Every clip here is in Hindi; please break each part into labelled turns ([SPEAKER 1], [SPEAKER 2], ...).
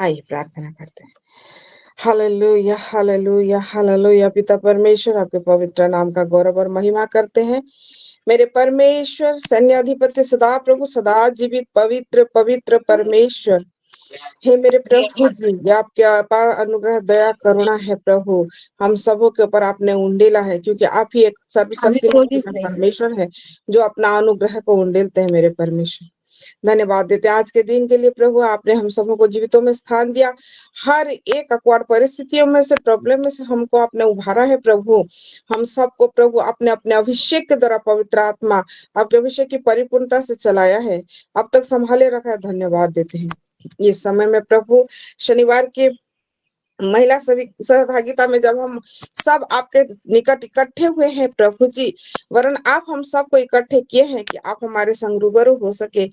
[SPEAKER 1] आइए प्रार्थना करते हैं। Hallelujah, hallelujah, hallelujah. पिता परमेश्वर, आपके पवित्र नाम का गौरव और महिमा करते हैं। मेरे परमेश्वर, सैन्याधिपति, सदा प्रभु, सदा जीवित, पवित्र पवित्र परमेश्वर, हे मेरे प्रभु जी, ये आपके अपार अनुग्रह, दया, करुणा है प्रभु। हम सबों के ऊपर आपने उंडेला है, क्योंकि आप ही एक सर्वशक्तिमान परमेश्वर है जो अपना अनुग्रह को उंडेलते हैं। मेरे परमेश्वर, धन्यवाद देते हैं आज के दिन के लिए प्रभु। आपने हम सबों को जीवितों में स्थान दिया। हर एक अकवाड़ परिस्थितियों में से, प्रॉब्लम में से हमको आपने उभारा है प्रभु। हम सबको प्रभु अपने अपने अभिषेक के द्वारा, पवित्र आत्मा आपके अभिषेक की परिपूर्णता से चलाया है, अब तक संभाले रखा है। धन्यवाद देते हैं इस समय में प्रभु। शनिवार के महिला सभी सहभागिता में जब हम सब आपके निकट इकट्ठे हुए हैं प्रभु जी, वरन आप हम सबको इकट्ठे किए हैं कि आप हमारे संग रूबरू हो सके।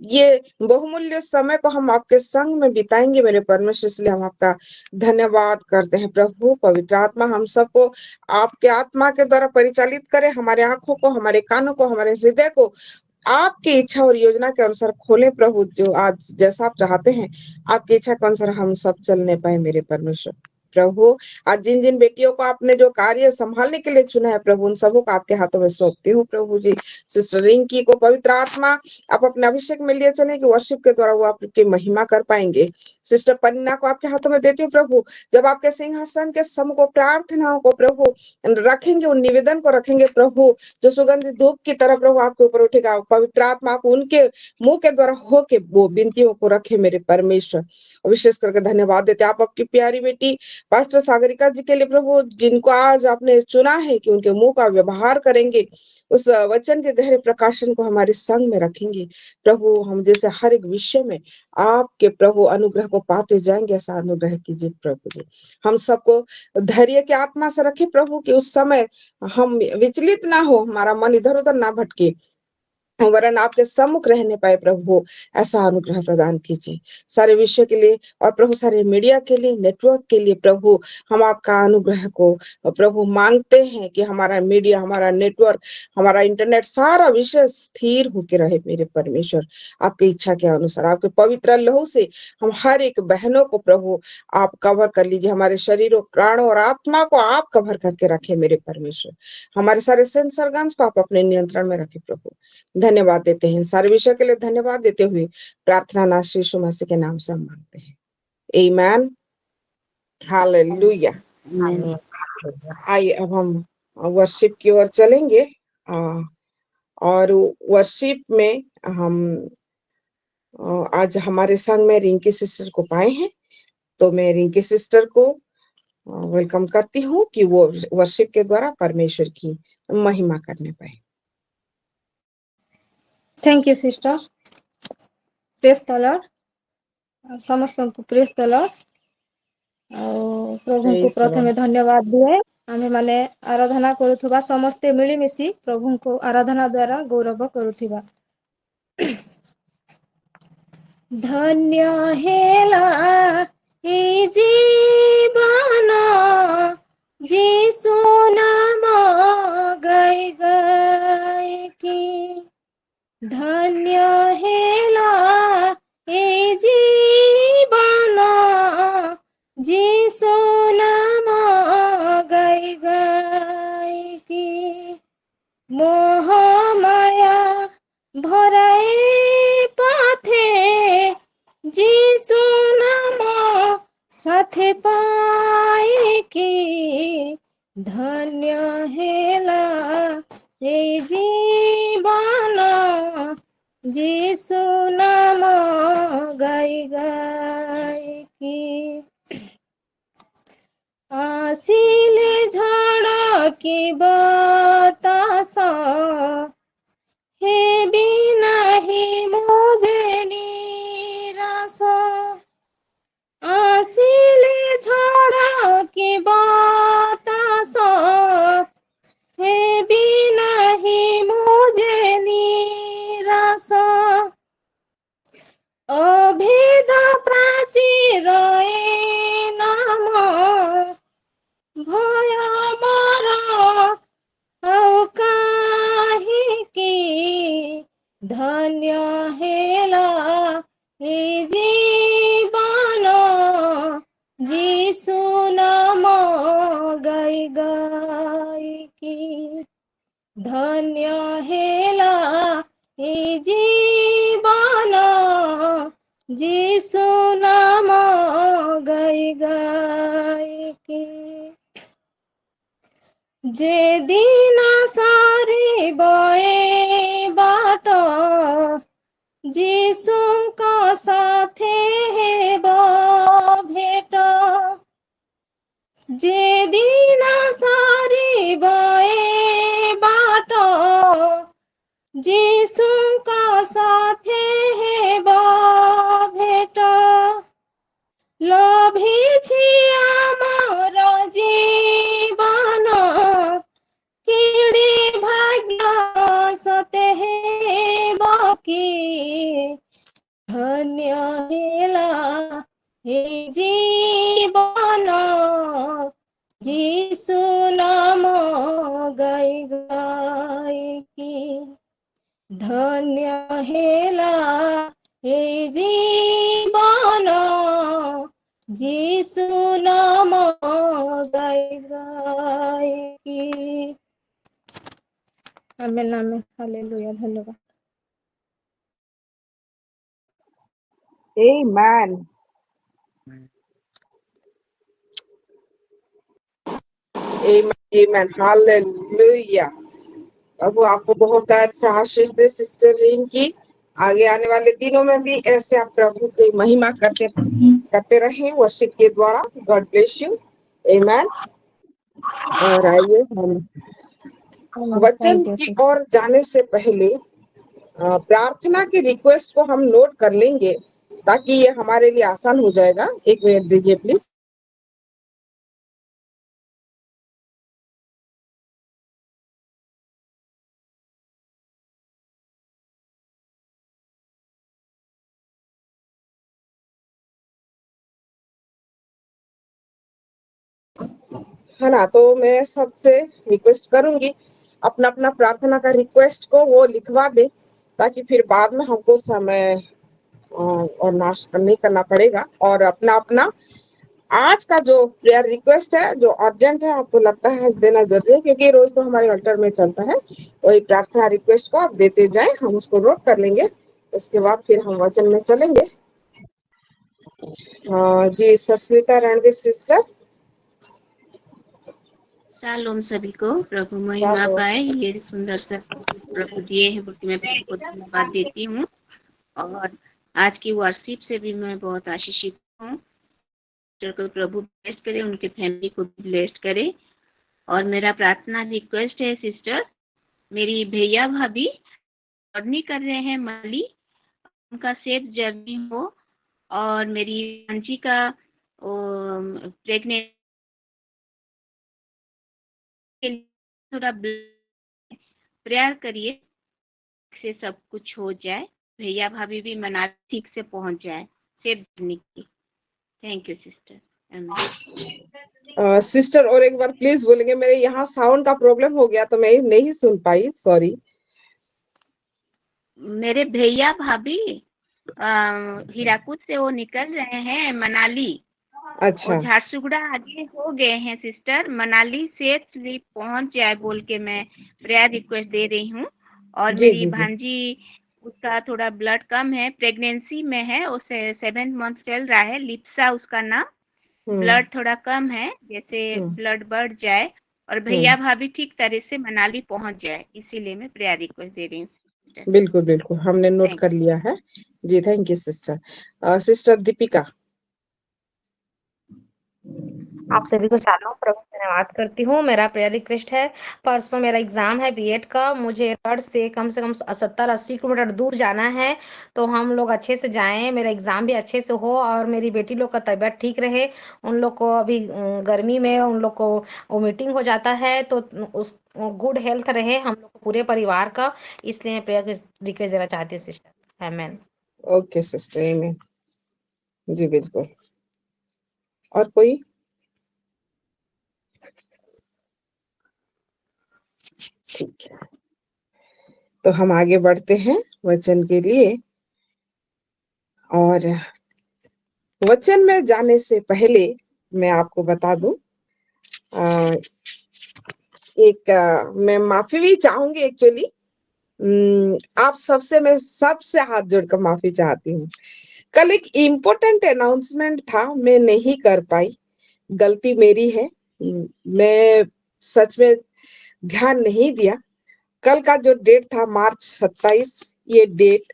[SPEAKER 1] ये बहुमूल्य समय को हम आपके संग में बिताएंगे मेरे परमेश्वर, इसलिए हम आपका धन्यवाद करते हैं प्रभु। पवित्र आत्मा हम सबको आपके आत्मा के द्वारा परिचालित करे, हमारे आंखों को, हमारे कानों को, हमारे हृदय को आपकी इच्छा और योजना के अनुसार खोले प्रभु। जो आज जैसा आप चाहते हैं, आपकी इच्छा के अनुसार हम सब चलने पाए मेरे परमेश्वर। प्रभु, आज जिन जिन बेटियों को आपने जो कार्य संभालने के लिए चुना है प्रभु, उन सबों को आपके हाथों में सौंपती हूँ प्रभु जी। सिस्टर रिंकी को पवित्र आत्मा आप अपने अभिषेक में लिए चले कि वर्शिप के द्वारा वो आपकी महिमा कर पाएंगे। सिस्टर पन्ना को आपके हाथों में देती हूँ प्रभु। जब आपके सिंहासन के सम्मुख प्रार्थनाओं को प्रभु रखेंगे, उन निवेदन को रखेंगे प्रभु, जो सुगंधित धूप की तरह प्रभु आपके ऊपर उठेगा। पवित्र आत्मा आप उनके मुंह के द्वारा होके वो विनतियों को रखे मेरे परमेश्वर। विशेष करके धन्यवाद देते आप आपकी प्यारी बेटी पास्टर सागरिका जी के लिए प्रभु, जिनको आज आपने चुना है कि उनके मुंह का व्यवहार करेंगे, उस वचन के गहरे प्रकाशन को हमारे संग में रखेंगे प्रभु। हम जैसे हर एक विषय में आपके प्रभु अनुग्रह को पाते जाएंगे, ऐसा अनुग्रह कीजिए प्रभु जी। हम सबको धैर्य की आत्मा से रखे प्रभु, कि उस समय हम विचलित ना हो, हमारा मन इधर उधर ना भटके, वरन आपके सम्मुख रहने पाए प्रभु, ऐसा अनुग्रह प्रदान कीजिए सारे विषय के लिए। और प्रभु सारे मीडिया के लिए, नेटवर्क के लिए प्रभु, हम आपका अनुग्रह को प्रभु मांगते हैं कि हमारा मीडिया, हमारा नेटवर्क, हमारा इंटरनेट, सारा विषय स्थिर होके रहे मेरे परमेश्वर। आपकी इच्छा के अनुसार आपके पवित्र लहू से हम हर एक बहनों को प्रभु आप कवर कर लीजिए। हमारे शरीरों, प्राणों और आत्मा को आप कवर करके रखे मेरे परमेश्वर। हमारे सारे सेंसर गन्स को आप अपने नियंत्रण में रखे प्रभु। धन्यवाद देते हैं सारे विषय के लिए। धन्यवाद देते हुए प्रार्थना नाथ यीशु मसीह के नाम से हम मांगते हैं, आमीन, हालेलुया। आइए अब हम वर्शिप की ओर चलेंगे। और वर्शिप में हम आज हमारे संग में रिंकी सिस्टर को पाए हैं, तो मैं रिंकी सिस्टर को वेलकम करती हूँ कि वो वर्शिप के द्वारा परमेश्वर की महिमा करने पाए।
[SPEAKER 2] Thank you sister. Praise the Lord. समस्त को प्रेज द लॉर्ड। प्रभु को प्रथमे धन्यवाद दिए। आमे माने आराधना करुथबा समस्ते मिलिमिशि प्रभु को आराधना द्वारा गौरव करुथिबा। धन्य हेला ए जीवन जीसु नाम गाई गाई की। धन्य हेला ए जीवन जीसु नाम गाई गाई की। मोह माया भराए पाथे जीसु नाम साथे पाए की। धन्य हेला ए जीवन जीसु नाम गाई गाई की। आसिले झड़ की बतास हे बिना ही मुझे निराश। आसिले झड़ की बतास हे बिना ही मुझे निराश। अभेद प्राचीर नाम भय मर औ काहे की। धन्य हेला ए जीवन यीशु नाम गाई गाई धन्य हेला ए जीवन यीशु नाम गाई गाई जे दिन सारी बए बाट यीशुका साथे हेब भेट जे दिन सारी बए बाट यीशुका साथे हेब भेट लोभिछि आमर जीवन किड़ी भाग्य सते हेब कि धन्य हेला हे जीवन यीशु नाम गाई गाई धन्य हेला हे जीवन यीशु नाम गाई गाई आमेन आमेन हालेलुया धन्यवाद
[SPEAKER 1] Amen. Amen. Amen. Hallelujah. प्रभु आपको बहुत अच्छा आशीष दे सिस्टर रीन की। आगे आने वाले दिनों में भी ऐसे आप प्रभु की महिमा करते रहें वर्शिप के द्वारा। God bless you. आमेन। और आइए हम वचन की ओर जाने से पहले प्रार्थना की रिक्वेस्ट को हम नोट कर लेंगे ताकि ये हमारे लिए आसान हो जाएगा। 1 मिनट दीजिए प्लीज। है ना, तो मैं सबसे रिक्वेस्ट करूंगी अपना अपना प्रार्थना का रिक्वेस्ट को वो लिखवा दे ताकि फिर बाद में हमको समय और नाश नहीं करना पड़ेगा। और अपना अपना आज का जो प्रेयर रिक्वेस्ट है जो अर्जेंट है आपको लगता है देना जरूरी है क्योंकि रोज तो हमारे अल्टर में चलता है। वही प्रार्थना रिक्वेस्ट को आप देते जाएं, हम उसको नोट कर लेंगे। उसके बाद फिर हम वचन में चलेंगे। जी सस्मिता रणवीर सिस्टर।
[SPEAKER 3] शालोम सभी को। प्रभु महिमा पाए। ये सुंदर सा प्रभु दिए हैं बोल के मैं प्रभु को धन्यवाद देती हूँ। और आज की वर्शिप से भी मैं बहुत आशीषित हूँ। को प्रभु ब्लेस करे, उनके फैमिली को भी ब्लेस करे। और मेरा प्रार्थना रिक्वेस्ट है सिस्टर, मेरी भैया भाभी जर्नी कर रहे हैं मनाली, उनका सेफ जर्नी हो। और मेरी आंटी का प्रेग्नेंट थोड़ा प्रेयर करिए से सब कुछ हो जाए, भैया भाभी भी मना ठीक से पहुंच जाए सेफ जर्नी की। Thank you sister.
[SPEAKER 1] सिस्टर और एक बार प्लीज बोलेंगे, मेरे यहाँ साउंड का प्रॉब्लम हो गया तो मैं नहीं सुन पाई, सॉरी।
[SPEAKER 3] मेरे भैया भाभी हीराकुद से वो निकल रहे हैं मनाली।
[SPEAKER 1] अच्छा।
[SPEAKER 3] और झारसुगुड़ा आगे हो गए हैं सिस्टर, मनाली सेफली पहुंच जाए बोल के मैं प्रेयर रिक्वेस्ट दे रही हूँ। और
[SPEAKER 1] जी,
[SPEAKER 3] मेरी
[SPEAKER 1] जी, जी।
[SPEAKER 3] भांजी, उसका थोड़ा ब्लड कम है, प्रेगनेंसी में है, उसे 7 मंथ चल रहा है, लिप्सा उसका नाम। ब्लड थोड़ा कम है, जैसे ब्लड बढ़ जाए और भैया भाभी ठीक तरह से मनाली पहुंच जाए, इसीलिए मैं प्रेयर रिक्वेस्ट दे रही हूँ।
[SPEAKER 1] बिल्कुल बिल्कुल, हमने नोट कर लिया है जी। Thank you sister. Sister Deepika.
[SPEAKER 4] आप सभी को शालोम, प्रभु धन्यवाद करती हूँ। मेरा प्रेयर रिक्वेस्ट है, परसों मेरा एग्जाम है बीएड का, मुझे घर से कम 70-80 किलोमीटर दूर जाना है। तो हम लोग अच्छे से जाएं, मेरा एग्जाम भी अच्छे से हो और मेरी बेटी लोग का तबीयत ठीक रहे। उन लोग को अभी गर्मी में उन लोग को वोमिटिंग हो जाता है, तो उस गुड हेल्थ रहे हम लोग पूरे परिवार का, इसलिए मैं प्रेयर रिक्वेस्ट देना चाहती हूँ सिस्टर। आमेन।
[SPEAKER 1] ओके सिस्टर, आमेन जी, बिल्कुल। और कोई? ठीक है, तो हम आगे बढ़ते हैं वचन के लिए। और वचन में जाने से पहले मैं आपको बता दूं, मैं माफी भी चाहूंगी एक्चुअली। आप सबसे मैं सबसे हाथ जोड़कर माफी चाहती हूँ। कल एक इम्पोर्टेंट अनाउंसमेंट था, मैं नहीं कर पाई, गलती मेरी है। मैं सच में ध्यान नहीं दिया। कल का जो डेट था मार्च 27, ये डेट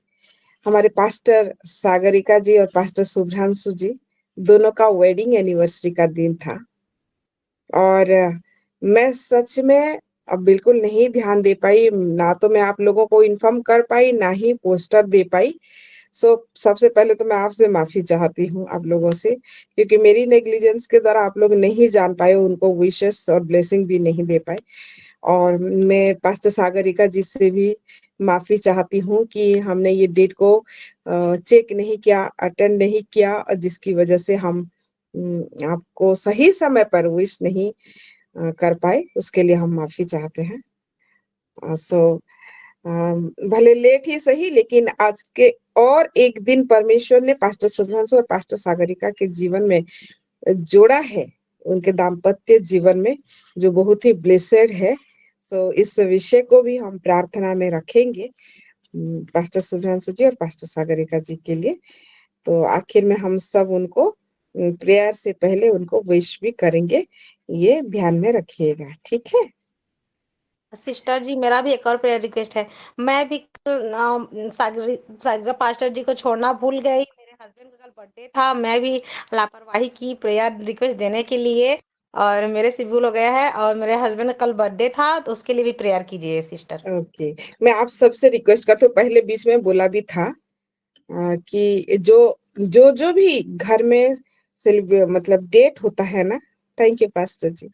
[SPEAKER 1] हमारे पास्टर सागरिका जी और पास्टर शुभ्रांशु जी दोनों का वेडिंग एनिवर्सरी का दिन था। और मैं सच में अब बिल्कुल नहीं ध्यान दे पाई, ना तो मैं आप लोगों को इन्फॉर्म कर पाई, ना ही पोस्टर दे पाई। सबसे पहले तो मैं आपसे माफी चाहती हूँ आप लोगों से, क्योंकि मेरी नेग्लिजेंस के द्वारा आप लोग नहीं जान पाए, उनको विशेस और ब्लेसिंग भी नहीं दे पाए। और मैं पास्टर सागरिका जी से भी माफी चाहती हूँ कि हमने ये डेट को चेक नहीं किया, अटेंड नहीं किया, और जिसकी वजह से हम आपको सही समय पर विश नहीं कर पाए, उसके लिए हम माफी चाहते हैं। भले लेट ही सही, लेकिन आज के और एक दिन परमेश्वर ने पास्टर शुभ्रांशु और पास्टर सागरिका के जीवन में जोड़ा है, उनके दाम्पत्य जीवन में, जो बहुत ही ब्लेसेड है। इस विषय को भी हम प्रार्थना में रखेंगे, पास्टर शुभ्रांशु जी और पास्टर सागरिका जी के लिए। तो आखिर में हम सब उनको प्रेयर से पहले उनको विश भी करेंगे, ये ध्यान में रखिएगा, ठीक है।
[SPEAKER 4] सिस्टर जी, मेरा भी एक और प्रेयर रिक्वेस्ट है। मैं भी कल सागरा पास्टर जी को छोड़ना भूल गई। मेरे हस्बैंड का कल बर्थडे था, मैं भी लापरवाही की प्रेयर रिक्वेस्ट देने के लिए, और मेरे से भूल हो गया है। और मेरे हस्बैंड का कल बर्थडे था, तो उसके लिए भी प्रेयर कीजिए सिस्टर।
[SPEAKER 1] ओके, मैं आप सबसे रिक्वेस्ट करती हूँ, पहले बीच में बोला भी था कि जो भी घर में मतलब डेट होता है ना, थैंक यू पास्टर जी,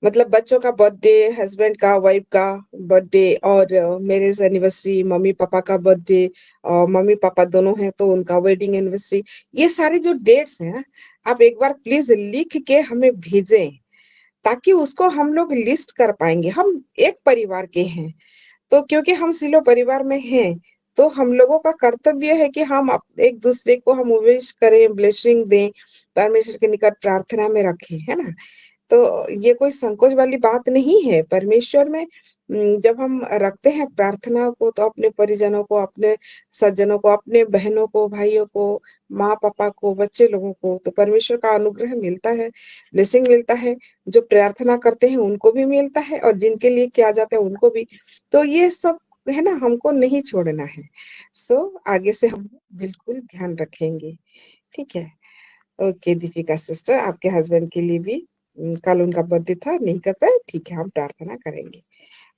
[SPEAKER 1] मतलब बच्चों का बर्थडे, हस्बैंड का, वाइफ का बर्थडे, और मैरिज एनिवर्सरी, मम्मी पापा का बर्थडे, और मम्मी पापा दोनों हैं तो उनका वेडिंग एनिवर्सरी, ये सारे जो डेट्स हैं आप एक बार प्लीज लिख के हमें भेजें, ताकि उसको हम लोग लिस्ट कर पाएंगे। हम एक परिवार के हैं, तो क्योंकि हम सिलो परिवार में हैं, तो हम लोगों का कर्तव्य है कि हम एक दूसरे को हम विश करें, ब्लेसिंग दें, परमेश्वर के निकट प्रार्थना में रखें, है ना। तो ये कोई संकोच वाली बात नहीं है। परमेश्वर में जब हम रखते हैं प्रार्थना को, तो अपने परिजनों को, अपने सज्जनों को, अपने बहनों को, भाइयों को, माँ पापा को, बच्चे लोगों को, तो परमेश्वर का अनुग्रह मिलता है, ब्लेसिंग मिलता है। जो प्रार्थना करते हैं उनको भी मिलता है, और जिनके लिए किया जाता है उनको भी। तो ये सब है ना, हमको नहीं छोड़ना है। आगे से हम बिल्कुल ध्यान रखेंगे, ठीक है। ओके दीपिका सिस्टर, आपके हस्बैंड के लिए भी कल उनका बर्थडे था, नहीं कर पाए, ठीक है, हम प्रार्थना करेंगे।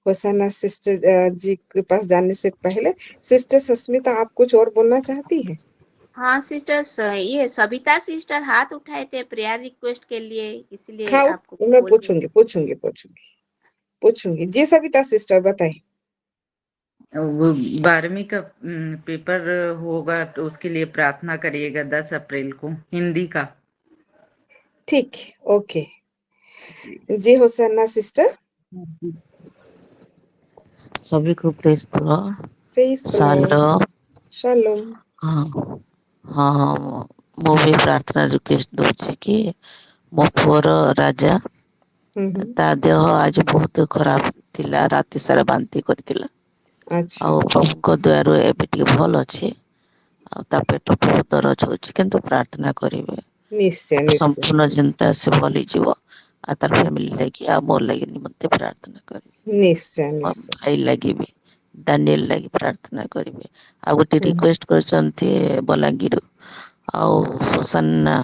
[SPEAKER 1] होसाना सिस्टर जी के पास जाने से पहले सिस्टर सस्मिता, आप कुछ और बोलना चाहती हैं?
[SPEAKER 3] हाँ सिस्टर, ये सबिता सिस्टर हाथ उठाए थे प्रेयर रिक्वेस्ट के लिए, इसलिए
[SPEAKER 1] हाँ,
[SPEAKER 3] आपको
[SPEAKER 1] मैं
[SPEAKER 3] बोल रही
[SPEAKER 1] पूछूंगी जी। सबिता सिस्टर बताएं।
[SPEAKER 5] वो 12वीं का पेपर होगा, तो उसके लिए प्रार्थना करिएगा 10 अप्रैल को, हिंदी का।
[SPEAKER 1] ठीक, ओके जी। होसाना सिस्टर।
[SPEAKER 6] सभी को praise the Lord.
[SPEAKER 1] Praise the Lord. Shalom.
[SPEAKER 6] हाँ, ମୁଁ ବି ପ୍ରାର୍ଥନା ରିକ୍ୱେଷ୍ଟ ଦଉଛି କି ମୋ ପୁଅର ରାଜା, ତା ଦେହ ଆଜି ବହୁତ ଖରାପ ଥିଲା, ରାତି ସାରା ବାନ୍ତି କରିଥିଲା, ଆଉ ପ୍ରଭୁଙ୍କ ଦୟାରୁ ଏବେ ଟିକେ ଭଲ ଅଛି, ଆଉ ତା ପେଟ ବହୁତ ଦରଜ ହଉଛି, କିନ୍ତୁ ପ୍ରାର୍ଥନା କରିବେ ସମ୍ପୂର୍ଣ୍ଣ ଚିନ୍ତା ସେ ଭଲ ହେଇଯିବ, ଆଉ ତାର ଫ୍ୟାମିଲି ଲାଗି ଆଉ ମୋର ଲାଗି ନିମନ୍ତେ ପ୍ରାର୍ଥନା କରିବେ। ଭାଇ ଲାଗି ବି, ଦାନିଏଲ ଲାଗି ପ୍ରାର୍ଥନା କରିବେ। ଆଉ ଗୋଟେ ରିକ୍ୱେଷ୍ଟ କରିଛନ୍ତି ବଲାଙ୍ଗୀରରୁ, ଆଉ ସୁସାନା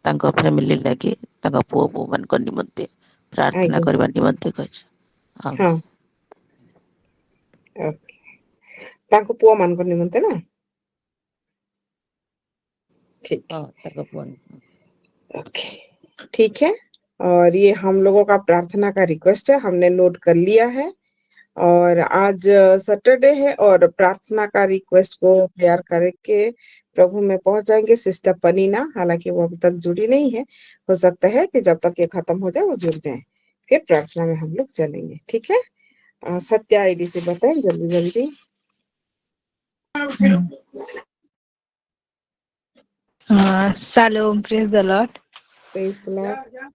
[SPEAKER 6] ତାଙ୍କ ଫ୍ୟାମିଲି ଲାଗି, ତାଙ୍କ ପୁଅ ବୋଉ ମାନଙ୍କ ନିମନ୍ତେ ପ୍ରାର୍ଥନା କରିବା ନିମନ୍ତେ କହିଛି।
[SPEAKER 1] ତାଙ୍କ ପୁଅ ମାନଙ୍କ ନିମନ୍ତେ ନା, ठीक, ओके, ठीक है। और ये हम लोगों का प्रार्थना का रिक्वेस्ट है, हमने नोट कर लिया है। और आज सैटरडे है, और प्रार्थना का रिक्वेस्ट को प्रेयर करके प्रभु में पहुंच जाएंगे सिस्टर पनीना, हालांकि वो अभी तक जुड़ी नहीं है, हो सकता है कि जब तक ये खत्म हो जाए वो जुड़ जाए, फिर प्रार्थना में हम लोग चलेंगे, ठीक है। सत्या आईडी से बताएं जल्दी जल्दी।
[SPEAKER 7] Shalom, praise the Lord.
[SPEAKER 1] Praise the Lord.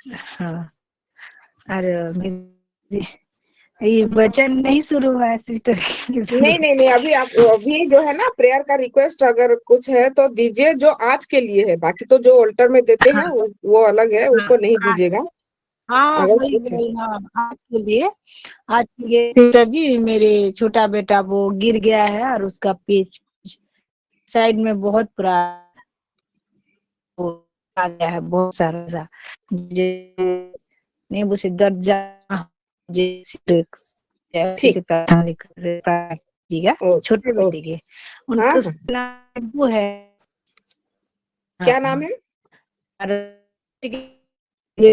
[SPEAKER 7] हाँ, और मेरी ये वचन नहीं शुरू हुआ है सिस्टर
[SPEAKER 1] नहीं नहीं नहीं, अभी जो है ना प्रेयर का रिक्वेस्ट अगर कुछ है तो दीजिए, जो आज के लिए है। बाकी तो जो ऑल्टर में देते हैं
[SPEAKER 7] हाँ
[SPEAKER 1] वो अलग है,
[SPEAKER 7] हाँ
[SPEAKER 1] उसको नहीं
[SPEAKER 7] हाँ
[SPEAKER 1] दीजिएगा
[SPEAKER 7] हाँ,
[SPEAKER 1] अगर
[SPEAKER 7] वही
[SPEAKER 1] कुछ है।
[SPEAKER 7] वही, हाँ आज के लिए सिस्टर जी, मेरे छोटा बेटा वो गिर गया है और उसका पीठ साइड में बहुत पूरा वो आ गया है, बहुत सारा सा नहीं वो से दर्द जा
[SPEAKER 1] ठीक।
[SPEAKER 7] कीजिएगा
[SPEAKER 1] ओके
[SPEAKER 7] छोटे बेटे
[SPEAKER 1] ओके।
[SPEAKER 7] के,
[SPEAKER 1] हाँ
[SPEAKER 7] उनका
[SPEAKER 1] हाँ,
[SPEAKER 7] नाम वो है।
[SPEAKER 1] क्या नाम है?
[SPEAKER 7] और ये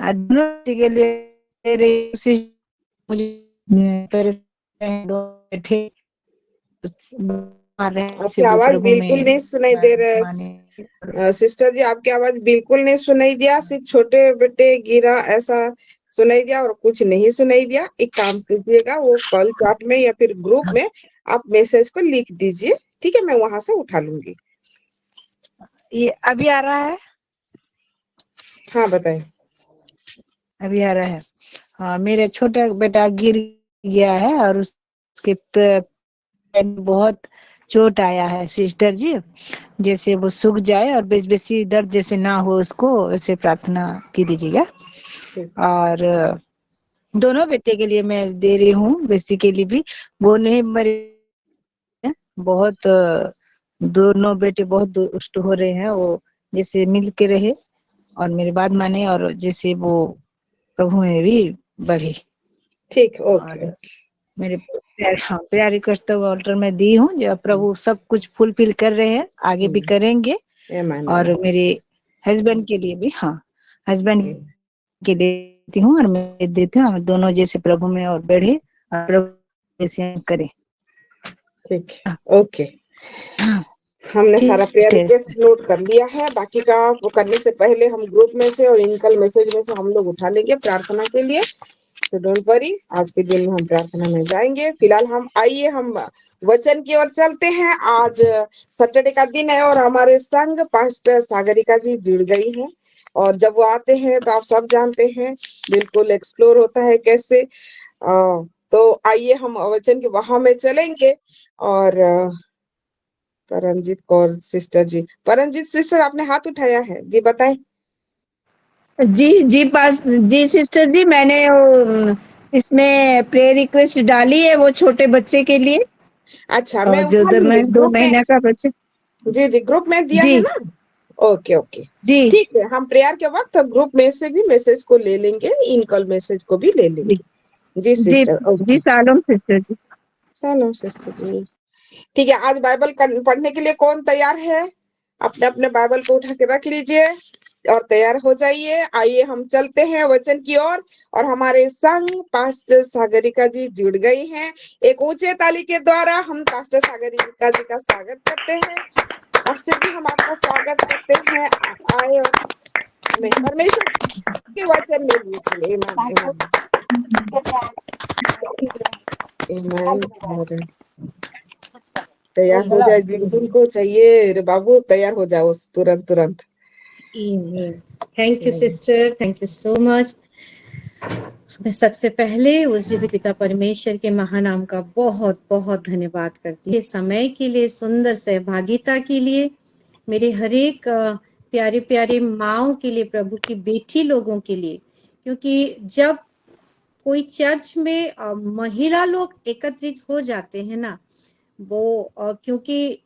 [SPEAKER 7] दोनों के लिए मुझे बैठे
[SPEAKER 1] आपकी आवाज
[SPEAKER 7] प्रभु
[SPEAKER 1] बिल्कुल
[SPEAKER 7] में
[SPEAKER 1] नहीं सुनाई दे रहा
[SPEAKER 7] माने।
[SPEAKER 1] है सिस्टर जी, आपकी आवाज बिल्कुल नहीं सुनाई दिया। सिर्फ छोटे बेटे गिरा ऐसा सुनाई दिया और कुछ नहीं सुनाई दिया। एक काम कीजिएगा, वो कॉल चैट में या फिर ग्रुप में आप मैसेज को लिख दीजिए, ठीक है? मैं वहां से उठा लूंगी।
[SPEAKER 7] ये अभी आ रहा है?
[SPEAKER 1] हाँ बताएं।
[SPEAKER 7] अभी आ रहा है। हाँ, मेरा छोटा बेटा गिर गया है और उसके पैर में बहुत चोट आया है सिस्टर जी। जैसे वो सूख जाए और बेसी दर्द जैसे ना हो उसको, ऐसे प्रार्थना की दीजिएगा। और दोनों बेटे के लिए मैं दे रही हूँ, बेसिकली भी वो नहीं मरे, बहुत दोनों बेटे बहुत दुष्ट हो रहे हैं। वो जैसे मिल के रहे और मेरी बात माने और जैसे वो प्रभु में भी बढ़े।
[SPEAKER 1] ठीक, ओके।
[SPEAKER 7] और मेरे प्यार रिक्वेस्ट तो ऑल्टर में दी हूँ, जो प्रभु सब कुछ फुलफिल कर रहे हैं, आगे भी करेंगे। और मेरे हस्बैंड के लिए भी, हाँ हस्बैंड के लिए देती हूँ और मैं देती हूँ, हम दोनों जैसे प्रभु में और बढ़े और प्रभु जैसे करें।
[SPEAKER 1] ठीक, ओके। हमने सारा प्रेयर रिक्वेस्ट नोट कर लिया है। बाकी का वो करने से पहले हम ग्रुप में से और इनकल मैसेज में से हम लोग उठा लेंगे प्रार्थना के लिए। सो डोंट वरी, आज के दिन में हम प्रार्थना में जाएंगे। फिलहाल हम वचन की ओर चलते हैं। आज सैटरडे का दिन है और हमारे संग पास्टर सागरिका जी जुड़ गई हैं। और जब वो आते हैं तो आप सब जानते हैं, बिल्कुल एक्सप्लोर होता है कैसे। तो आइए हम वचन के वहां में चलेंगे। और परमजीत कौर सिस्टर जी, परमजीत सिस्टर आपने हाथ उठाया है जी, बताएं।
[SPEAKER 8] जी सिस्टर जी, मैंने वो इसमें प्रेयर रिक्वेस्ट डाली है वो छोटे बच्चे के लिए।
[SPEAKER 1] अच्छा, मैं
[SPEAKER 8] और जो
[SPEAKER 1] उठा लूंगी।
[SPEAKER 8] 2 महीने का बच्चा।
[SPEAKER 1] जी ग्रुप में दिया है
[SPEAKER 8] जी
[SPEAKER 1] ना? ओके ओके,
[SPEAKER 8] जी
[SPEAKER 1] ठीक है। हम प्रेयर के वक्त ग्रुप में से भी मैसेज को ले लेंगे, इनकल मैसेज को भी ले
[SPEAKER 8] जी
[SPEAKER 1] लेंगे। जी
[SPEAKER 8] जी
[SPEAKER 1] सिस्टर,
[SPEAKER 8] जी,
[SPEAKER 1] ओके।
[SPEAKER 8] शालोम सिस्टर जी।
[SPEAKER 1] सलाम सिस्टर जी। ठीक है, आज बाइबल पढ़ने के लिए कौन तैयार है? अपने अपने बाइबल को उठा के रख लीजिए और तैयार हो जाइए। आइए हम चलते हैं वचन की ओर। और हमारे संग पास्टर सागरिका जी जुड़ गई हैं। एक ऊंचे ताली के द्वारा हम पास्टर सागरिका जी का स्वागत करते हैं। पास्टर जी, हम आपका स्वागत करते हैं। आप आए और हमें परमेश्वर के वचन में लीजिए। ईमान तैयार हो जाए, जिनको चाहिए रे बाबू तैयार हो जाओ तुरंत तुरंत।
[SPEAKER 9] Thank you sister, thank you so much. मैं सबसे पहले उस पिता परमेश्वर के महानाम का बहुत बहुत धन्यवाद करती हूँ, समय के लिए, सुंदर सहभागिता के लिए, मेरे हर एक प्यारे प्यारे माओ के लिए, प्रभु की बेटी लोगों के लिए। क्योंकि जब कोई चर्च में महिला लोग एकत्रित हो जाते हैं ना, वो क्योंकि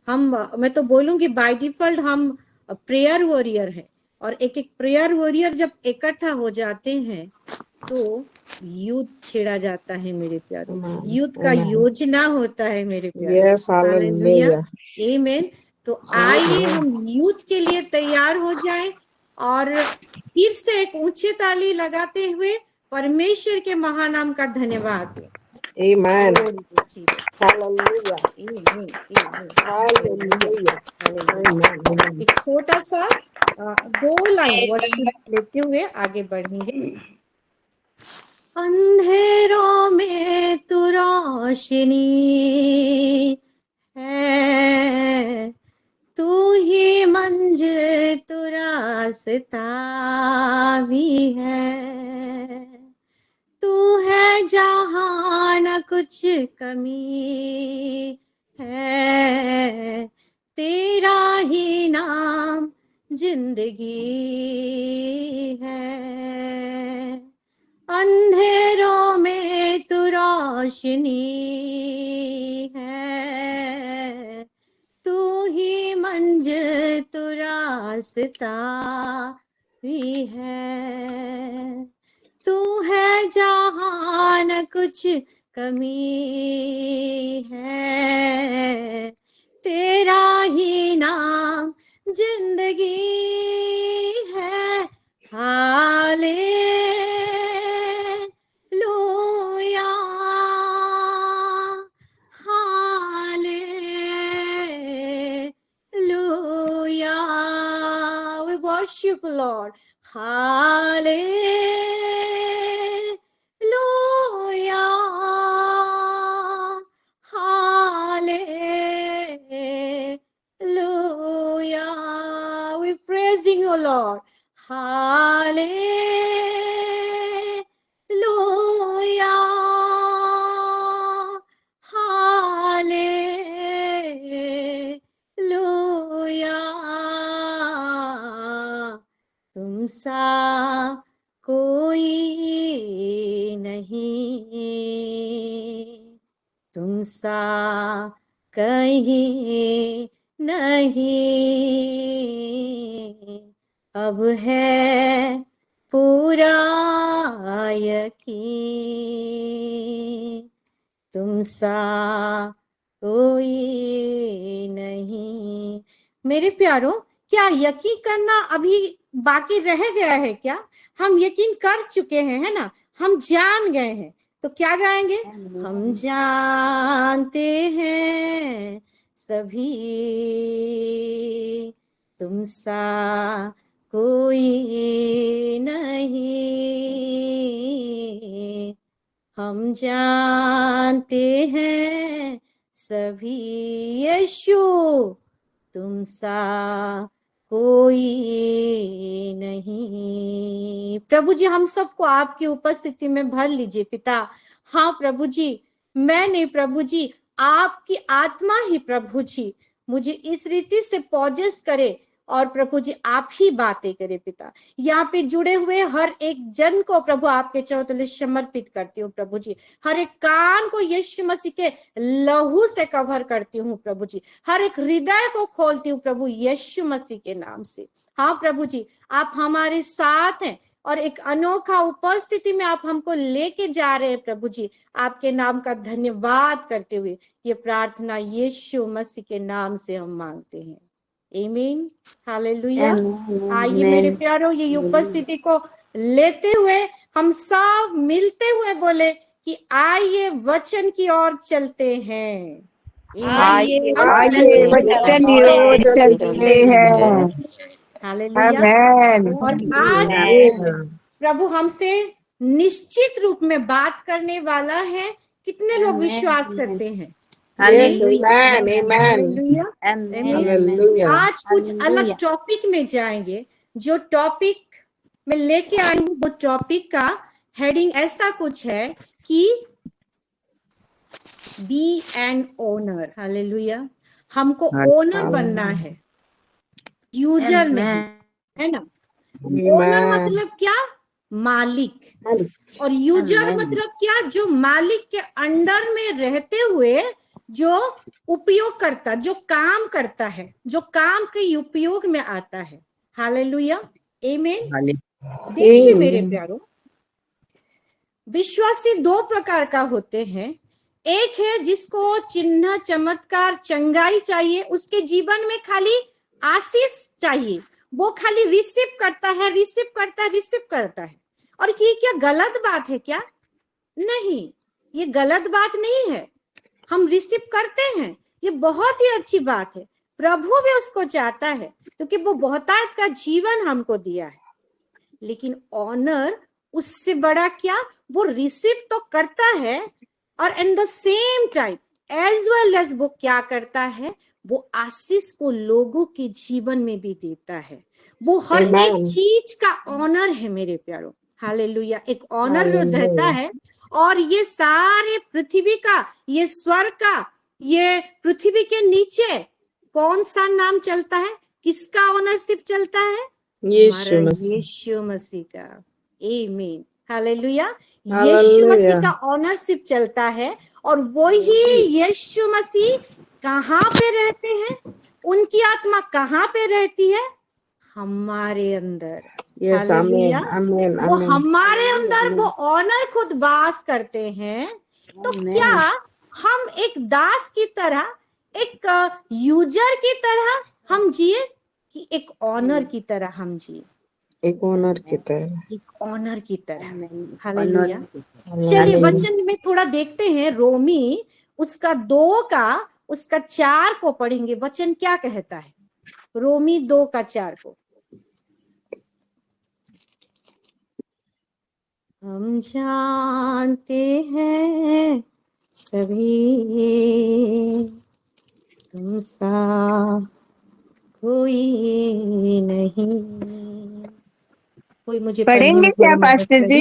[SPEAKER 9] मैं तो बोलूंगी बाय डिफॉल्ट हम प्रेयर वॉरियर है, और एक एक प्रेयर वॉरियर जब इकट्ठा हो जाते हैं तो युद्ध छेड़ा जाता है मेरे प्यारों। युद्ध का योजना होता है मेरे प्यारों। हालेलुया, आमीन। तो आइए हम युद्ध के लिए तैयार हो जाएं और फिर से एक ऊंचे ताली लगाते हुए परमेश्वर के महानाम का धन्यवाद दें।
[SPEAKER 1] आमीन,
[SPEAKER 9] हालेलुया, एक छोटा सा 2 लाइन वर्शिप लेते हुए आगे बढ़ेंगे। अंधेरों में तू रोशनी रास्ता भी है। तू है जहाँ न कुछ कमी है, तेरा ही नाम जिंदगी है। अंधेरों में तू रोशनी है, तू ही मंजिल तू रास्ता भी है। तू है जहाँ न कुछ कमी है, तेरा ही नाम जिंदगी है। Hallelujah, hallelujah, we worship Lord. Hallelujah, hallelujah, we're praising you, Lord. Hallelujah, hallelujah, तुम सा कोई नहीं, तुम सा कहीं नहीं, अब है पूरा यकीन, तुम सा कोई नहीं। मेरे प्यारों, क्या यकीन करना अभी बाकी रह गया है क्या? हम यकीन कर चुके हैं, है ना? हम जान गए हैं। तो क्या गाएंगे? हम जानते हैं सभी, तुम सा कोई नहीं, हम जानते हैं सभी, यीशु तुम सा कोई नहीं। प्रभु जी, हम सबको आपकी उपस्थिति में भर लीजिए पिता। हाँ प्रभु जी, मैं नहीं प्रभु जी, आपकी आत्मा ही प्रभु जी मुझे इस रीति से पॉजेस करे और प्रभु जी आप ही बातें करे पिता। यहाँ पे जुड़े हुए हर एक जन को प्रभु आपके चरणों तले समर्पित करती हूँ प्रभु जी। हर एक कान को यीशु मसीह के लहू से कवर करती हूँ प्रभु जी। हर एक हृदय को खोलती हूँ प्रभु यीशु मसीह के नाम से। हाँ प्रभु जी, आप हमारे साथ हैं और एक अनोखा उपस्थिति में आप हमको लेके जा रहे हैं प्रभु जी। आपके नाम का धन्यवाद करते हुए ये प्रार्थना यीशु मसीह के नाम से हम मांगते हैं, आमीन, हालेलुया। आइए मेरे प्यारो, ये उपस्थिति को लेते हुए हम सब मिलते हुए बोले कि आइए वचन की ओर चलते हैं।
[SPEAKER 8] आइए वचन की ओर चलते हैं,
[SPEAKER 9] हालेलुया। और आज प्रभु हमसे निश्चित रूप में बात करने वाला है। कितने लोग विश्वास करते हैं? आज कुछ अलग टॉपिक में जाएंगे। जो टॉपिक में लेके आई हूँ वो टॉपिक का हेडिंग ऐसा कुछ है कि बी एन ओनर। हालेलुया। हमको ओनर बनना है, यूजर नहीं, है ना। ओनर मतलब क्या? मालिक। और यूजर मतलब क्या? जो मालिक के अंडर में रहते हुए जो उपयोग करता, जो काम करता है, जो काम के उपयोग में आता है। हालेलुया, आमीन। देखिए मेरे प्यारो, विश्वासी दो प्रकार का होते हैं। एक है जिसको चिन्ह, चमत्कार, चंगाई चाहिए, उसके जीवन में खाली आशीष चाहिए, वो खाली रिसीव करता है, रिसीव करता है, रिसीव करता है। और ये क्या गलत बात है क्या? नहीं, ये गलत बात नहीं है। हम रिसीव करते हैं, ये बहुत ही अच्छी बात है। प्रभु भी उसको चाहता है क्योंकि वो बहुतायत का जीवन हमको दिया है। लेकिन ऑनर उससे बड़ा क्या? वो रिसीव तो करता है और in the same time as well as वो क्या करता है, वो आशीष को लोगों के जीवन में भी देता है। वो हर एक चीज का ऑनर है मेरे प्यारो, हालेलुया। एक ऑनर रहता है। और ये सारे पृथ्वी का, ये स्वर्ग का, ये पृथ्वी के नीचे कौन सा नाम चलता है, किसका ऑनरशिप चलता है? यीशु मसीह का। आमीन, हालेलुया। यीशु मसीह का ऑनरशिप चलता है। और वही यीशु मसीह कहाँ पे रहते हैं? उनकी आत्मा कहाँ पे रहती है? हमारे अंदर। हालेलुया। वो हमारे अंदर वो ऑनर खुद वास करते हैं। तो क्या हम एक दास की तरह, एक यूजर की तरह हम जिए, कि एक ऑनर की तरह हम जिए?
[SPEAKER 1] एक ऑनर की तरह,
[SPEAKER 9] एक ऑनर की तरह। हालेलुया। चलिए वचन में थोड़ा देखते हैं। रोमी उसका 2 का उसका 4 को पढ़ेंगे। वचन क्या कहता है? रोमी 2 का 4 को। हम जानते हैं सभी तुम सा कोई नहीं। कोई मुझे
[SPEAKER 8] पढ़ेंगे क्या पास्टर जी?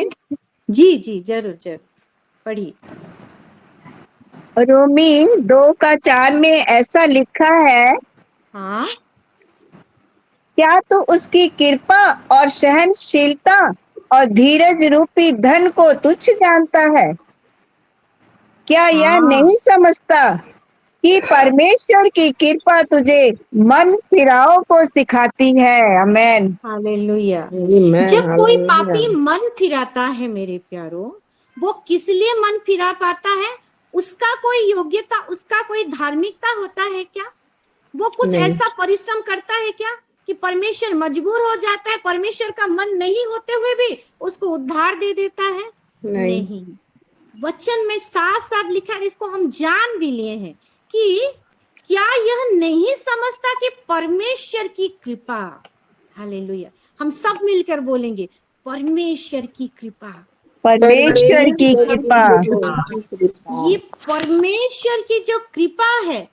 [SPEAKER 9] जी जी जरूर जरूर पढ़िए।
[SPEAKER 8] रोमी 2 का 4 में ऐसा लिखा है,
[SPEAKER 9] हाँ,
[SPEAKER 8] क्या तो उसकी कृपा और सहनशीलता और धीरज रूपी धन को तुच्छ जानता है? क्या यह नहीं समझता कि परमेश्वर की कृपा तुझे मन फिराव को सिखाती है? आमेन,
[SPEAKER 9] हालेलुया। जब कोई पापी मन फिराता है मेरे प्यारो, वो किस लिए मन फिरा पाता है? उसका कोई योग्यता, उसका कोई धार्मिकता होता है क्या? वो कुछ ऐसा परिश्रम करता है क्या कि परमेश्वर मजबूर हो जाता है, परमेश्वर का मन नहीं होते हुए भी उसको उद्धार दे देता है? नहीं। वचन में साफ साफ लिखा है, इसको हम जान भी लिए हैं कि क्या यह नहीं समझता कि परमेश्वर की कृपा, हालेलुया, हम सब मिलकर बोलेंगे परमेश्वर की कृपा,
[SPEAKER 8] परमेश्वर की कृपा।
[SPEAKER 9] ये परमेश्वर की जो कृपा है,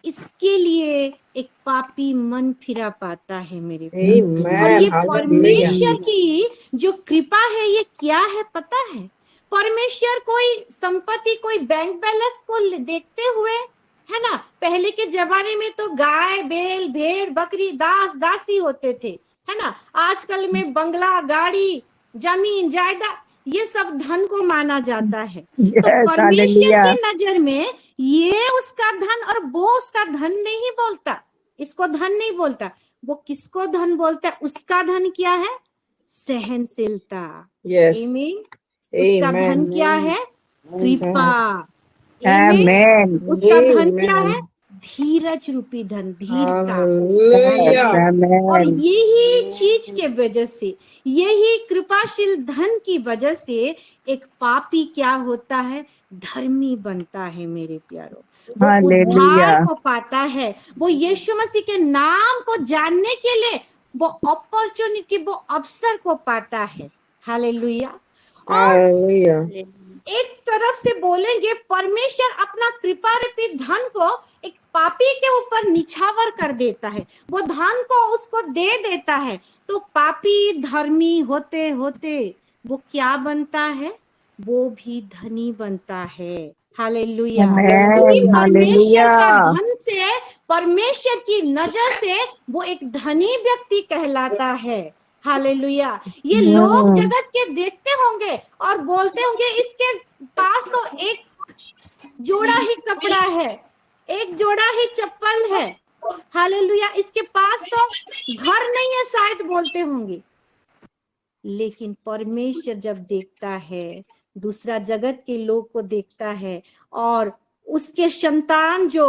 [SPEAKER 9] इसके लिए एक पापी मन फिरा पाता है मेरे प्यारे। और ये परमेश्वर की जो कृपा है, ये क्या है पता है? परमेश्वर कोई संपत्ति, कोई बैंक बैलेंस को देखते हुए, है ना, पहले के जमाने में तो गाय बैल भेड़ बकरी दास दासी होते थे, है ना। आजकल में बंगला गाड़ी जमीन जायदाद ये सब धन को माना जाता है। तो परमेश्वर की नजर में ये उसका धन और वो उसका धन नहीं बोलता, इसको धन नहीं बोलता। वो किसको धन बोलता है? उसका धन क्या है? सहनशीलता। आमीन। उसका धन क्या है? कृपा। आमीन। उसका धन क्या है? धीरज रूपी धन, धीरता। और यही चीज के वजह से, यही कृपाशील धन की वजह से एक पापी क्या होता है? धर्मी बनता है मेरे प्यारो। वो उद्धार को पाता है। वो यीशु मसीह के नाम को जानने के लिए वो अपॉर्चुनिटी, वो अवसर को पाता है। हालेलुया। और एक तरफ से बोलेंगे परमेश्वर अपना कृपा रूपी धन को एक पापी के ऊपर निछावर कर देता है, वो धन को उसको दे देता है। तो पापी धर्मी होते होते वो क्या बनता है? वो भी धनी बनता है। हालेलुया। क्योंकि परमेश्वर का धन से, परमेश्वर की नजर से वो एक धनी व्यक्ति कहलाता है। हालेलुया। ये लोग जगत के देखते होंगे और बोलते होंगे इसके पास तो एक जोड़ा ही कपड़ा है, एक जोड़ा ही चप्पल है। हालेलुया। इसके पास तो घर नहीं है, शायद बोलते होंगे। लेकिन परमेश्वर जब देखता है, दूसरा जगत के लोग को देखता है और उसके संतान जो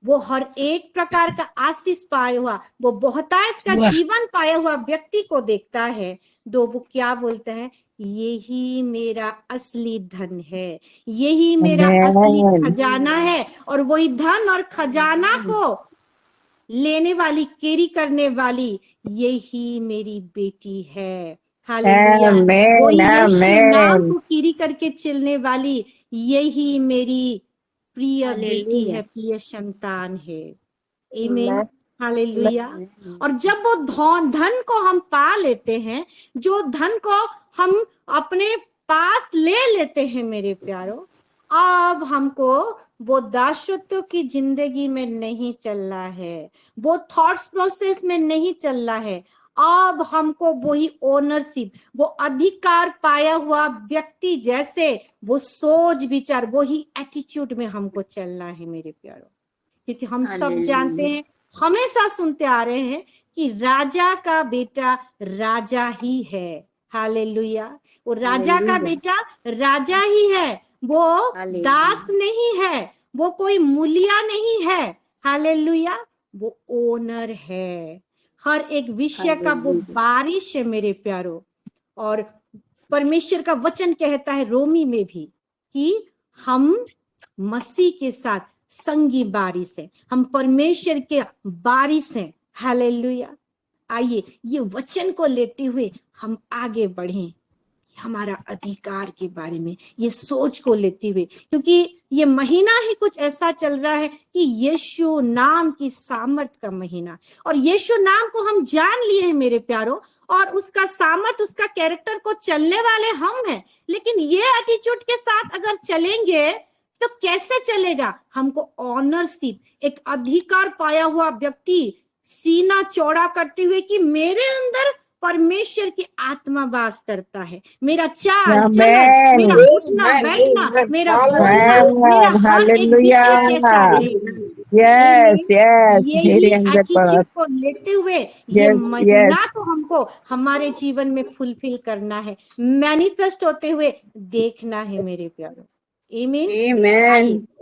[SPEAKER 9] वो हर एक प्रकार का आशीष पाया हुआ, वो बहुतायत का जीवन पाया हुआ व्यक्ति को देखता है, तो वो क्या बोलता है? यही मेरा असली धन है, यही मेरा असली खजाना है। और वही धन और खजाना को लेने वाली, कैरी करने वाली, यही मेरी बेटी है। हालेलुया। वही यीशु नाम को कैरी करके चलने वाली, यही मेरी प्रिय बेटी
[SPEAKER 3] हालेलुया।
[SPEAKER 9] है, प्रिय संतान है। आमीन, हालेलुया। और जब वो धन को हम पा लेते हैं, जो धन को हम अपने पास ले लेते हैं मेरे प्यारो, अब हमको वो दासत्व की जिंदगी में नहीं चलना है, वो थॉट्स प्रोसेस में नहीं चलना है। अब हमको वही ओनरशिप, वो अधिकार पाया हुआ व्यक्ति जैसे वो सोच विचार, वही एटीट्यूड में हमको चलना है मेरे प्यारो। क्योंकि हम सब जानते हैं, हमेशा सुनते आ रहे हैं कि राजा का बेटा राजा ही है। हालेलुया। वो राजा का बेटा राजा ही है, वो दास नहीं है, वो कोई मूलिया नहीं है। हालेलुया। वो ओनर है। हर एक विषय का वो बारिश है मेरे प्यारो। और परमेश्वर का वचन कहता है रोमी में भी कि हम मसीह के साथ संगी बारिश है, हम परमेश्वर के बारिश हैं। हालेलुया। आइए ये वचन को लेते हुए हम आगे बढ़ें, हमारा अधिकार के बारे में ये सोच को लेते हुए, क्योंकि ये महीना ही कुछ ऐसा चल रहा है कि यीशु नाम की सामर्थ का महीना, और यीशु नाम को हम जान लिए हैं मेरे प्यारो, और उसका सामर्थ, उसका कैरेक्टर को चलने वाले हम हैं। लेकिन ये एटीट्यूड के साथ अगर चलेंगे तो कैसे चलेगा? हमको ऑनरशिप, एक अधिकार पाया हुआ व्यक्ति सीना चौड़ा करते हुए कि मेरे अंदर परमेश्वर की आत्मा वास करता है, मेरा चाल चलन, मेरा उठना बैठना, मेरा बोलना, मेरा हर एक विषय कैसा रहेगा।
[SPEAKER 8] यस यस,
[SPEAKER 9] यही एटीट्यूड को लेते हुए ये महीना तो हमको हमारे जीवन में फुलफिल करना है, मैनिफेस्ट होते हुए देखना है मेरे प्यारों। आमीन।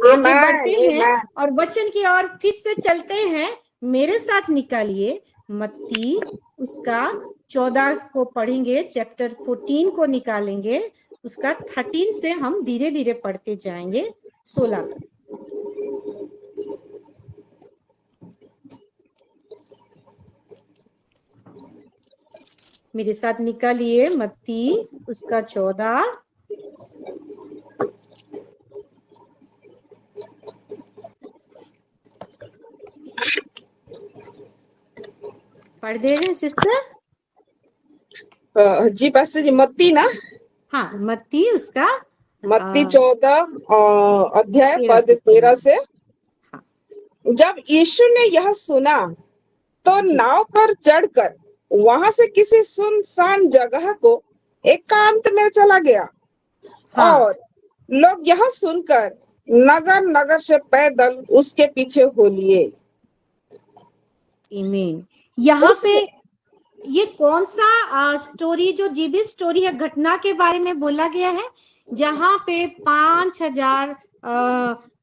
[SPEAKER 9] आगे बढ़ते हैं और वचन की ओर फिर से चलते हैं। मेरे साथ निकालिए मत्ती उसका 14 को पढ़ेंगे, चैप्टर 14 को निकालेंगे, उसका 13 से हम धीरे धीरे पढ़ते जाएंगे 16 तक। मेरे साथ निकालिए मत्ती उसका 14 पढ़ दे रहे हैं सिस्टर?
[SPEAKER 1] जी पास्टर जी, मत्ती ना?
[SPEAKER 9] हाँ, मत्ती उसका
[SPEAKER 1] मत्ती 14 अध्याय पद 13 से। जब यीशु ने यह सुना तो नाव पर चढ़कर वहां से किसी सुनसान जगह को एकांत में चला गया। और लोग यह सुनकर नगर नगर से पैदल उसके पीछे हो लिए।
[SPEAKER 9] आमीन। यहाँ पे ये कौन सा स्टोरी, जो जीवित स्टोरी है, घटना के बारे में बोला गया है, जहाँ पे 5000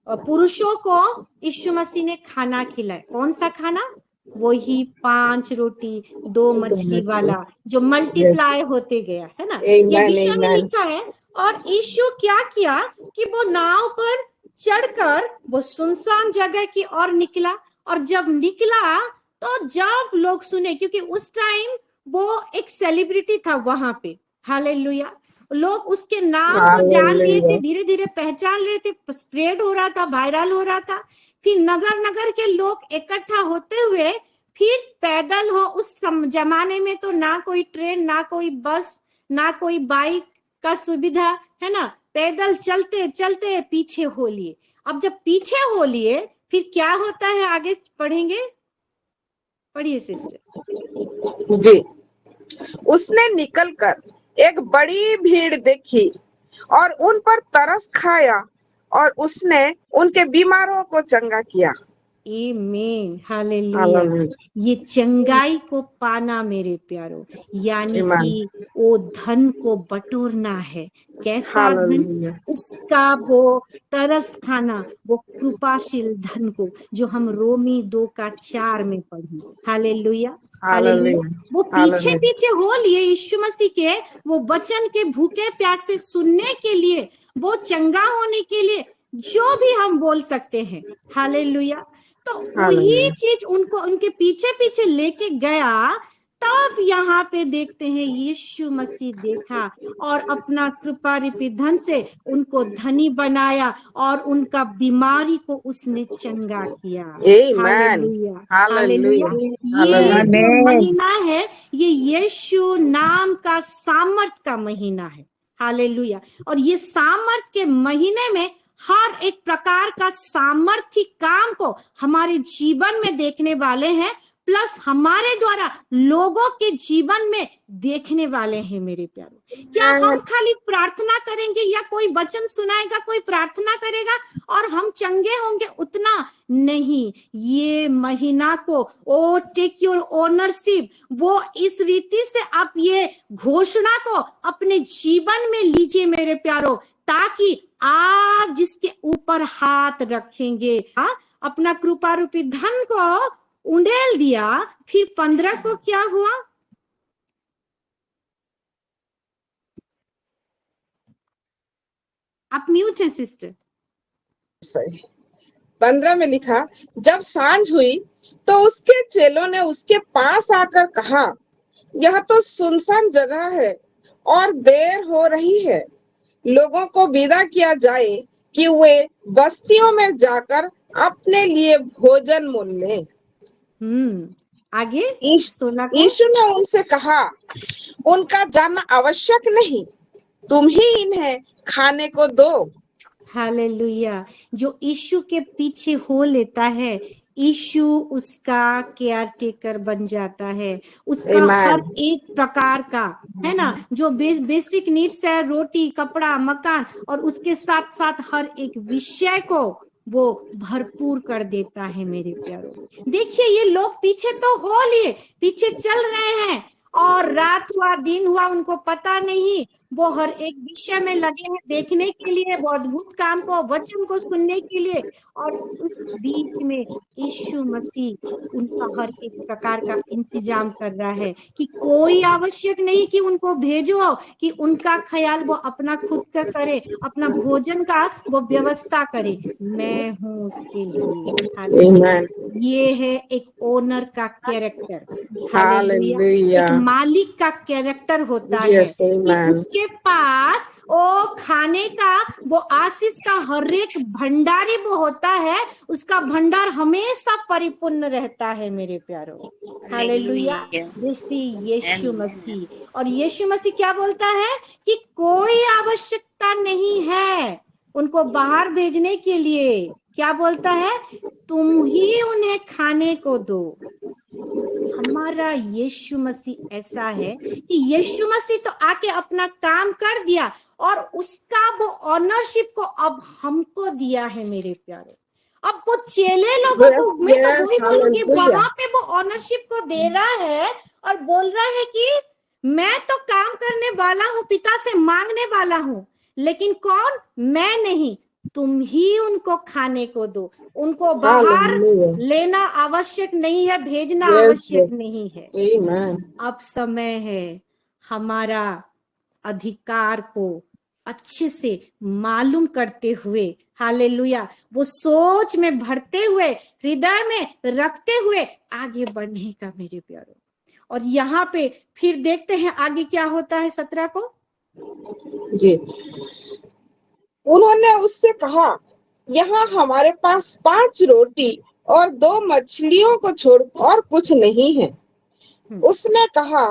[SPEAKER 9] पुरुषों को यीशु मसीह ने खाना खिलाया। कौन सा खाना? वही 5 रोटी 2 मछली वाला, जो मल्टीप्लाई होते गया है ना, ये विषय में लिखा है। और यीशु क्या किया कि वो नाव पर चढ़कर वो सुनसान जगह की ओर निकला। और जब निकला तो जब लोग सुने, क्योंकि उस टाइम वो एक सेलिब्रिटी था वहां पे, हालेलुया, लोग उसके नाम को जान लिए थे, धीरे धीरे पहचान रहे थे, स्प्रेड हो रहा था, वायरल हो रहा था। फिर नगर नगर के लोग इकट्ठा होते हुए फिर पैदल हो, उस जमाने में तो ना कोई ट्रेन, ना कोई बस, ना कोई बाइक का सुविधा है ना, पैदल चलते चलते पीछे हो लिए। अब जब पीछे हो लिए फिर क्या होता है, आगे पढ़ेंगे, पढ़िए सिस्टर
[SPEAKER 1] जी। उसने निकलकर एक बड़ी भीड़ देखी और उन पर तरस खाया और उसने उनके बीमारों को चंगा किया।
[SPEAKER 9] आमीन, हालेलुया। ये चंगाई को पाना मेरे प्यारो, यानी कि वो धन को बटोरना है। कैसा धन? उसका वो तरस खाना, वो कृपाशील धन को, जो हम रोमी 2:4 में पढ़े। Hallelujah, hallelujah. वो पीछे पीछे हो लिए यीशु मसीह के वो वचन के भूखे प्यासे सुनने के लिए, वो चंगा होने के लिए, जो भी हम बोल सकते हैं। हालेलुया। तो वही चीज उनको उनके पीछे पीछे लेके गया तब यहाँ पे देखते हैं यीशु मसीह देखा और अपना कृपा रूपी धन से उनको धनी बनाया और उनका बीमारी को उसने चंगा किया।
[SPEAKER 1] Amen.
[SPEAKER 9] Hallelujah,
[SPEAKER 1] Hallelujah.
[SPEAKER 9] हालेलुया। ये
[SPEAKER 1] Hallelujah.
[SPEAKER 9] जो
[SPEAKER 8] आमेन।
[SPEAKER 9] महीना है ये यीशु नाम का सामर्थ का महीना है। हालेलुया। और ये सामर्थ के महीने में हर एक प्रकार का सामर्थ्य काम को हमारे जीवन में देखने वाले हैं, प्लस हमारे द्वारा लोगों के जीवन में देखने वाले हैं। मेरे प्यारों, क्या हम खाली प्रार्थना करेंगे या कोई वचन सुनाएगा, कोई प्रार्थना करेगा और हम चंगे होंगे, उतना नहीं। ये महीना को ओ टेक योर ओनरशिप, वो इस रीति से आप ये घोषणा को अपने जीवन में लीजिए मेरे प्यारों, ताकि आप जिसके ऊपर हाथ रखेंगे अपना कृपा रूपी धन को उंडेल दिया। फिर 15 को क्या हुआ? आप म्यूट है सिस्टर।
[SPEAKER 1] सही। 15 में लिखा, जब सांझ हुई तो उसके चेलों ने उसके पास आकर कहा, यह तो सुनसान जगह है और देर हो रही है, लोगों को विदा किया जाए कि वे बस्तियों में जाकर अपने लिए भोजन मोल लें।
[SPEAKER 9] आगे 16 को
[SPEAKER 1] यीशु ने उनसे कहा, उनका जाना आवश्यक नहीं, तुम ही इन्हें खाने को दो।
[SPEAKER 9] हालेलुया। जो यीशु के पीछे हो लेता है, यीशु उसका केयर टेकर बन जाता है, उसका हर एक प्रकार का, है ना, जो बेसिक नीड्स है, रोटी, कपड़ा, मकान, और उसके साथ साथ हर एक विषय को वो भरपूर कर देता है। मेरे प्यारों, देखिए ये लोग पीछे तो हो लिए, पीछे चल रहे हैं, और रात हुआ दिन हुआ उनको पता नहीं, वो हर एक विषय में लगे हैं देखने के लिए, वो अद्भुत काम को, वचन को सुनने के लिए। और उस बीच में यीशु मसीह उनका हर एक प्रकार का इंतजाम कर रहा है कि कोई आवश्यक नहीं कि उनको भेजो, कि उनका ख्याल वो अपना खुद का करे, अपना भोजन का वो व्यवस्था करे, मैं हूँ उसके लिए। ये है एक ओनर का कैरेक्टर। हालेलुया। एक मालिक का कैरेक्टर होता है कि उसके पास वो खाने का, वो आशीष का हर एक भंडारी वो होता है, उसका भंडार हमेशा परिपूर्ण रहता है। मेरे प्यारों, हालेलुया। जैसे यीशु मसीह, और यीशु मसीह क्या बोलता है कि कोई आवश्यकता नहीं है उनको बाहर भेजने के लिए। क्या बोलता है? तुम ही उन्हें खाने को दो। हमारा यीशु मसीह ऐसा है कि यीशु मसीह तो आके अपना काम कर दिया और उसका वो ऑनरशिप को अब हमको दिया है। मेरे प्यारे, अब वो चेले लोगों को, मैं तो वही बोलूंगी, वहां पे वो ऑनरशिप को दे रहा है और बोल रहा है कि मैं तो काम करने वाला हूँ, पिता से मांगने वाला हूँ, लेकिन कौन? मैं नहीं, तुम ही उनको खाने को दो। उनको बाहर लेना आवश्यक नहीं है, भेजना आवश्यक नहीं है। अब समय है हमारा अधिकार को अच्छे से मालूम करते हुए, हालेलुया, वो सोच में भरते हुए, हृदय में रखते हुए आगे बढ़ने का। मेरे प्यारों, और यहाँ पे फिर देखते हैं आगे क्या होता है। 17 को
[SPEAKER 1] जी, उन्होंने उससे कहा, यहाँ हमारे पास 5 रोटी और 2 मछलियों को छोड़ और कुछ नहीं है। उसने कहा,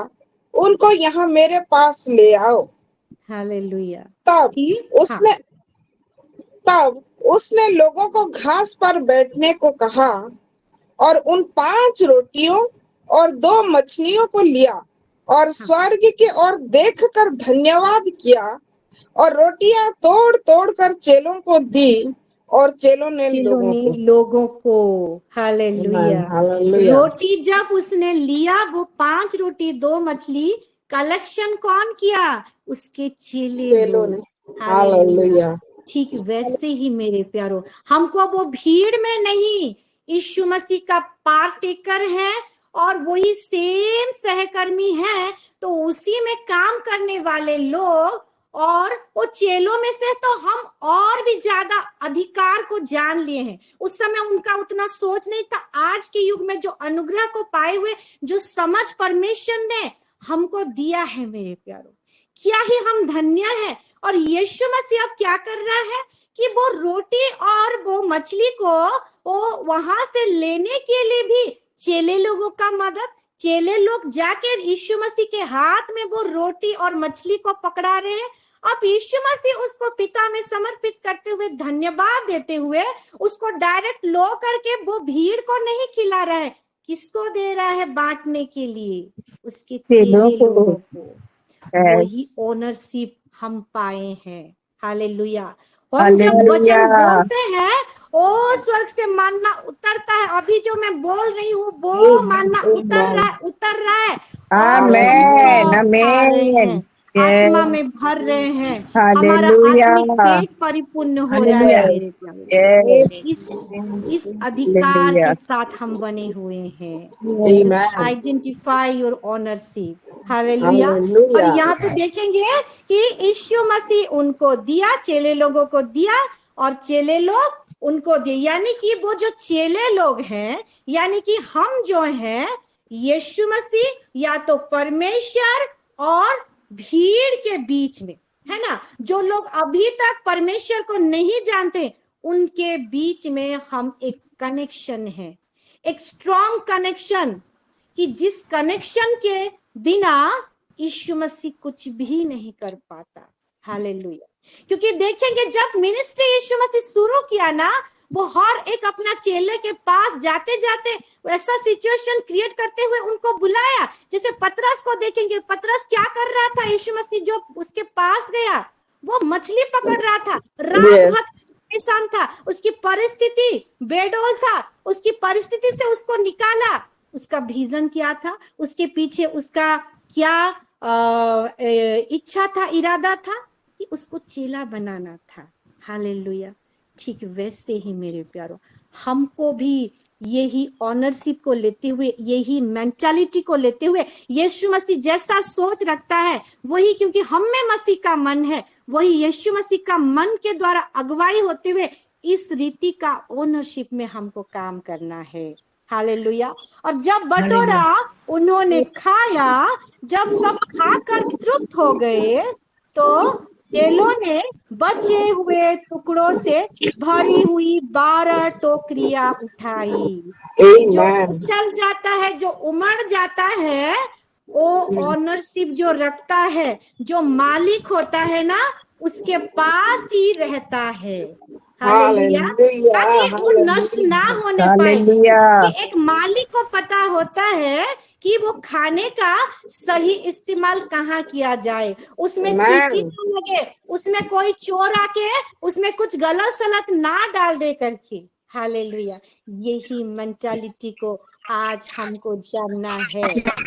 [SPEAKER 1] उनको यहाँ मेरे पास ले आओ।
[SPEAKER 9] हालेलुया।
[SPEAKER 1] तब उसने लोगों को घास पर बैठने को कहा और उन 5 रोटियों और 2 मछलियों को लिया और स्वर्ग की ओर देखकर धन्यवाद किया और रोटियां तोड़ तोड़ कर चेलों को दी और चेलों ने
[SPEAKER 9] लोगों को। हालेलुया। रोटी जब उसने लिया, वो 5 रोटी 2 मछली, कलेक्शन कौन किया? उसके चेलों ने। हालेलुया। ठीक वैसे ही मेरे प्यारो, हमको वो भीड़ में नहीं, यीशु मसीह का पार्टेकर है और वही सेम सहकर्मी है, तो उसी में काम करने वाले लोग और वो चेलों में से तो हम और भी ज्यादा अधिकार को जान लिए हैं। उस समय उनका उतना सोच नहीं था। आज के युग में जो अनुग्रह को पाए हुए, जो समझ परमेश्वर ने हमको दिया है मेरे प्यारों, क्या ही हम धन्य है। और यीशु मसीह अब क्या कर रहा है कि वो रोटी और वो मछली को वो वहां से लेने के लिए भी चेले लोगों का मदद, चेले लोग जाके यीशु मसीह के हाथ में वो रोटी और मछली को पकड़ा रहे हैं। अब यीशु मसीह उसको पिता में समर्पित करते हुए, धन्यवाद देते हुए उसको डायरेक्ट लो करके वो भीड़ को नहीं खिला रहा है। किसको दे रहा है बांटने के लिए? उसके चेले लोगों को। वही ओनरशिप हम पाए हैं। हालेलुया। हम जब वचन बोलते हैं ओ स्वर्ग से मानना उतरता है। अभी जो मैं बोल रही हूँ वो मानना उतर रहा है और हम सब खा रहे हैं, आत्मा में भर रहे हैं, हमारा आत्मिक पेट परिपूर्ण हो रहा है मेरे प्यारे। इस अधिकार के साथ हम बने हुए हैं। Identify your ownership. हालेलुया। और यहाँ पे देखेंगे कि यीशु मसीह उनको दिया, चेले लोगों को दिया और चेले लोग उनको दिए। यानी कि वो जो चेले लोग हैं, यानी कि हम जो हैं, यीशु मसीह या तो परमेश्वर और भीड़ के बीच में है ना, जो लोग अभी तक परमेश्वर को नहीं जानते, उनके बीच में हम एक कनेक्शन है, एक स्ट्रॉन्ग कनेक्शन, कि जिस कनेक्शन के बिना यीशु मसीह कुछ भी नहीं कर पाता। हालेलुया। क्योंकि देखेंगे जब मिनिस्ट्री यीशु मसीह शुरू किया ना, वो हर एक अपना चेले के पास जाते जाते ऐसा सिचुएशन क्रिएट करते हुए उनको बुलाया। जैसे पतरस को देखेंगे, पतरस क्या कर रहा था? यीशु मसीह जो उसके पास गया, वो मछली पकड़ रहा था, रात भर परेशान था, उसकी परिस्थिति बेडौल था, उसकी परिस्थिति से उसको निकाला। उसका विजन क्या था? उसके पीछे उसका क्या इच्छा था, इरादा था कि उसको चेला बनाना था। हालेलुया। ठीक वैसे ही मेरे प्यारो, हमको भी यही ऑनरशिप को लेते हुए, यही मेंटालिटी को लेते हुए, यीशु मसीह जैसा सोच रखता है वही, क्योंकि हम में मसीह का मन है, वही यीशु मसीह का मन के द्वारा अगुवाई होते हुए इस रीति का ओनरशिप में हमको काम करना है। हालेलुया। और जब बटोरा उन्होंने खाया, जब सब खाकर तृप्त हो गए, तो चेलों ने बचे हुए टुकड़ों से भरी हुई 12 टोकरियां उठाई। जो उछल जाता है, जो उमड़ जाता है, वो ऑनरशिप जो रखता है, जो मालिक होता है ना, उसके पास ही रहता है। हालेलुया। ताकि वो नष्ट ना होने पाए। कि एक मालिक को पता होता है कि वो खाने का सही इस्तेमाल कहाँ किया जाए, उसमें चींटी ना लगे, उसमें कोई चोर आके उसमें कुछ गलत सलत ना डाल दे करके। हालेलुया। यही मेंटालिटी को आज हमको जानना है।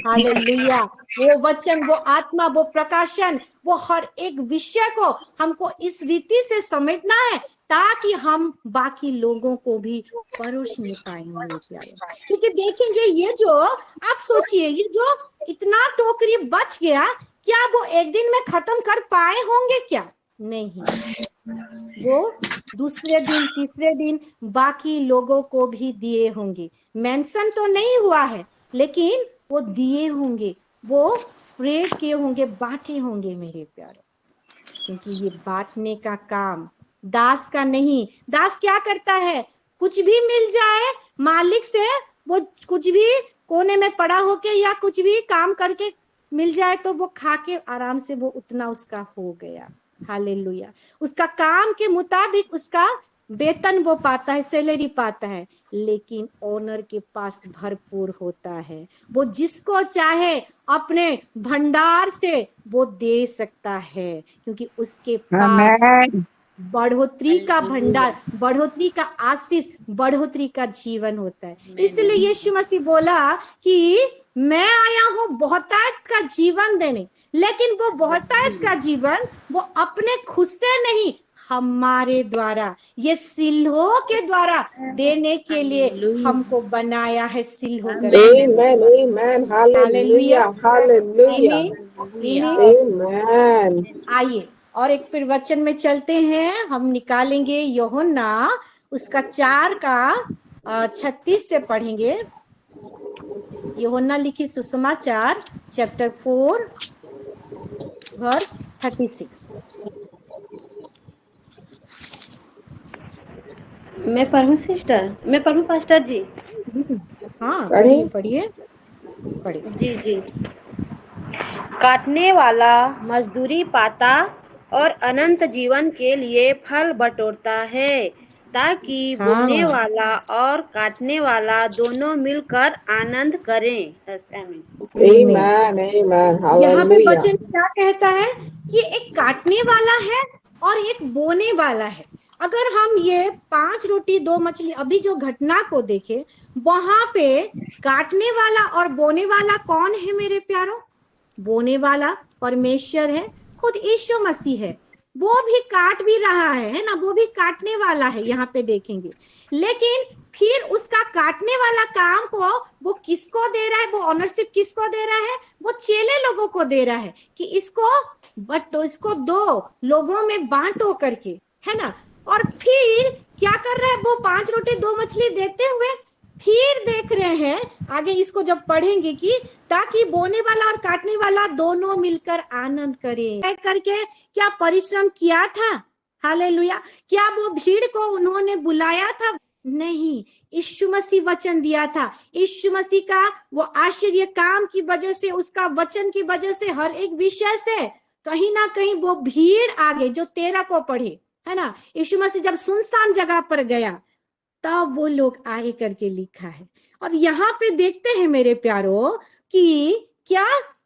[SPEAKER 9] हालेलुया। वो वचन, वो आत्मा, वो प्रकाशन, वो हर एक विषय को हमको इस रीति से समेटना है ताकि हम बाकी लोगों को भी परोस नहीं पाएंगे। क्योंकि देखेंगे ये जो, आप सोचिए, ये जो इतना टोकरी बच गया, क्या वो एक दिन में खत्म कर पाए होंगे? क्या नहीं, वो दूसरे दिन, तीसरे दिन बाकी लोगों को भी दिए होंगे। मेंशन तो नहीं हुआ है, लेकिन वो दिए होंगे, वो स्प्रेड किए होंगे, बांटे होंगे मेरे प्यारे। क्योंकि ये बांटने का काम दास का नहीं। दास क्या करता है? कुछ भी मिल जाए मालिक से, वो कुछ भी कोने में पड़ा होके या कुछ भी काम करके मिल जाए तो वो खा के आराम से, वो उतना उसका हो गया। हालेलुया। उसका काम के मुताबिक उसका वेतन वो पाता है, सैलरी पाता है। लेकिन ओनर के पास भरपूर होता है, वो जिसको चाहे अपने भंडार से वो दे सकता है, क्योंकि उसके पास बढ़ोतरी का भंडार, बढ़ोतरी का आशीष, बढ़ोतरी का जीवन होता है। इसलिए यीशु मसीह बोला कि मैं आया हूँ बहुतायत का जीवन देने। लेकिन वो बहुतायत का जीवन वो अपने खुद से नहीं, हमारे द्वारा, ये सिल्हो के द्वारा देने के लिए हमको बनाया है। सिल्हो
[SPEAKER 1] हालेलुया, हालेलुया,
[SPEAKER 9] आइए और एक फिर वचन में चलते हैं, हम निकालेंगे यूहन्ना उसका 4 का 36 से पढ़ेंगे। यूहन्ना लिखी सुसमाचार चैप्टर 4 वर्स 36।
[SPEAKER 10] मैं पढ़ूं सिस्टर, मैं पढ़ूं पास्टर जी?
[SPEAKER 9] हाँ पढ़िए पढ़िए
[SPEAKER 10] जी जी। काटने वाला मजदूरी पाता और अनंत जीवन के लिए फल बटोरता है, ताकि बोने वाला और काटने वाला दोनों मिलकर आनंद करें।
[SPEAKER 9] यहाँ पे वचन क्या कहता है कि एक काटने वाला है और एक बोने वाला है। अगर हम ये 5 रोटी 2 मछली अभी जो घटना को देखे, वहां पे काटने वाला और बोने वाला कौन है मेरे प्यारों? बोने वाला परमेश्वर है, खुद यीशु मसीह है। वो भी काट भी रहा है ना, वो भी काटने वाला है, यहाँ पे देखेंगे। लेकिन फिर उसका काटने वाला काम को वो किसको दे रहा है? वो ऑनरशिप किसको दे रहा है? वो चेले लोगों को दे रहा है कि इसको 2 लोगों में बांटो करके, है ना। और फिर क्या कर रहा है? वो 5 रोटी 2 मछली देते हुए फिर देख रहे हैं आगे, इसको जब पढ़ेंगे, कि ताकि बोने वाला और काटने वाला दोनों मिलकर आनंद करें करके क्या परिश्रम किया था? हालेलुया। क्या वो भीड़ को उन्होंने बुलाया था? नहीं, यीशु मसीह वचन दिया था। यीशु मसीह का वो आश्चर्य काम की वजह से, उसका वचन की वजह से, हर एक विषय से कहीं ना कहीं वो भीड़ आगे, जो 13 को पढ़े, है ना, यीशु मसीह जब सुनसान जगह पर गया तब वो लोग आए करके लिखा है। और यहाँ पे देखते हैं मेरे प्यारों कि क्या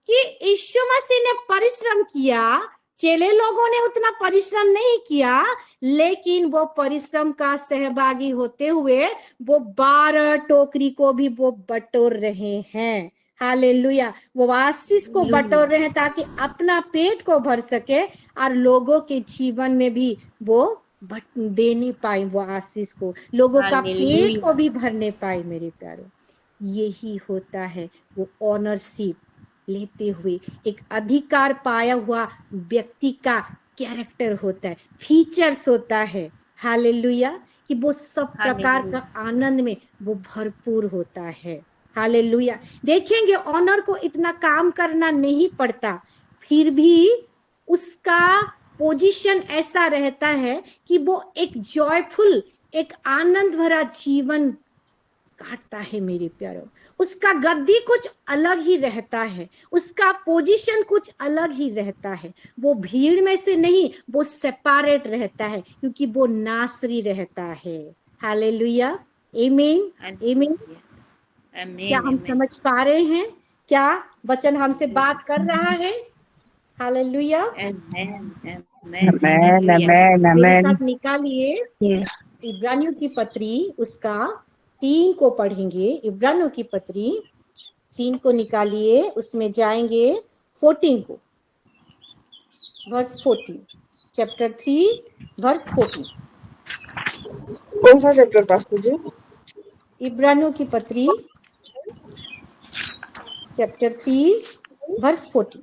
[SPEAKER 9] कि यीशु मसीह ने परिश्रम किया, चेले लोगों ने उतना परिश्रम नहीं किया, लेकिन वो परिश्रम का सहभागी होते हुए वो 12 टोकरी को भी वो बटोर रहे हैं। हालेलुया। वो आशीष को बटोर रहे हैं ताकि अपना पेट को भर सके और लोगों के जीवन में भी वो देने पाए, वो आशीष को, लोगों का पेट को भी भरने पाए। मेरे प्यारों, यही होता है वो ऑनरशिप लेते हुए एक अधिकार पाया हुआ व्यक्ति का कैरेक्टर होता है, फीचर्स होता है। हालेलुया। कि वो सब प्रकार का आनंद में वो भरपूर होता है। हालेलुया। देखेंगे ऑनर को इतना काम करना नहीं पड़ता, फिर भी उसका पोजीशन ऐसा रहता है कि वो एक जॉयफुल, एक आनंद भरा जीवन काटता है। मेरे प्यारों, उसका गद्दी कुछ अलग ही रहता है, उसका पोजीशन कुछ अलग ही रहता है। वो भीड़ में से नहीं, वो सेपरेट रहता है, क्योंकि वो नासरी रहता है। हालेलुया। आमीन आमीन। क्या हम समझ पा रहे हैं? क्या वचन हमसे बात कर रहा है? हालेलुया। मेरे साथ निकालिए इब्रानियों की पत्री उसका 3 को पढ़ेंगे। इब्रानियों की पत्री 3 को निकालिए, उसमें जाएंगे 14 को, वर्स 14, चैप्टर 3 वर्स 14।
[SPEAKER 1] कौन सा चैप्टर पास्टर जी?
[SPEAKER 9] इब्रानियों की पत्री चैप्टर 3 वर्स 14।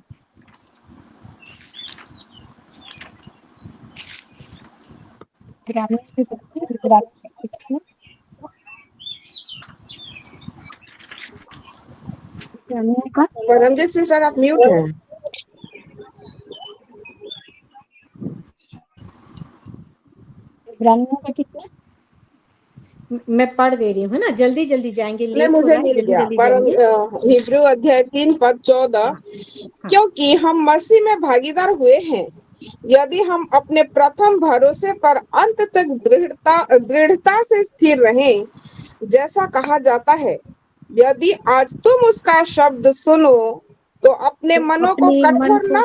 [SPEAKER 1] परमजीत सिस्टर आप म्यूट हैं।
[SPEAKER 9] मैं पढ़ दे रही हूँ ना, जल्दी जल्दी जाएंगे, लेट हो
[SPEAKER 1] मुझे
[SPEAKER 9] रहा है,
[SPEAKER 1] मिल
[SPEAKER 9] जल्दी
[SPEAKER 1] गया।
[SPEAKER 9] जल्दी जाएंगे।
[SPEAKER 1] हिब्रू अध्याय 3 पद 14। क्योंकि हम मसीह में भागीदार हुए हैं, यदि हम अपने प्रथम भरोसे पर अंत तक दृढ़ता से स्थिर रहें, जैसा कहा जाता है, यदि आज तुम उसका शब्द सुनो तो अपने मनों को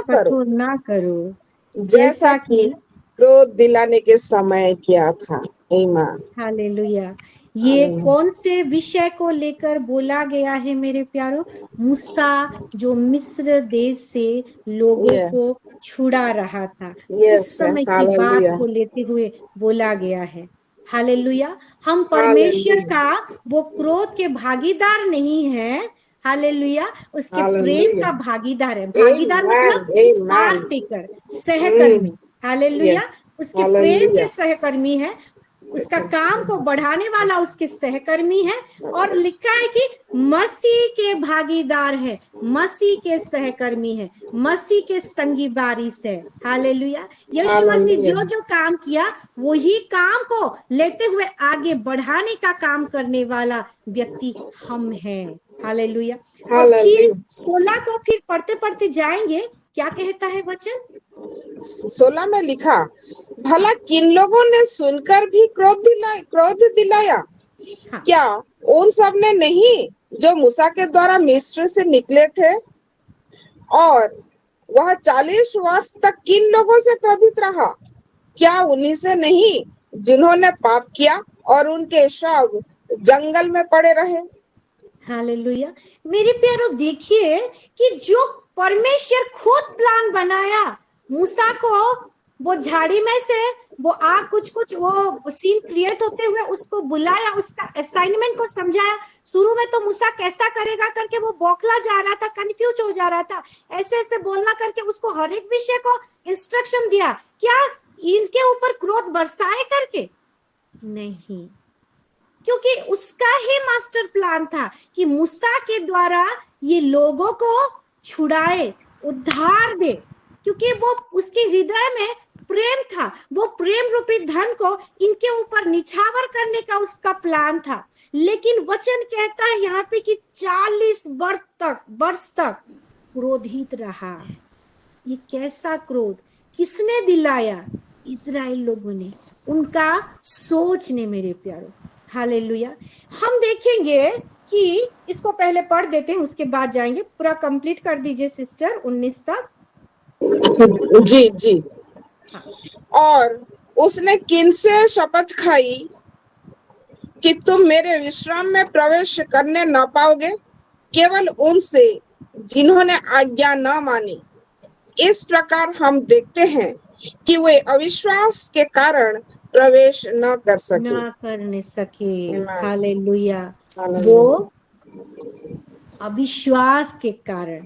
[SPEAKER 1] कठोर ना करो, जैसा कि क्रोध दिलाने के समय किया था।
[SPEAKER 9] हालेलुया। ये कौन से विषय को लेकर बोला गया है मेरे प्यारों? मूसा जो मिस्र देश से लोगों को छुड़ा रहा था, उस समय की बात को लेते हुए बोला गया है। हालेलुया। हम परमेश्वर का वो क्रोध के भागीदार नहीं है। हालेलुया। उसके प्रेम का भागीदार है। भागीदार मतलब पार्टेकर, सहकर्मी। हालेलुया। उसके प्रेम
[SPEAKER 1] हालेलुया।
[SPEAKER 9] के सहकर्मी है, उसका काम को बढ़ाने वाला उसके सहकर्मी है, और लिखा है कि मसीह के भागीदार है, मसीह के सहकर्मी है, मसीह के संगी बारिश है। हालेलुया। यीशु मसीह जो जो काम किया वही काम को लेते हुए आगे बढ़ाने का काम करने वाला व्यक्ति हम हैं। हालेलुया। और फिर 16 को फिर पढ़ते पढ़ते जाएंगे, क्या कहता है वचन?
[SPEAKER 1] 16 में लिखा, भला किन लोगों ने सुनकर भी क्रोध दिलाया?
[SPEAKER 9] हाँ।
[SPEAKER 1] क्या उन सब ने नहीं जो मूसा के द्वारा मिस्र से निकले थे? और वह 40 वर्ष तक किन लोगों से क्रोधित रहा? क्या उन्हीं से नहीं जिन्होंने पाप किया और उनके शव जंगल में पड़े रहे?
[SPEAKER 9] हालेलुया। मेरे प्यारो, देखिए कि जो परमेश्वर खुद प्लान बनाया, मूसा को वो झाड़ी में से वो कुछ वो सीन क्रिएट होते हुए उसको बुलाया, उसका असाइनमेंट को समझाया। शुरू में तो मूसा कैसा करेगा करके वो बौखला जा रहा था, कंफ्यूज हो जा रहा था, ऐसे ऐसे बोलना करके उसको हर एक विषय को इंस्ट्रक्शन दिया। क्या इनके ऊपर क्रोध बरसाए करके? नहीं, क्योंकि उसका ही मास्टर प्लान था कि मूसा के द्वारा ये लोगों को छुड़ाए, उद्धार दे, क्योंकि वो उसके हृदय में प्रेम था, वो प्रेम रूपी धन को इनके ऊपर निछावर करने का उसका प्लान था। लेकिन वचन कहता है यहाँ पे कि 40 वर्ष तक क्रोधित रहा। ये कैसा क्रोध किसने दिलाया? इस्राएल लोगों ने, उनका सोच ने। मेरे प्यारो, हालेलुया। हम देखेंगे कि इसको पहले पढ़ देते हैं, उसके बाद जाएंगे। पूरा कंप्लीट कर दीजिए सिस्टर 19 तक।
[SPEAKER 1] जी जी।
[SPEAKER 9] हाँ।
[SPEAKER 1] और उसने किनसे शपथ खाई कि तुम मेरे विश्राम में प्रवेश करने न पाओगे? केवल उनसे जिन्होंने आज्ञा न मानी। इस प्रकार हम देखते हैं कि वे अविश्वास के कारण प्रवेश न कर
[SPEAKER 9] सके। हालेलुया। वो अविश्वास के कारण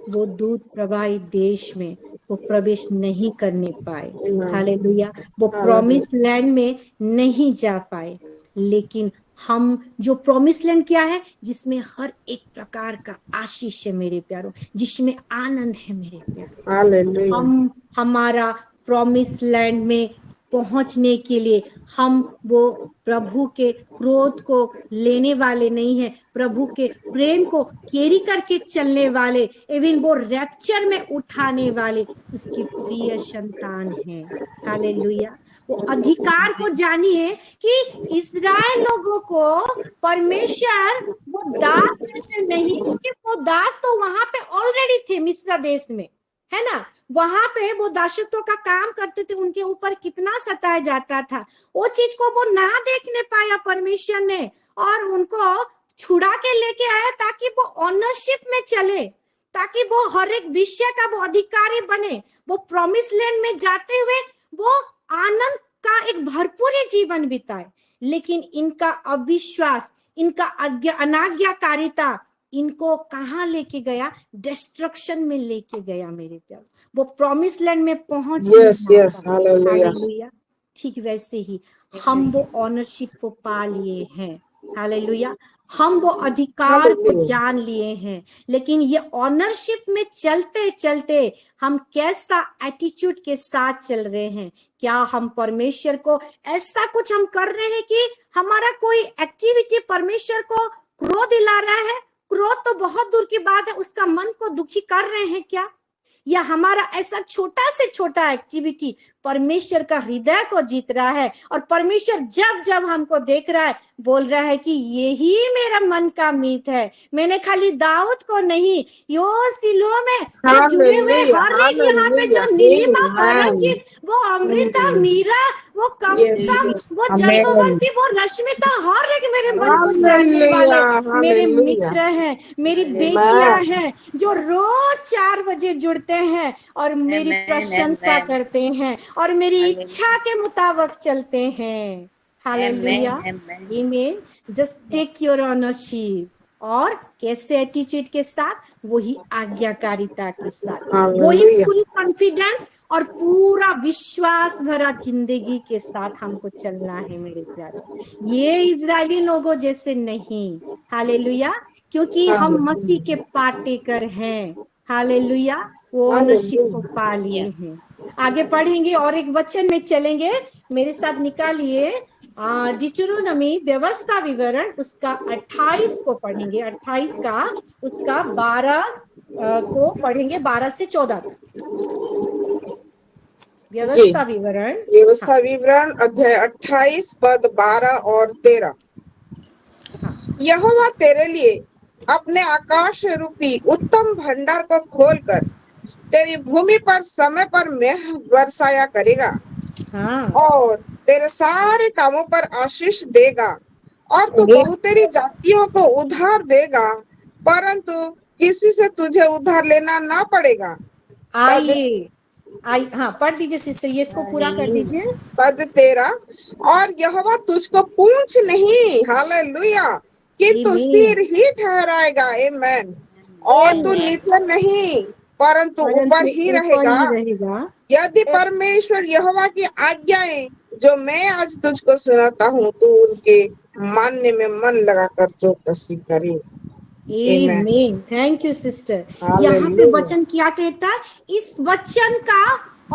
[SPEAKER 9] वो दूध प्रवाहित देश में वो प्रवेश नहीं करने पाए। हालेलुया। वो प्रॉमिस लैंड में नहीं जा पाए। लेकिन हम जो प्रॉमिस लैंड क्या है? जिसमें हर एक प्रकार का आशीष है मेरे प्यारों, जिसमें आनंद है मेरे प्यारों। हम हमारा प्रॉमिस लैंड में पहुंचने के लिए हम वो प्रभु के क्रोध को लेने वाले नहीं है, प्रभु के प्रेम को कैरी करके चलने वाले, इवन वो रैप्चर में उठाने वाले उसकी प्रिय संतान है। हालेलुया। वो अधिकार को जानिए कि इस्राएल लोगों को परमेश्वर वो दास जैसे नहीं, क्योंकि वो दास तो वहां पे ऑलरेडी थे मिस्र देश में, है ना। वहां पे वो दासत्व का काम करते थे, उनके ऊपर कितना सताया जाता था। वो चीज को वो ना देखने पाया परमेश्वर ने, और उनको छुड़ा के लेके आया ताकि वो ऑनरशिप में चले, ताकि वो हर एक विषय का वो अधिकारी बने। वो प्रॉमिस लैंड में जाते हुए वो आनंद का एक भरपूर जीवन बिताए। लेकिन इनका अविश्वास, इनका अनाज्ञाकारिता इनको कहाँ लेके गया? डिस्ट्रक्शन में लेके गया मेरे प्यार। वो प्रॉमिस लैंड में पहुंच हालेलुया। ठीक वैसे ही हम वो ऑनरशिप को पा लिए हैं। हालेलुया। हम वो अधिकार को जान लिए हैं। लेकिन ये ऑनरशिप में चलते चलते हम कैसा एटीट्यूड के साथ चल रहे हैं? क्या हम परमेश्वर को ऐसा कुछ हम कर रहे हैं कि हमारा कोई एक्टिविटी परमेश्वर को क्रोध दिला रहा है? क्रोध तो बहुत दूर की बात है, उसका मन को दुखी कर रहे हैं क्या? या हमारा ऐसा छोटा से छोटा एक्टिविटी परमेश्वर का हृदय को जीत रहा है? और परमेश्वर जब जब हमको देख रहा है बोल रहा है कि यही मेरा मन का मीत है। मैंने खाली दाऊद को नहीं, यो सिलो में जो जुड़े हुए हर एक यहाँ पे जो नीलिमा, परमजीत, वो अमृता, मीरा, वो कमसम, वो जसोवंती, वो रश्मिता, हर एक मेरे मन को जानने वाले मेरे मित्र हैं, मेरी बेटियां हैं, जो रोज 4 बजे जुड़ते हैं और मेरी प्रशंसा करते हैं और मेरी इच्छा के मुताबिक चलते हैं। Hallelujah. Amen. Just take your ownership. और कैसे एटीट्यूड के साथ? वही आज्ञाकारिता के साथ, वही
[SPEAKER 1] हालेलुया
[SPEAKER 9] फुल कॉन्फिडेंस और पूरा विश्वास भरा जिंदगी के साथ हमको चलना है मेरे प्यारे। ये इजरायली लोगों जैसे नहीं। हालेलुया, क्योंकि हम मसीह के पार्टेकर हैं। हालेलुया, वो ओनरशिप को पा लिए हैं। आगे पढ़ेंगे और एक वचन में चलेंगे, मेरे साथ निकालिए डिटरोनॉमी व्यवस्था विवरण उसका 28 को पढ़ेंगे, 28 का उसका 12 को पढ़ेंगे, 12 से 14 तक। व्यवस्था विवरण,
[SPEAKER 1] व्यवस्था विवरण अध्याय 28 पद 12 और 13। यहोवा तेरे लिए अपने आकाश रूपी उत्तम भंडार को खोलकर तेरी भूमि पर समय पर मेह बरसाया करेगा और तेरे सारे कामों पर आशीष देगा और तू बहुतेरी जातियों को उधार देगा, परंतु किसी से तुझे उधार लेना ना पड़ेगा।
[SPEAKER 9] आइए पढ़ दीजिए सिस्टर, ये इसको पूरा कर दीजिए।
[SPEAKER 1] पद 13, और यहोवा तुझको पूंछ नहीं, हालेलुया, किंतु सिर ही ठहराएगा, आमेन, और तू नीचे नहीं परंतु ऊपर ही रहेगा। यदि परमेश्वर यहोवा की आज्ञाएं जो मैं आज तुझको सुनाता हूँ तो उनके मानने में मन लगाकर चौकसी करे।
[SPEAKER 9] आमीन। Thank you sister. यहाँ पे वचन क्या कहता है? इस वचन का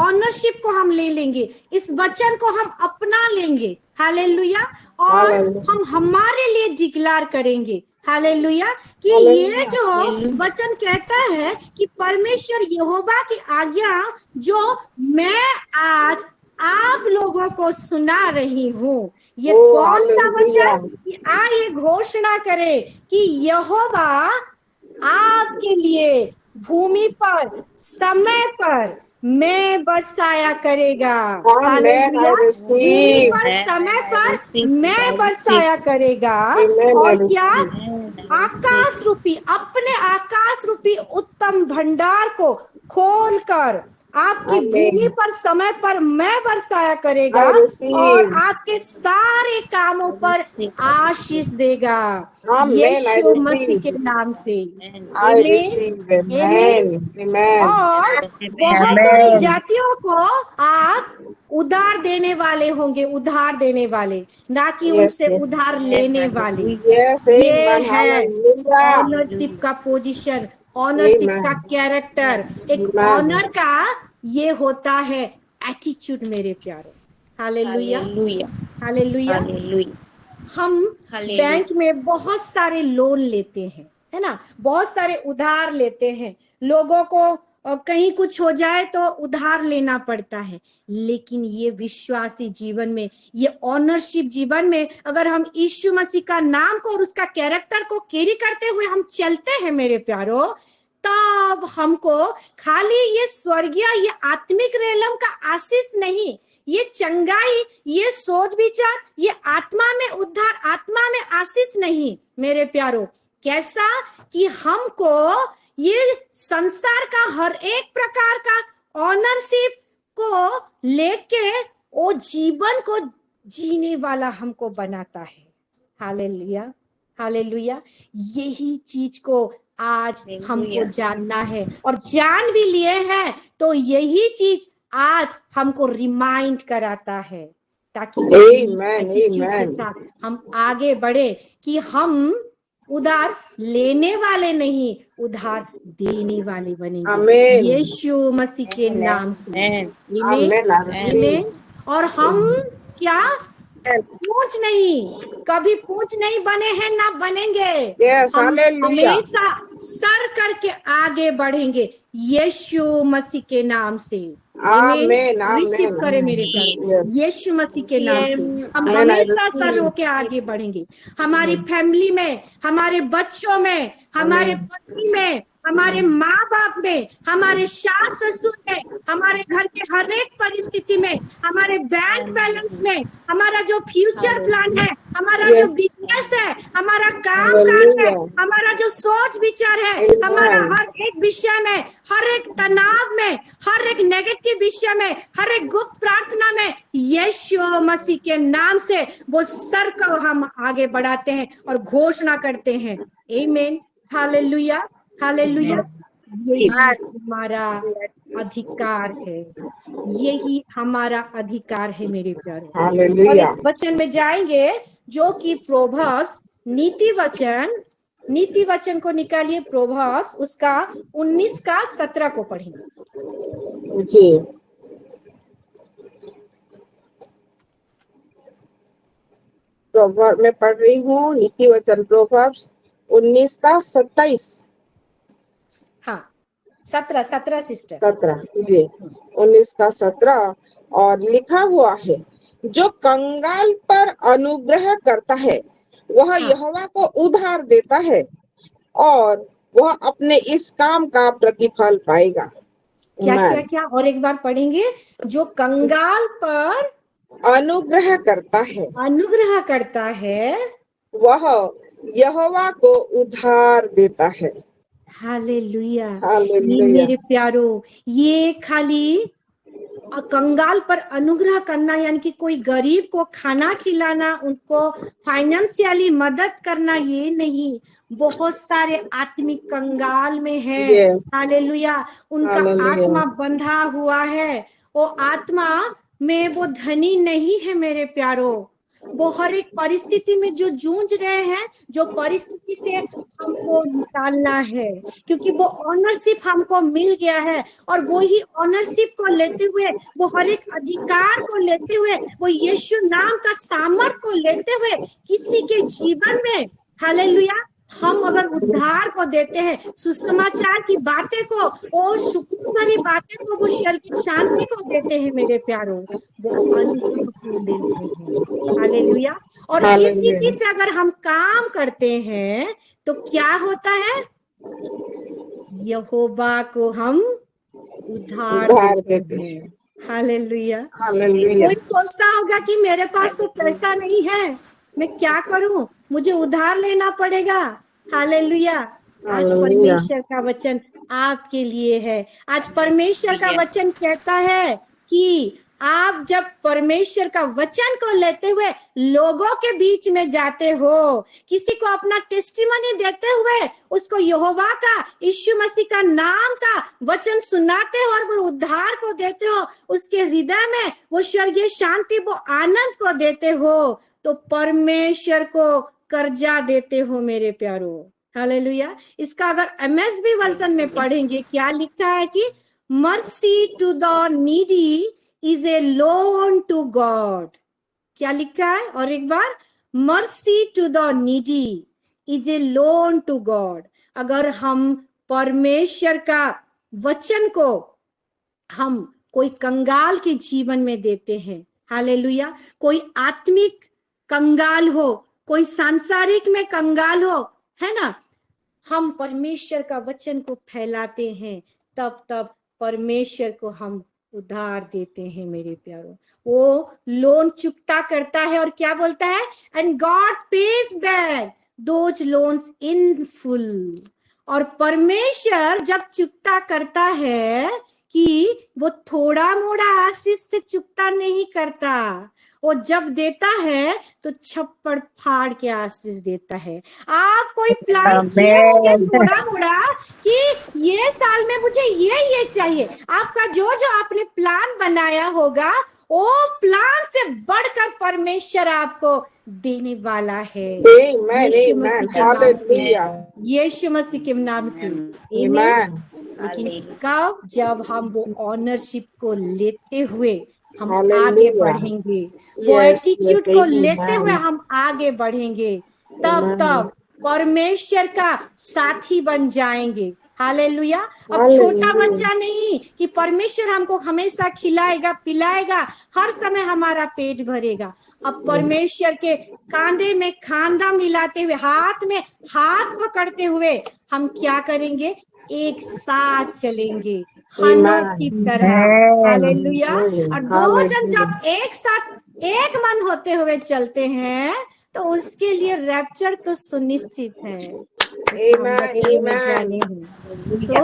[SPEAKER 9] ऑनरशिप को हम ले लेंगे, इस वचन को हम अपना लेंगे। हालेलुया, और हम हमारे लिए डिक्लेयर करेंगे। हालेलुया, कि ये जो वचन कहता है कि परमेश्वर यहोवा की आज्ञा जो मैं आज आप लोगों को सुना रही हूँ, ये कौन सा वचन? कि आइए घोषणा करे कि यहोवा आपके लिए भूमि पर समय पर मैं बरसाया करेगा। हालेलुया, भूमि पर समय पर मैं बरसाया करेगा। और क्या? आकाश रूपी, अपने आकाश रूपी उत्तम भंडार को खोलकर आपकी भूमि पर समय पर मैं बरसाया करेगा और आपके सारे कामों पर आशीष देगा, यीशु मसीह के नाम से। और बहुत सारी जातियों को आप उधार देने वाले होंगे, उधार देने वाले, ना कि उनसे उधार लेने वाले। ये है ऑनरशिप का पोजीशन, ऑनरशिप का कैरेक्टर। एक ऑनर का ये होता है एटीट्यूड मेरे प्यारे। Hallelujah, hallelujah. हम बैंक में बहुत सारे लोन लेते हैं, है ना, बहुत सारे उधार लेते हैं। लोगों को कहीं कुछ हो जाए तो उधार लेना पड़ता है, लेकिन ये विश्वासी जीवन में, ये ऑनरशिप जीवन में अगर हम यीशु मसीह का नाम को और उसका कैरेक्टर को कैरी करते हुए हम चलते हैं मेरे प्यारो, तब हमको खाली ये स्वर्गीय, ये आत्मिक रेलम का आशीष नहीं, ये चंगाई, ये सोच विचार, ये आत्मा में उद्धार, आत्मा में आशीष नहीं मेरे प्यारो। कैसा? कि हमको ये संसार का हर एक प्रकार का ऑनरशिप को लेके वो जीवन को जीने वाला हमको बनाता है। Hallelujah, hallelujah. यही चीज को आज हमको जानना है और जान भी लिए हैं, तो यही चीज आज हमको रिमाइंड कराता है, ताकि एटीट्यूड के साथ हम आगे बढ़े कि हम उधार लेने वाले नहीं, उधार देने वाले बनेंगे, यीशु मसीह के नाम से। आमीन। और हम क्या पूछ नहीं, कभी पूछ नहीं बने हैं, ना बनेंगे। हम हमेशा सर करके आगे बढ़ेंगे यीशु मसीह के नाम से। आमीन। रिसीव करें मेरे प्यारे, यीशु मसीह के नाम से हम हमेशा सर होके आगे बढ़ेंगे। हमारी फैमिली में, हमारे बच्चों में, हमारे पति में, हमारे माँ बाप में, हमारे सास ससुर में, हमारे घर के हर एक परिस्थिति में, हमारे बैंक बैलेंस में, हमारा जो फ्यूचर प्लान है, हमारा जो बिजनेस है, हमारा काम काज है, हमारा जो सोच विचार है, हमारा हर एक विषय में, हर एक तनाव में, हर एक नेगेटिव विषय में, हर एक गुप्त प्रार्थना में यीशु मसीह के नाम से वो सर को हम आगे बढ़ाते हैं और घोषणा करते हैं। आमीन, हालेलुया, हालेलुया। यही हमारा अधिकार है, यही हमारा अधिकार है मेरे प्यारे। और एक वचन में जाएंगे जो कि प्रोवर्ब्स नीति वचन को निकालिए, प्रोवर्ब्स उसका 19 का 17 को पढ़ेंगे
[SPEAKER 1] जी। प्रोवर्ब में पढ़ रही हूँ नीति वचन, प्रोवर्ब्स 19 का 27।
[SPEAKER 9] हाँ, 17 सिस्टर,
[SPEAKER 1] 17 जी, 19 का 17। और लिखा हुआ है, जो कंगाल पर अनुग्रह करता है वह यहोवा को उधार देता है और वह अपने इस काम का प्रतिफल पाएगा।
[SPEAKER 9] क्या क्या क्या, और एक बार पढ़ेंगे। जो कंगाल पर
[SPEAKER 1] अनुग्रह करता है वह यहोवा को उधार देता है।
[SPEAKER 9] हालेलुया, मेरे प्यारो, ये खाली कंगाल पर अनुग्रह करना यानी कि कोई गरीब को खाना खिलाना, उनको फाइनेंशियली मदद करना, ये नहीं। बहुत सारे आत्मिक कंगाल में है। हालेलुया, उनका आत्मा बंधा हुआ है, वो आत्मा में वो धनी नहीं है मेरे प्यारो। वो हर एक परिस्थिति में जो जूझ रहे हैं, जो परिस्थिति से हमको निकालना है, क्योंकि वो ऑनरशिप हमको मिल गया है। और वो ही ऑनरशिप को लेते हुए, वो हर एक अधिकार को लेते हुए, वो यीशु नाम का सामर्थ को लेते हुए किसी के जीवन में, हालेलुया, हम अगर उद्धार को देते हैं, सुसमाचार की बातें को, वो सुकून भरी बातें को, वो शरीर की शांति को देते हैं मेरे प्यारों, वो अनुभव को देते हैं। हालेलुया। और इस रीति से अगर हम काम करते हैं तो क्या होता है? यहोवा को हम उधार देते हैं। हालेलुया। कोई सोचता होगा कि मेरे पास तो पैसा नहीं है, मैं क्या करूं, मुझे उधार लेना पड़ेगा। हालेलुया। आज परमेश्वर का वचन आपके लिए है। आज परमेश्वर का वचन कहता है कि आप जब परमेश्वर का वचन को लेते हुए लोगों के बीच में जाते हो, किसी को अपना टेस्टिमनी देते हुए उसको यहोवा का, यीशु मसीह का नाम का वचन सुनाते हो और वो उद्धार को देते हो, उसके हृदय में वो स्वर्गीय शांति, वो आनंद को देते हो, तो परमेश्वर को कर्जा देते हो मेरे प्यारो। हालेलुया। इसका अगर MSB वर्जन में पढ़ेंगे, क्या लिखा है कि mercy to the needy is a loan to God. क्या लिखा है? और एक बार, mercy to the needy is a loan to God. अगर हम परमेश्वर का वचन को हम कोई कंगाल के जीवन में देते हैं, हालेलुया, कोई आत्मिक कंगाल हो, कोई सांसारिक में कंगाल हो, है ना, हम परमेश्वर का वचन को फैलाते हैं, तब परमेश्वर को हम उधार देते हैं मेरे प्यारों। वो लोन चुकता करता है और क्या बोलता है? And God page back those loans in full. और परमेश्वर जब चुकता करता है कि वो थोड़ा मोड़ा आशीष से चुकता नहीं करता, वो जब देता है तो छप्पड़ फाड़ के आशीष देता है। आप कोई प्लान किए होंगे थोड़ा मोड़ा कि ये साल में मुझे ये चाहिए, आपका जो आपने प्लान बनाया होगा, वो प्लान से बढ़कर परमेश्वर आपको देने वाला है। यीशु मसीह के नाम से। लेकिन कब? जब हम वो ऑनरशिप को लेते हुए हम आगे बढ़ेंगे, वो एटीट्यूड को लेते हुए हम आगे बढ़ेंगे, तब परमेश्वर का साथी बन जाएंगे। हालेलुया। अब छोटा बच्चा नहीं कि परमेश्वर हमको हमेशा खिलाएगा पिलाएगा, हर समय हमारा पेट भरेगा। अब परमेश्वर के कांधे में खांधा मिलाते हुए, हाथ में हाथ पकड़ते हुए हम क्या करेंगे? एक साथ चलेंगे हनोक की तरह। हालेलुया। और दो जन जब एक साथ एक मन होते हुए चलते हैं तो उसके लिए रैप्चर तो सुनिश्चित है, हम बच्चों में जाने हैं। सो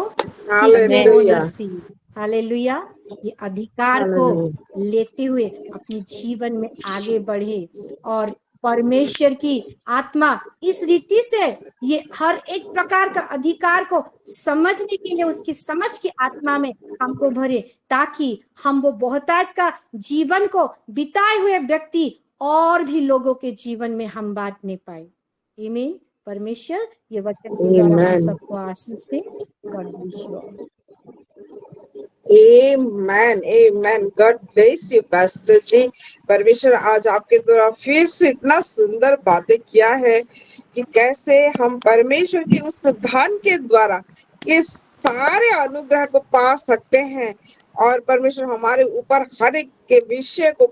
[SPEAKER 9] हालेलुया। ये अधिकार को लेते हुए अपने जीवन में आगे बढ़े और परमेश्वर की आत्मा इस रीति से ये हर एक प्रकार का अधिकार को समझने के लिए उसकी समझ की आत्मा में हमको भरे, ताकि हम वो बहुतायत का जीवन को बिताए हुए व्यक्ति और भी लोगों के जीवन में हम बांटने पाए। आमीन। परमेश्वर ये वचन के द्वारा हम सबको आशीष दे। God bless you all.
[SPEAKER 1] Amen, amen. God bless you, Pastor ji. परमेश्वर आज आपके द्वारा फिर से इतना सुंदर बातें किया है कि कैसे हम परमेश्वर की उस धन के द्वारा ये सारे अनुग्रह को पा सकते हैं, और परमेश्वर हमारे ऊपर हर एक के विषय को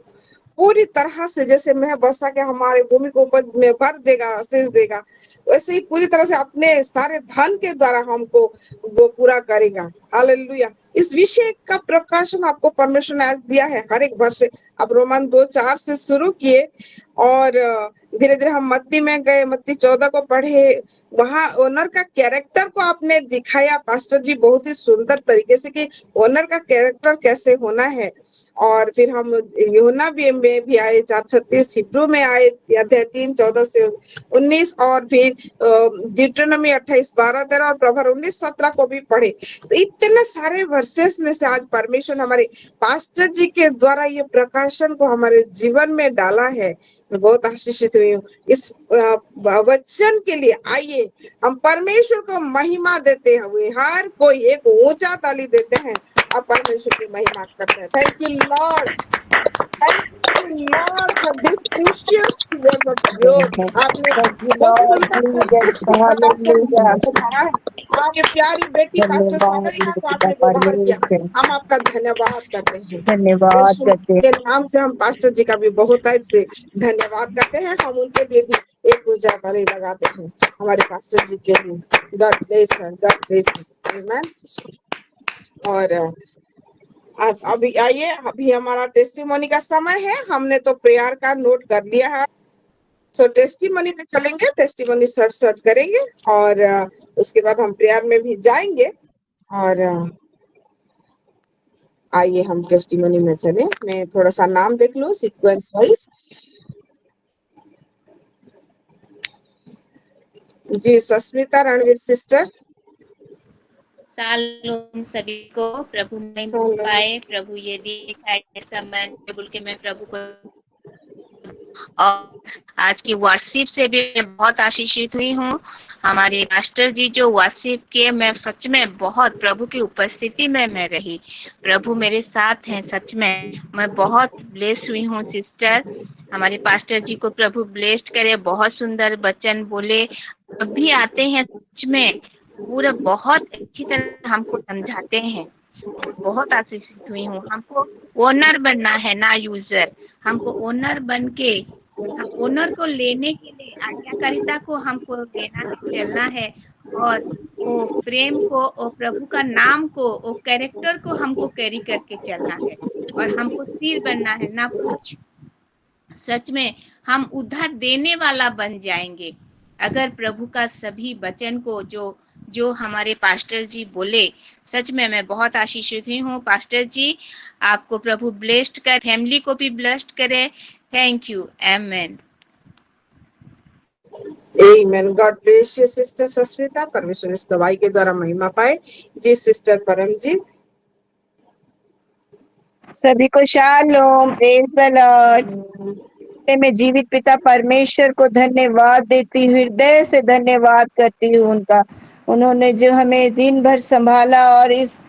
[SPEAKER 1] पूरी तरह से, जैसे मैं बसा के हमारे भूमि को उपज में भर देगा, आशीष देगा, वैसे ही पूरी तरह से अपने सारे धन के द्वारा हमको वो पूरा करेगा। हालेलुया। इस विषय का प्रकाशन आपको परमेश्वर ने आज दिया है हर एक वर्ष से। अब रोमन 2:4 से शुरू किए और धीरे धीरे हम मत्ती में गए, मत्ती 14 को पढ़े, वहां ओनर का कैरेक्टर को आपने दिखाया पास्टर जी बहुत ही सुंदर तरीके से कि ओनर का कैरेक्टर कैसे होना है। और फिर हम यूहन्ना में भी आए 4:36, हिब्रू में आए अध्याय 3:14 से 19, और फिर डिट्रोनॉमी 28:12-13 और प्रभाव 19:17 को भी पढ़े। तो इतने सारे वर्सेस में से आज परमेश्वर हमारे पास्टर जी के द्वारा ये प्रकाशन को हमारे जीवन में डाला है। मैं बहुत आशीषित हुई हूँ इस वचन के लिए। आइए हम परमेश्वर को महिमा देते हुए हर कोई एक ऊंचा ताली देते हैं और परमेश्वर की महिमा करते हैं। Thank you Lord, thank you Lord for this precious word of God. आपने आपके प्यारी बेटी पास्टर सागरिका को आपने व्यवहार किया, हम आपका धन्यवाद करते हैं।
[SPEAKER 8] धन्यवाद करते हैं।
[SPEAKER 1] के नाम से हम पास्टर जी का भी बहुत से धन्यवाद करते हैं। हम उनके लिए भी एक ऊंचा ताली लगाते हैं हमारे पास्टर जी के लिए। God bless him, God bless him. Amen. और अभी आइए, अभी हमारा टेस्टिमोनी का समय है। हमने तो प्रेयर का नोट कर लिया है, सो टेस्टिमोनी में चलेंगे, टेस्टिमोनी सर्ट करेंगे और उसके बाद हम प्रेयर में भी जाएंगे। और आइए हम टेस्टिमोनी में चले। मैं थोड़ा सा नाम देख लूं सीक्वेंस वाइज। जी सस्मिता रणवीर सिस्टर।
[SPEAKER 3] सालों सभी को प्रभु महिमा पाए। प्रभु ये दिखाए समय बोल के मैं प्रभु को, और आज की वर्शिप से भी मैं बहुत आशीषित हुई हूँ। हमारे मास्टर जी जो वर्शिप किए, मैं सच में बहुत प्रभु की उपस्थिति में मैं रही। प्रभु मेरे साथ हैं, सच में मैं बहुत ब्लेस हुई हूँ सिस्टर। हमारे पास्टर जी को प्रभु ब्लेस्ड करे, बहुत सुंदर वचन बोले, अभी आते हैं सच में पूरा बहुत अच्छी तरह हमको समझाते हैं। बहुत आशीषित हुई हूँ। हमको ओनर बनना है ना यूजर। हमको ओनर बन के ओनर को लेने के लिए आज्ञाकारिता को हमको लेना चलना है, और वो प्रेम को, वो प्रभु का नाम को, वो कैरेक्टर को हमको कैरी करके चलना है, और हमको सिर बनना है ना पूछ। सच में हम उद्धार देने वाला बन जाएंगे अगर प्रभु का सभी वचन को जो हमारे पास्टर जी बोले। सच में मैं बहुत आशीषित हुई हूँ। पास्टर जी आपको प्रभु ब्लेस्ड कर, फैमिली को भी ब्लेस्ड करे। Thank you. Amen.
[SPEAKER 1] Amen. God bless you sister Sasmita. परमेश्वर इस दवाई के द्वारा महिमा पाए। जी सिस्टर परमजीत।
[SPEAKER 8] सभी को शालोम, प्रेज द लॉर्ड। मैं जीवित पिता परमेश्वर को धन्यवाद देती हूँ, हृदय से धन्यवाद करती हूँ उनका। उन्होंने जो हमें दिन भर संभाला और इस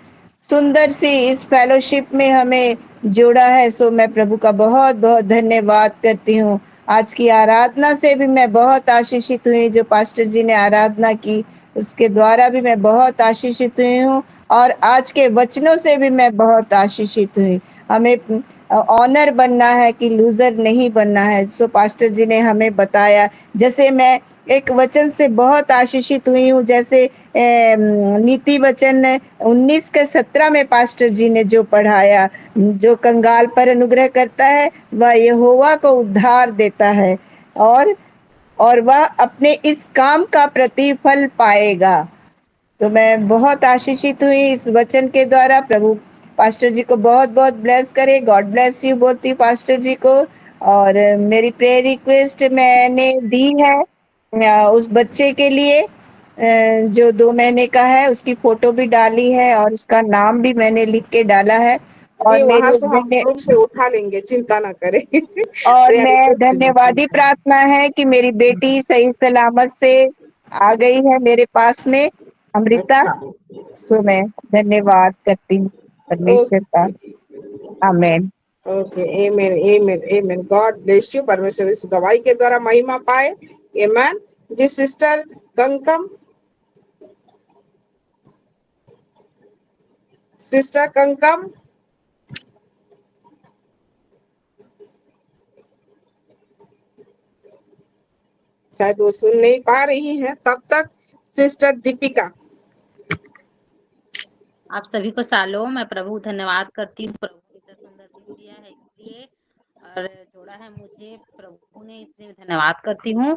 [SPEAKER 8] सुंदर सी इस फेलोशिप में हमें जोड़ा है, सो मैं प्रभु का बहुत बहुत धन्यवाद करती हूँ। आज की आराधना से भी मैं बहुत आशीषित हुई। जो पास्टर जी ने आराधना की उसके द्वारा भी मैं बहुत आशीषित हुई हूँ, और आज के वचनों से भी मैं बहुत आशीषित हुई। हमें ऑनर बनना है कि लूजर नहीं बनना है। सो पास्टर जी ने हमें बताया। जैसे मैं एक वचन से बहुत आशीषित हुई हूँ, जैसे नीति वचन 19 के 17 में पास्टर जी ने जो पढ़ाया, जो कंगाल पर अनुग्रह करता है वह यहोवा को उद्धार देता है और वह अपने इस काम का प्रतिफल पाएगा। तो मैं बहुत आशीषित हुई इस वचन के द्वारा। प्रभु पास्टर जी को बहुत बहुत ब्लेस करे। गॉड ब्लेस यू बोलती हूँ पास्टर जी को। और मेरी प्रेयर रिक्वेस्ट मैंने दी है उस बच्चे के लिए जो 2 महीने का है, उसकी फोटो भी डाली है और उसका नाम भी मैंने लिख के डाला है। और
[SPEAKER 1] वहां से हम ग्रुप से उठा लेंगे, चिंता ना करें।
[SPEAKER 8] और मैं धन्यवादी प्रार्थना है कि मेरी बेटी सही सलामत से आ गई है मेरे पास में, अमृता। सो मैं धन्यवाद करती हूँ परमेश्वर का। आमीन।
[SPEAKER 1] Okay, amen amen amen. God bless you. परमेश्वर इस गवाही के द्वारा महिमा पाए। आमेन। जी सिस्टर कंकम, सिस्टर कंकम, शायद वो सुन नहीं पा रही हैं। तब तक सिस्टर दीपिका।
[SPEAKER 4] आप सभी को शालोम। मैं प्रभु धन्यवाद करती हूँ, प्रभु इतना सुंदर दिन दिया है इसलिए, और जोड़ा है मुझे प्रभु ने, इसलिए धन्यवाद करती हूँ।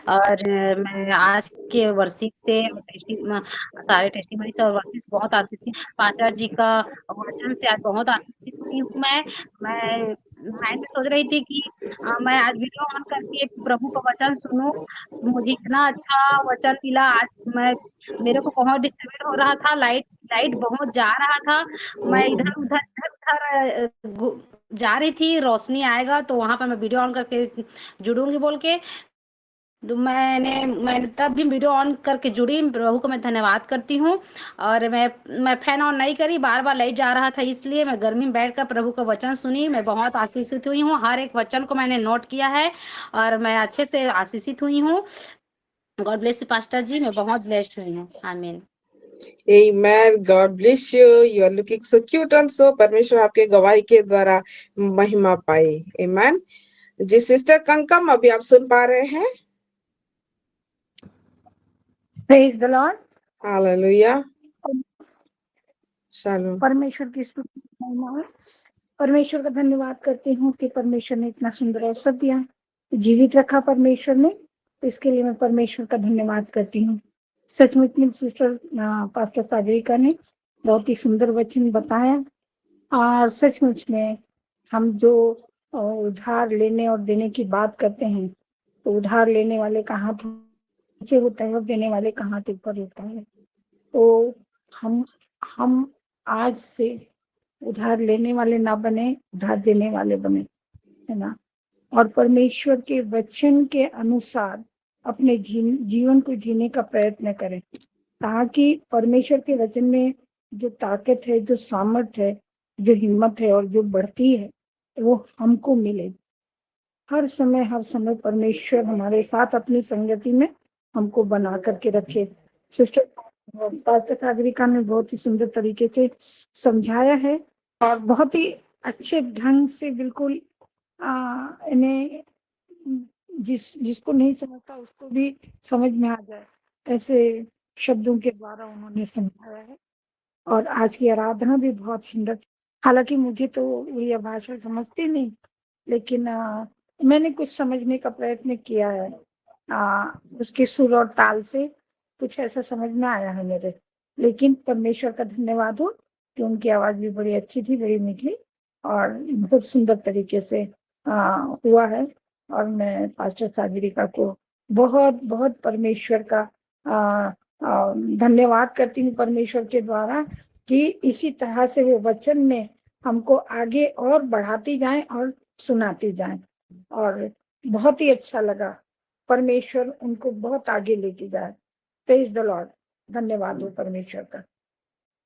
[SPEAKER 4] और मैं आज के वर्षिक से सारे टेस्टिमनी से और वर्षिक बहुत आशीषित, पास्टर जी का वचन से आज बहुत आशीषित हुई हूँ। मैं सोच रही थी कि मैं आज वीडियो ऑन करके प्रभु का वचन सुनूं। मुझे इतना अच्छा वचन मिला आज। मेरे को बहुत डिस्टर्ब हो रहा था, लाइट बहुत जा रहा था। मैं इधर उधर जा रही थी, रोशनी आएगा तो वहां पर मैं वीडियो ऑन करके जुड़ूंगी बोल के। तो मैंने तब भी वीडियो ऑन करके जुड़ी। प्रभु को मैं धन्यवाद करती हूँ। और मैं फैन ऑन नहीं करी, बार बार लाइट जा रहा था, इसलिए मैं गर्मी में बैठकर प्रभु का वचन सुनी। मैं बहुत आशीषित हुई हूँ, हर एक वचन को मैंने नोट किया है और मैं अच्छे से आशीषित हुई हूँ। गॉड ब्लेस यू पास्टर जी, मैं बहुत ब्लेस्ड हुई हूँ। आमीन।
[SPEAKER 1] Amen. God bless you. You are looking so cute also. परमेश्वर आपके गवाही के द्वारा महिमा पाए। Amen. जी सिस्टर कंकम, अभी आप सुन पा रहे हैं?
[SPEAKER 11] Praise the Lord.
[SPEAKER 1] Hallelujah. Shalom.
[SPEAKER 11] परमेश्वर की स्तुति महिमा। परमेश्वर का धन्यवाद करती हूँ कि परमेश्वर ने इतना सुंदर अवसर दिया, जीवित रखा परमेश्वर ने, इसके लिए मैं परमेश्वर का धन्यवाद करती हूँ। सचमुच में सिस्टर पास्टर सागरिका ने बहुत ही सुंदर वचन बताया। और सचमुच में हम जो उधार लेने और देने की बात करते हैं, तो उधार लेने वाले का हाथ नीचे होता है और देने वाले का हाथ ऊपर होता है। तो हम आज से उधार लेने वाले ना बने, उधार देने वाले बने, है ना। और परमेश्वर के वचन के अनुसार अपने जीवन को जीने का प्रयत्न करें, ताकि परमेश्वर के वचन में जो ताकत है, जो सामर्थ्य है, जो हिम्मत है और जो बढ़ती है, वो हमको मिले। हर समय परमेश्वर हमारे साथ अपनी संगति में हमको बना करके रखे। सिस्टर पास्टर सागरिका ने बहुत ही सुंदर तरीके से समझाया है और बहुत ही अच्छे ढंग से बिल्कुल इन्हें जिसको नहीं समझता उसको भी समझ में आ जाए, ऐसे शब्दों के द्वारा उन्होंने समझाया है। और आज की आराधना भी बहुत सुंदर थी। हालांकि मुझे तो उड़िया भाषा समझती नहीं, लेकिन मैंने कुछ समझने का प्रयत्न किया है। उसके सुर और ताल से कुछ ऐसा समझ में आया है मेरे। लेकिन परमेश्वर का धन्यवाद हो कि उनकी आवाज भी बड़ी अच्छी थी, बड़ी मीठी और बहुत सुंदर तरीके से हुआ है। और मैं पास्टर सागरिका को बहुत बहुत परमेश्वर का धन्यवाद करती हूँ परमेश्वर के द्वारा कि इसी तरह से वो वचन में हमको आगे और बढ़ाती जाए और सुनाती जाए। और बहुत ही अच्छा लगा, परमेश्वर उनको बहुत आगे लेके जाए। Praise the Lord. धन्यवाद हो परमेश्वर का।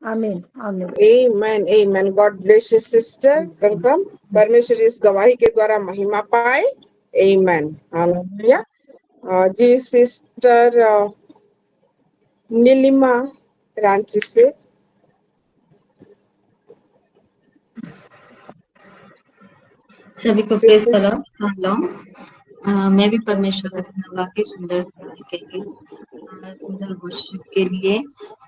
[SPEAKER 11] आमीन आमीन।
[SPEAKER 1] Amen. Amen. God bless you sister Kankam. परमेश्वर इस गवाही के द्वारा महिमा पाए। Amen. हालेलुया। जी सिस्टर नीलिमा रांची से।
[SPEAKER 12] सभी को प्रेज द लॉर्ड। मैं भी परमेश्वर का धन्यवाद की सुंदर सुनाई के लिए सुंदर वर्षिप के लिए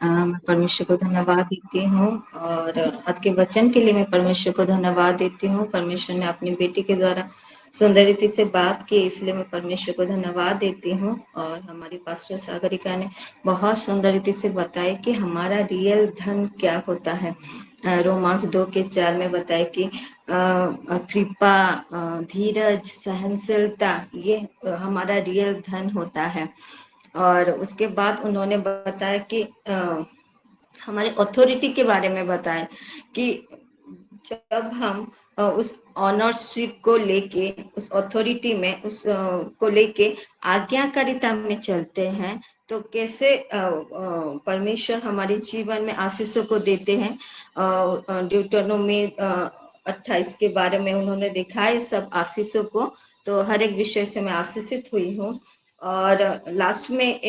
[SPEAKER 12] मैं परमेश्वर को धन्यवाद देती हूँ, और आज के वचन के लिए मैं परमेश्वर को धन्यवाद देती हूँ। परमेश्वर ने अपनी बेटी के द्वारा सुंदर रीति से बात की, इसलिए मैं परमेश्वर को धन्यवाद देती हूँ। और हमारी पास्टर सागरिका ने बहुत सुंदर रीति से बताया कि हमारा रियल धन क्या होता है। रोमांस 2:4 में बताया कि कृपा, धीरज, सहनशीलता, ये हमारा रियल धन होता है। और उसके बाद उन्होंने बताया कि हमारे अथॉरिटी के बारे में बताया कि जब हम उस ऑनरशिप को लेके, उस अथॉरिटी में उस को लेके आज्ञाकारिता में चलते हैं, तो कैसे परमेश्वर हमारे जीवन में आशीषों को देते हैं। ड्यूटोनोमी 28 के बारे में उन्होंने दिखाए सब आशीषों को। तो हर एक विषय से मैं आशीषित हुई हूँ। और लास्ट में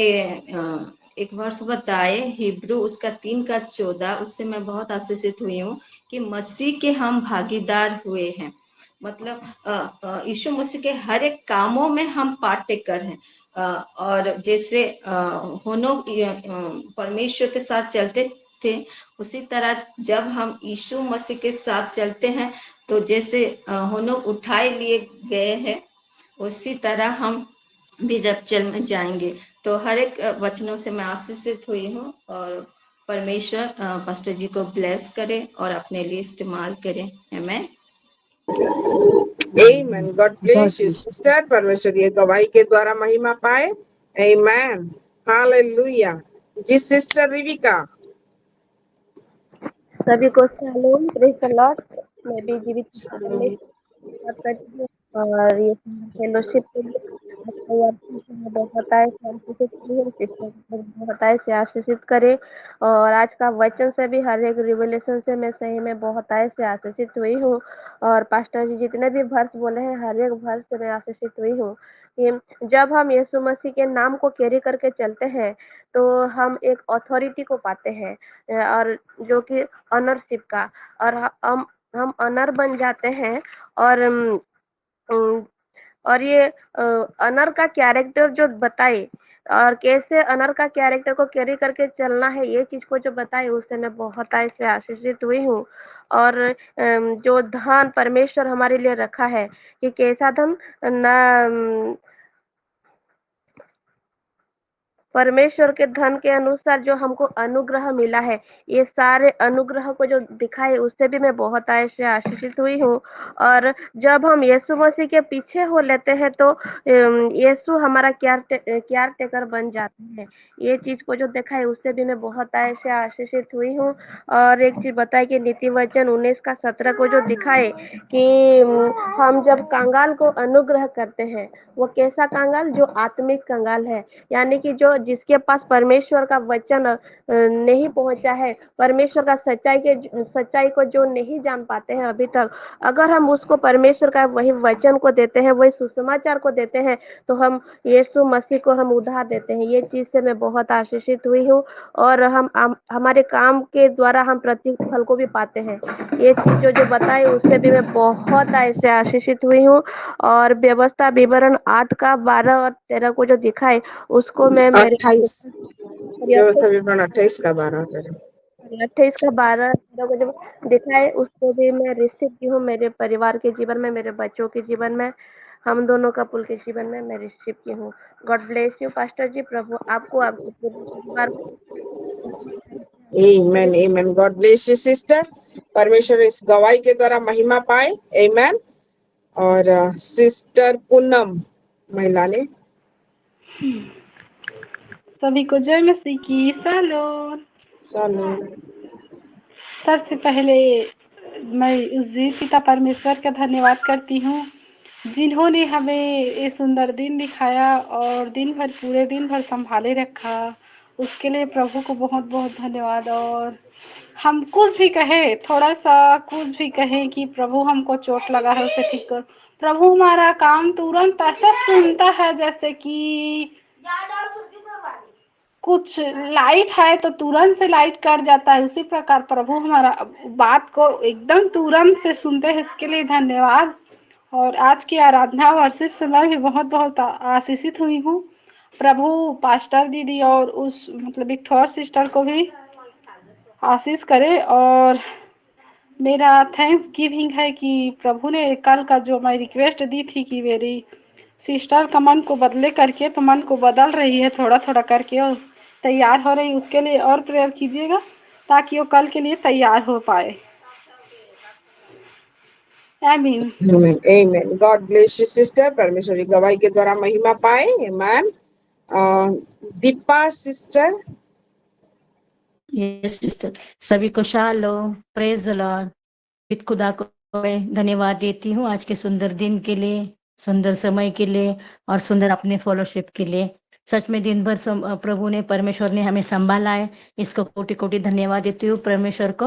[SPEAKER 12] एक वर्ष बताए हिब्रू उसका 3:14, उससे मैं बहुत आशीषित हुई हूँ कि मसीह के हम भागीदार हुए हैं। मतलब यीशु मसीह के हर एक कामों में हम पार्टेकर हैं। और जैसे होनोक परमेश्वर के साथ चलते थे, उसी तरह जब हम यीशु मसीह के साथ चलते हैं, तो जैसे होनोक उठाए लिए गए हैं, उसी तरह हम भी रैप्चर में जाएंगे। तो हर एक वचनों से मैं आशीषित हुई हूँ। और परमेश्वर पास्टर जी को ब्लेस करे और अपने लिए इस्तेमाल करे। आमीन।
[SPEAKER 1] Amen. God bless you, sister. परमेश्वर ये गवाही के द्वारा महिमा पाए। Amen. Hallelujah. जी सिस्टर रिविका।
[SPEAKER 13] सभी को सलाम, प्रेज द लॉर्ड। मैं भी जीवित करती हूँ और ये फेलोशिप के लिए से आशीषित करे। और आज का वचन से भी हर एक रिवलेशन से मैं सही में बहुत से आशीषित हुई हूँ। और पास्टर जी जितने भी वर्ष बोले हैं, हर एक वर्ष से मैं आशीषित हुई हूँ कि जब हम यीशु मसीह के नाम को कैरी करके चलते हैं, तो हम एक अथॉरिटी को पाते हैं, और जो कि ऑनरशिप का, और हम ऑनर बन जाते हैं। और ये ऑनर का कैरेक्टर जो बताए, और कैसे ऑनर का कैरेक्टर को कैरी करके चलना है, ये चीज को जो बताए, उससे मैं बहुत ऐसे आशीषित हुई हूँ। और जो धन परमेश्वर हमारे लिए रखा है, कि कैसा धन ना, परमेश्वर के धन के अनुसार जो हमको अनुग्रह मिला है, ये सारे अनुग्रह को जो दिखाए, उससे भी मैं बहुत ऐसे आशीषित हुई हूँ। और जब हम यीशु मसीह के पीछे हो लेते हैं, तो यीशु हमारा केयर टेकर बन जाते हैं। ये चीज को जो देखा है, उससे भी मैं बहुत ऐसे आशीषित हुई हूँ। और एक चीज बताए कि नीति वचन 19:17 को जो दिखाए कि हम जब कंगाल को अनुग्रह करते हैं, वो कैसा कंगाल, जो आत्मिक कंगाल है, यानी कि जो जिसके पास परमेश्वर का वचन नहीं पहुंचा है, परमेश्वर का सच्चाई को जो नहीं जान पाते हैं अभी तक, अगर हम उसको परमेश्वर का वही वचन को देते हैं, वही सुसमाचार को देते हैं, तो हम यीशु मसीह को हम उधार देते हैं। ये चीज से मैं बहुत आशीषित हुई हूँ। और हमारे काम के द्वारा हम प्रतिफल को भी पाते हैं। ये चीज जो बताए, उससे भी मैं बहुत ऐसे आशीषित हुई हूँ। और व्यवस्था विवरण 8:12 और 13 को जो दिखाए, उसको मैं मेरे
[SPEAKER 1] 28 व्यवस्था विवरण 28:12
[SPEAKER 13] को जब दिखाए, उसको भी मैं रिसीव की हूँ मेरे परिवार के जीवन में, मेरे बच्चों के जीवन में, हम दोनों कपल के जीवन में मैं रिसीव की हूँ। गॉड ब्लेस यू पास्टर जी। प्रभु आपको, आपके पूरे परिवार को।
[SPEAKER 1] Amen. Amen. God bless you, sister. परमेश्वर इस गवाही के द्वारा महिमा पाए। Amen. और सिस्टर पूनम महिला ने।
[SPEAKER 14] सभी को जय मसीह की सलाम। सबसे पहले मैं उस जीवित पिता परमेश्वर का धन्यवाद करती हूँ, जिन्होंने हमें ये सुंदर दिन दिखाया और दिन भर, पूरे दिन भर संभाले रखा। उसके लिए प्रभु को बहुत बहुत धन्यवाद। और हम कुछ भी कहे, थोड़ा सा कुछ भी कहें कि प्रभु हमको चोट लगा है, उसे ठीक कर, प्रभु हमारा काम तुरंत ऐसा सुनता है, जैसे कि कुछ लाइट है तो तुरंत से लाइट कट जाता है, उसी प्रकार प्रभु हमारा बात को एकदम तुरंत से सुनते हैं। इसके लिए धन्यवाद। और आज की आराधना वर्शिप से मैं भी बहुत बहुत आशीषित हुई हूँ। प्रभु पास्टर दीदी और उस मतलब एक और सिस्टर को भी आशीष करे। और मेरा थैंक्स गिविंग है कि प्रभु ने कल का जो मैं रिक्वेस्ट दी थी कि मेरी सिस्टर का मन को बदले करके, तो मन को बदल रही है थोड़ा थोड़ा करके और तैयार हो रही। उसके लिए और प्रेयर कीजिएगा ताकि वो कल के लिए तैयार हो पाए। आमीन।
[SPEAKER 1] Amen. God bless you, sister. परमेश्वर की गवाही के द्वारा महिमा पाए। Amen. Deepa sister.
[SPEAKER 15] Yes sister, सभी को शालोम, प्रेज द लॉर्ड। खुदा को मैं धन्यवाद देती हूँ आज के सुंदर दिन के लिए, सुंदर समय के लिए और सुंदर अपने फेलोशिप के लिए। सच में दिन भर प्रभु ने, परमेश्वर ने हमें संभाला है, इसको कोटि कोटि धन्यवाद देती हूँ परमेश्वर को।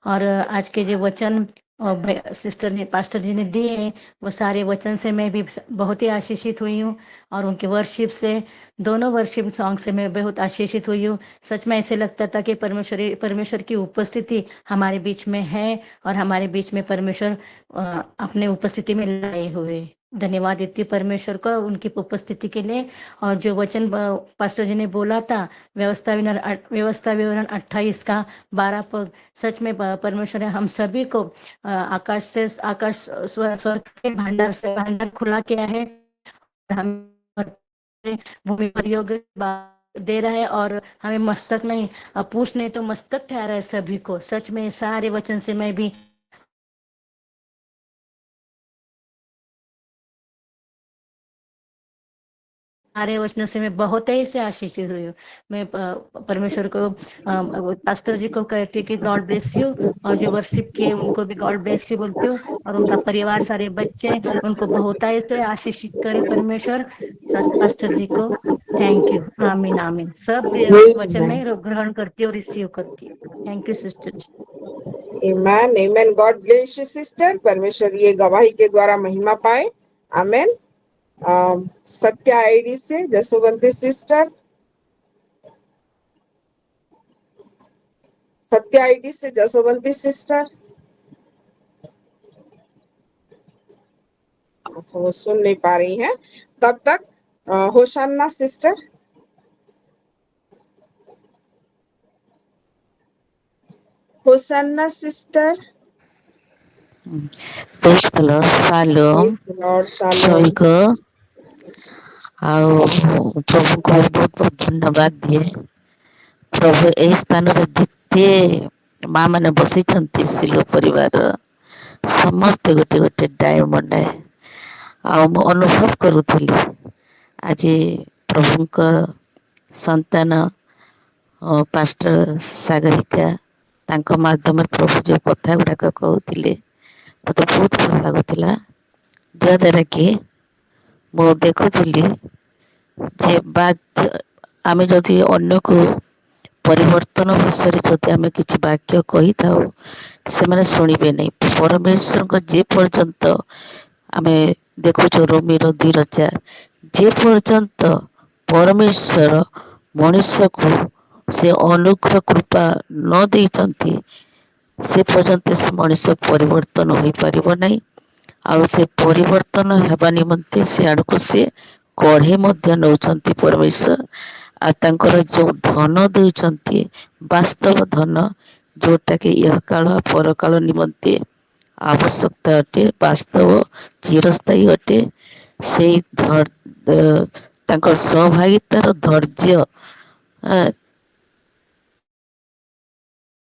[SPEAKER 15] और आज के जो वचन और सिस्टर ने, पास्टर जी ने दिए हैं, वो सारे वचन से मैं भी बहुत ही आशीषित हुई हूँ और उनके वर्शिप से, दोनों वर्शिप सॉन्ग से मैं बहुत आशीषित हुई हूँ। सच में ऐसे लगता था कि परमेश्वर की उपस्थिति हमारे बीच में है और हमारे बीच में परमेश्वर अपने उपस्थिति में लाए हुए। धन्यवाद देती हूँ परमेश्वर को उनकी उपस्थिति के लिए। और जो वचन पास्टर जी ने बोला था, व्यवस्था विवरण 28 का 12 पद, सच में परमेश्वर ने हम सभी को आकाश स्वर्ग के भंडार से भंडार खुला किया है, हम भूमि पर योग्य दे रहा है और हमें मस्तक नहीं, पूछ नहीं तो मस्तक ठहरा है सभी को। सच में सारे वचन से मैं भी सारे वचनों से मैं बहुत ही से आशीषित हुई हूँ। मैं परमेश्वर को, पास्टर जी को कहती हूँ कि गॉड ब्लेस यू, और जो वर्शिप किए उनको भी गॉड ब्लेस यू बोलती हूँ, और उनका परिवार, सारे बच्चे, उनको बहुत ही से आशीषित करे परमेश्वर। पास्टर जी को थैंक यू। आमीन आमीन। सब वचन में ग्रहण करती हूँ, रिसीव करती हूँ। Thank you sister ji.
[SPEAKER 1] Amen. Amen. God bless you, sister. परमेश्वर ये गवाही के द्वारा महिमा पाए। आमेन। सत्या आईडी से जसोवंती सिस्टर। सत्या आईडी से जसोवंती सिस्टर। अच्छा, वो सुन नहीं पा रही हैं। तब तक hosanna sister. Hosanna sister.
[SPEAKER 6] Praise the Lord. Shalom सभी को। प्रभु को बहुत बहुत धन्यवाद दिए। प्रभु ए स्थान जिते माँ मैंने बसी सिलो परिवार समस्ते गोटे गोटे डायमंड है। अनुभव करुली आज प्रभु संतान पास्टर सागरिका तांको माध्यम प्रभु जो कथा गुड़ाक कहते मत बहुत भल लगुला, जद्वारा कि मु देखुली जे बात आमे जदि अन्य को परिवर्तन विषय जदि आमे किछि वाक्य कही थाओ से माने सुनिबे नहीं। परमेश्वर को जे पर्यंत आमे देखुछो रोमीर 2:4 जे पर्यंत परमेश्वर मनुष्य को से अनुग्रह कृपा न देइचंती से पर्यंत से मनुष्य परिवर्तन हो पारिबो नहीं। आ से परिवर्तन हेबा निमंते से आड़को से कढ़े मध्य नौचंती परमेश्वर। आ तांकर जो धन देउचंती वास्तव धन जोटा कि यह काल पर काल निमंते आवश्यकता अटे, वास्तव चिरस्थायी अटे। से तांकर सहभागितार धैर्य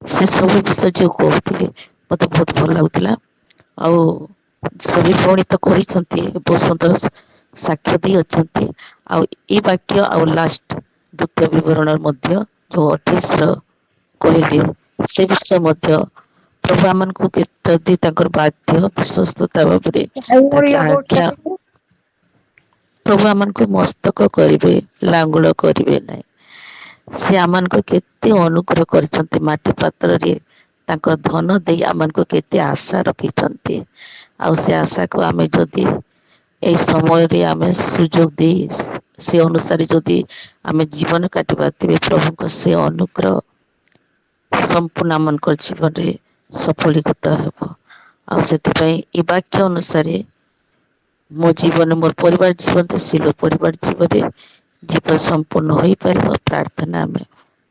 [SPEAKER 6] से सब विषय जो कहते मत बहुत भल लगुला। सभी भौणी तो कही बसंत साक्ष्य दी अच्छा। आई वाक्य आ लास्ट द्वितीय विवरण मध्य जो 28 कहले से विषय मध्य प्रभु आमन को जदि बाध्य विश्वस्तता भाव आज्ञा प्रभु आमन को मस्तक करेंगे लांगुल करेंगे नहीं। से आमन को केते अनुग्रह कर माटी पात्र रे तांको धन दे आमन को केते आशा रखी। आ से आशा को आमे जदि ए समय रे आमे सुजोग दे से अनुसार जदि आमे जीवन काटिबा तेबे प्रभु को से अनुग्रह संपूर्ण आमन को जीवन रे सफलीकृत हेबो। आ सेति पई ई वाक्य अनुसार मो जीवन मोर परिवार जीवन सिलो परिवार जीवन जीवन संपूर्ण हो पार प्रार्थना में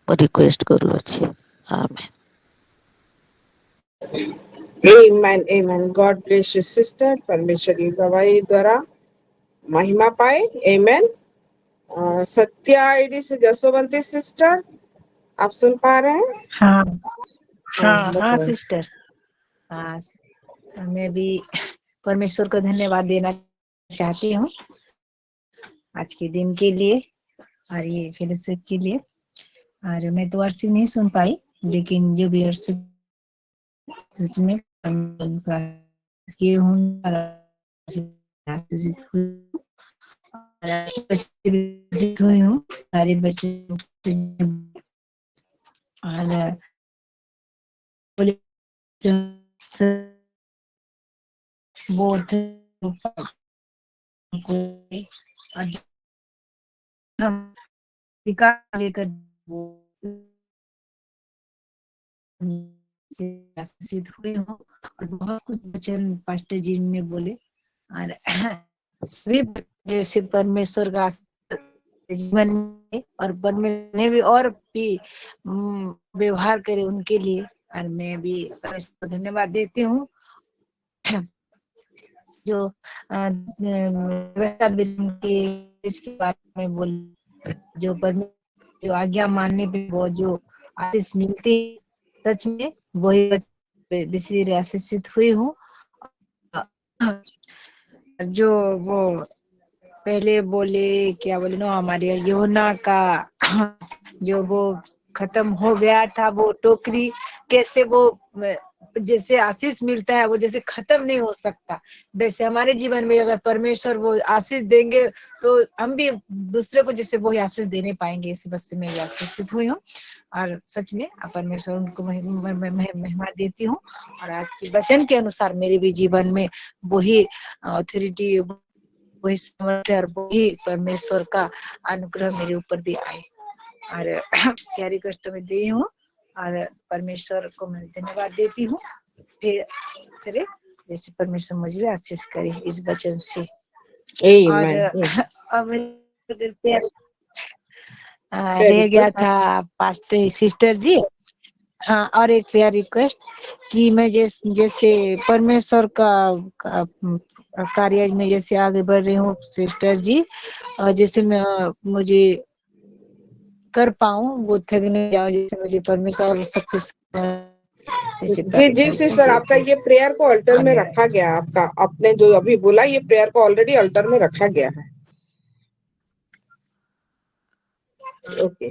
[SPEAKER 6] रिक्वेस्ट करू अच्छे। आमेन।
[SPEAKER 1] Amen, amen. God bless you, sister. परमेश्वर की गवाही द्वारा महिमा पाए। Amen. सत्या आईडी से जसोवंती सिस्टर, आप सुन पा रहे हैं?
[SPEAKER 7] हाँ हाँ हाँ
[SPEAKER 1] बताओ।
[SPEAKER 7] सिस्टर। हाँ, मैं भी परमेश्वर को धन्यवाद देना चाहती हूँ आज के दिन के लिए और ये फेलोशिप के लिए। और मैं तो वर्शिप नहीं सुन पाई, लेकिन जो भी वर्शिप सच में हुई हूँ सारे बच्चों और बहुत लेकर आशीषित हुई हूँ और बहुत कुछ वचन पास्टर जी ने बोले और सभी जैसे परमेश्वर का जीवन में और परमेश्वर ने भी और भी व्यवहार करे उनके लिए। और मैं भी परमेश्वर को धन्यवाद देती हूँ जो इसके बारे में बोल जो परमेश्वर जो आज्ञा मानने पे बहुत जो आशीष मिलती सच में वही बेसी आशीषित हुई हूँ। जो वो पहले बोले क्या बोले ना हमारे योना का जो वो खत्म हो गया था, वो टोकरी कैसे वो जैसे आशीष मिलता है वो जैसे खत्म नहीं हो सकता, वैसे हमारे जीवन में अगर परमेश्वर वो आशीष देंगे तो हम भी दूसरे को जैसे वो आशीष देने पाएंगे। इसी बस से मैं आशीषित हुई हूँ और सच में परमेश्वर उनको महिमा देती हूँ। और आज के वचन के अनुसार मेरे भी जीवन में वही अथॉरिटी वही समर्थ और वही परमेश्वर का अनुग्रह मेरे ऊपर भी आए और प्यारी कष्ट में दी हूँ और परमेश्वर को मैं धन्यवाद देती हूँ। फिर जैसे परमेश्वर मुझे आशीष करे इस वचन से। और अब रह गया था पास्टर सिस्टर जी। हाँ, और एक प्यार रिक्वेस्ट कि मैं जैसे परमेश्वर का कार्य में जैसे आगे बढ़ रही हूँ सिस्टर जी, जैसे मैं मुझे कर पाऊँ वो थक नहीं जाऊँ, जैसे मुझे परमेश्वर शक्ति
[SPEAKER 1] जी सिस्टर, आपका ये प्रेयर को अल्टर में रखा गया। आपका आपने जो अभी बोला ये प्रेयर को ऑलरेडी अल्टर में रखा गया है। Okay,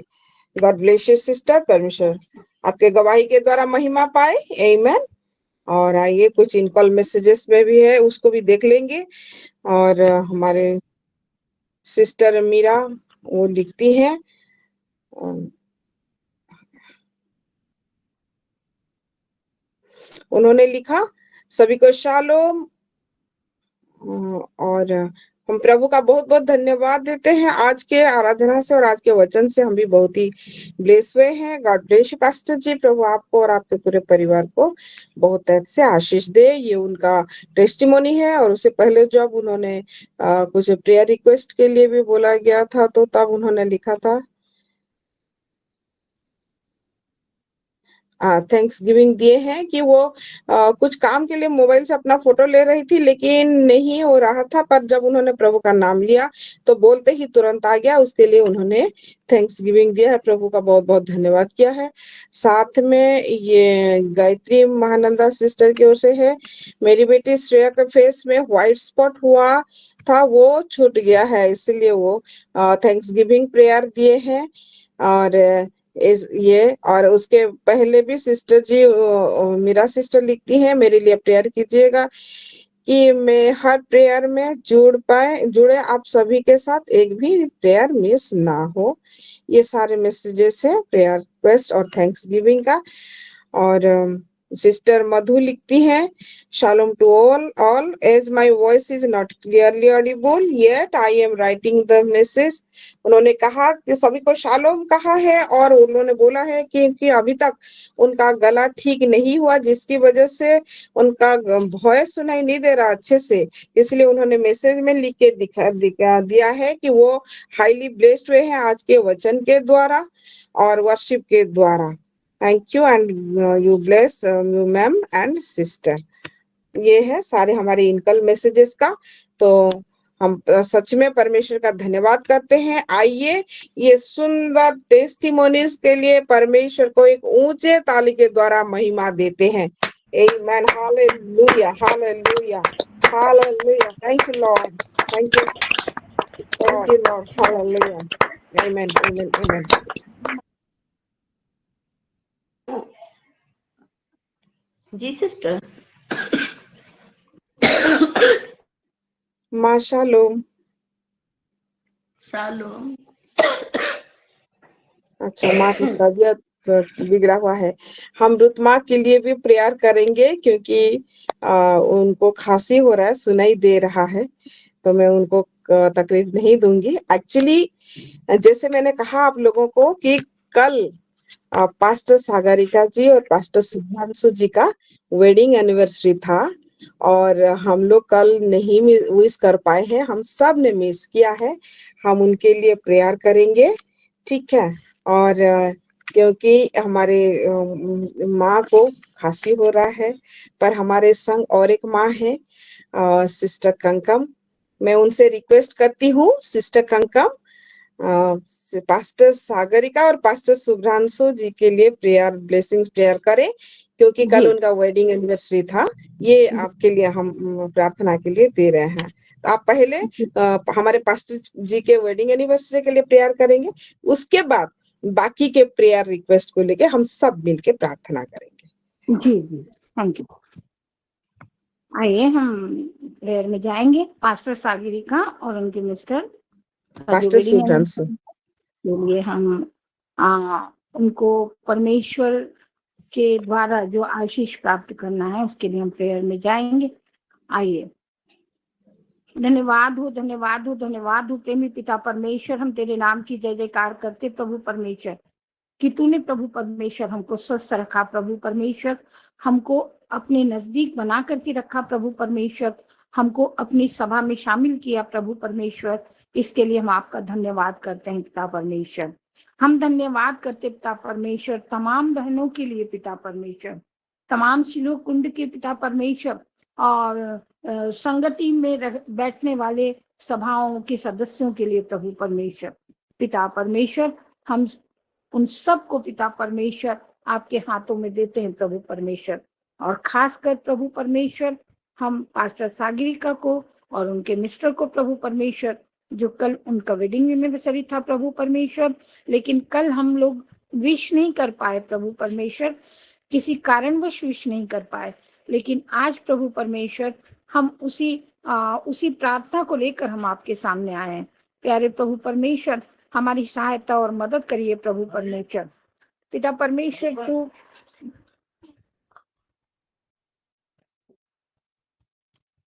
[SPEAKER 1] God bless you sister. परमेश्वर आपके गवाही के द्वारा महिमा पाए। आमीन। और आइए कुछ इनकॉल मैसेजेस में भी है उसको भी देख लेंगे। और हमारे सिस्टर मीरा वो लिखती हैं, उन्होंने लिखा सभी को शालोम और हम प्रभु का बहुत बहुत धन्यवाद देते हैं आज के आराधना से और आज के वचन से हम भी बहुत ही ब्लेस हुए हैं। गॉड ब्लेस यू पास्टर जी। प्रभु आपको और आपके पूरे परिवार को बहुत से आशीष दे। ये उनका टेस्टिमोनी है। और उससे पहले जब उन्होंने कुछ प्रेयर रिक्वेस्ट के लिए भी बोला गया था तो तब उन्होंने लिखा था थैंक्स गिविंग दिए हैं कि वो कुछ काम के लिए मोबाइल से अपना फोटो ले रही थी लेकिन नहीं हो रहा था, पर जब उन्होंने प्रभु का नाम लिया तो बोलते ही तुरंत आ गया। उसके लिए उन्होंने थैंक्स गिविंग दिया है, प्रभु का बहुत बहुत धन्यवाद किया है। साथ में ये गायत्री महानंदा सिस्टर की ओर से है, मेरी बेटी श्रेया के फेस में व्हाइट स्पॉट हुआ था वो छूट गया है, इसलिए वो थैंक्स गिविंग प्रेयर दिए हैं। और ये और उसके पहले भी सिस्टर जी मीरा सिस्टर लिखती हैं मेरे लिए प्रेयर कीजिएगा कि मैं हर प्रेयर में जुड़े आप सभी के साथ एक भी प्रेयर मिस ना हो। ये सारे मैसेजेस है प्रेयर रिक्वेस्ट और थैंक्स गिविंग का। और सिस्टर मधु लिखती हैं, shalom to all as my voice is not clearly audible yet I am writing the message. उन्होंने कहा कि सभी को शालोम कहा है और उन्होंने बोला है कि अभी तक उनका गला ठीक नहीं हुआ, जिसकी वजह से उनका वॉइस सुनाई नहीं दे रहा अच्छे से, इसलिए उन्होंने मैसेज में लिख के दिखा दिया है कि वो हाईली ब्लेस्ड हुए हैं आज के वचन के द्वारा और वर्शिप के द्वारा। Thank you and you bless you ma'am and sister. ये है सारे हमारे इनकल मैसेजेस का। तो हम सच में परमेश्वर का धन्यवाद करते हैं। आइए ये सुंदर टेस्टिमोनीज के लिए परमेश्वर को एक ऊंचे ताली के द्वारा महिमा देते हैं। Amen, hallelujah, hallelujah, hallelujah. Thank you Lord, thank you Lord, hallelujah, amen, amen, amen.
[SPEAKER 12] जी सिस्टर।
[SPEAKER 1] माँ शालोम।
[SPEAKER 12] शालोम।
[SPEAKER 1] अच्छा, माँ की तबीयत बिगड़ा हुआ है। हम रुत माँ के लिए भी प्रेयर करेंगे क्योंकि उनको खांसी हो रहा है, सुनाई दे रहा है, तो मैं उनको तकलीफ नहीं दूंगी। एक्चुअली जैसे मैंने कहा आप लोगों को कि कल पास्टर सागरिका जी और पास्टर सुधांशु जी का वेडिंग एनिवर्सरी था और हम लोग कल नहीं विश कर पाए हैं, हम सब ने मिस किया है। हम उनके लिए प्रेयर करेंगे, ठीक है। और क्योंकि हमारे माँ को खांसी हो रहा है, पर हमारे संग और एक माँ है सिस्टर कंकम, मैं उनसे रिक्वेस्ट करती हूँ सिस्टर कंकम पास्टर सागरिका और पास्टर शुभ्रांशु जी के लिए प्रेयर ब्लेसिंग प्रेयर करें क्योंकि कल उनका वेडिंग एनिवर्सरी था। ये आपके लिए हम प्रार्थना के लिए दे रहे हैं। तो आप पहले हमारे पास्टर जी के वेडिंग एनिवर्सरी के लिए प्रेयर करेंगे, उसके बाद बाकी के प्रेयर रिक्वेस्ट को लेके हम सब मिलके प्रार्थना करेंगे।
[SPEAKER 11] जी जी, थैंक यू। आइए हम प्रेयर में जाएंगे। पास्टर सागरिका और उनके मिस्टर
[SPEAKER 1] पास्टर शुभ्रांशु
[SPEAKER 11] के लिए हम उनको परमेश्वर के द्वारा जो आशीष प्राप्त करना है उसके लिए हम प्रेयर में जाएंगे। आइए। धन्यवाद हो, धन्यवाद हो, धन्यवाद हो प्रेमी पिता परमेश्वर, हम तेरे नाम की जय जयकार करते प्रभु परमेश्वर कि तूने प्रभु परमेश्वर हमको स्वस्थ रखा, प्रभु परमेश्वर हमको अपने नजदीक बना करके रखा, प्रभु परमेश्वर हमको अपनी सभा में शामिल किया, प्रभु परमेश्वर इसके लिए हम आपका धन्यवाद करते हैं पिता परमेश्वर। हम धन्यवाद करते पिता परमेश्वर तमाम बहनों के लिए पिता परमेश्वर, तमाम शिलो कुंड के पिता परमेश्वर और संगति में बैठने वाले सभाओं के सदस्यों के लिए प्रभु परमेश्वर। पिता परमेश्वर हम उन सबको पिता परमेश्वर आपके हाथों में देते हैं प्रभु परमेश्वर, और खासकर प्रभु परमेश्वर हम पास्टर सागरिका को और उनके मिस्टर को प्रभु परमेश्वर, जो कल उनका वेडिंग एनिवर्सरी था प्रभु परमेश्वर, लेकिन कल हम लोग विश नहीं कर पाए प्रभु परमेश्वर, किसी कारणवश विश नहीं कर पाए, लेकिन आज प्रभु परमेश्वर हम उसी प्रार्थना को लेकर हम आपके सामने आए हैं। प्यारे प्रभु परमेश्वर हमारी सहायता और मदद करिए प्रभु परमेश्वर। पिता परमेश्वर तू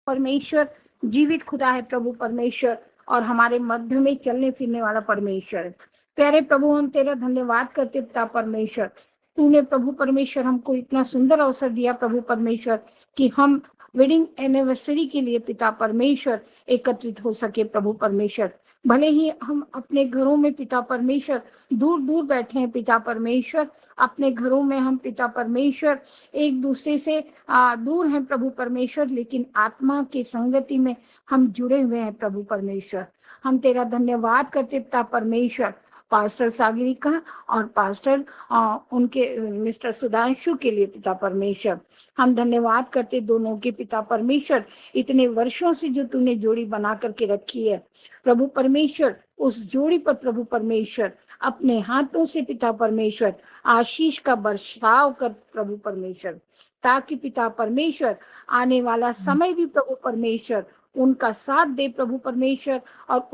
[SPEAKER 11] परमेश्वर जीवित खुदा है प्रभु परमेश्वर, और हमारे मध्य में चलने फिरने वाला परमेश्वर। प्यारे प्रभु हम तेरा धन्यवाद करते पिता परमेश्वर, तूने प्रभु परमेश्वर हमको इतना सुंदर अवसर दिया प्रभु परमेश्वर कि हम वेडिंग एनिवर्सरी के लिए पिता परमेश्वर एकत्रित हो सके प्रभु परमेश्वर। भले ही हम अपने घरों में पिता परमेश्वर दूर दूर बैठे हैं पिता परमेश्वर, अपने घरों में हम पिता परमेश्वर एक दूसरे से दूर हैं प्रभु परमेश्वर, लेकिन आत्मा की संगति में हम जुड़े हुए हैं प्रभु परमेश्वर। हम तेरा धन्यवाद करते पिता परमेश्वर पास्टर सागरिका और पास्टर उनके मिस्टर सुधांशु के लिए पिता परमेश्वर। हम धन्यवाद करते दोनों के पिता परमेश्वर, इतने वर्षों से जो तूने जोड़ी बना करके रखी है प्रभु परमेश्वर, उस जोड़ी पर प्रभु परमेश्वर अपने हाथों से पिता परमेश्वर आशीष का बरसाव कर प्रभु परमेश्वर, ताकि पिता परमेश्वर आने वाला समय भी प्रभु परमेश्वर उनका साथ दे प्रभु परमेश्वर, और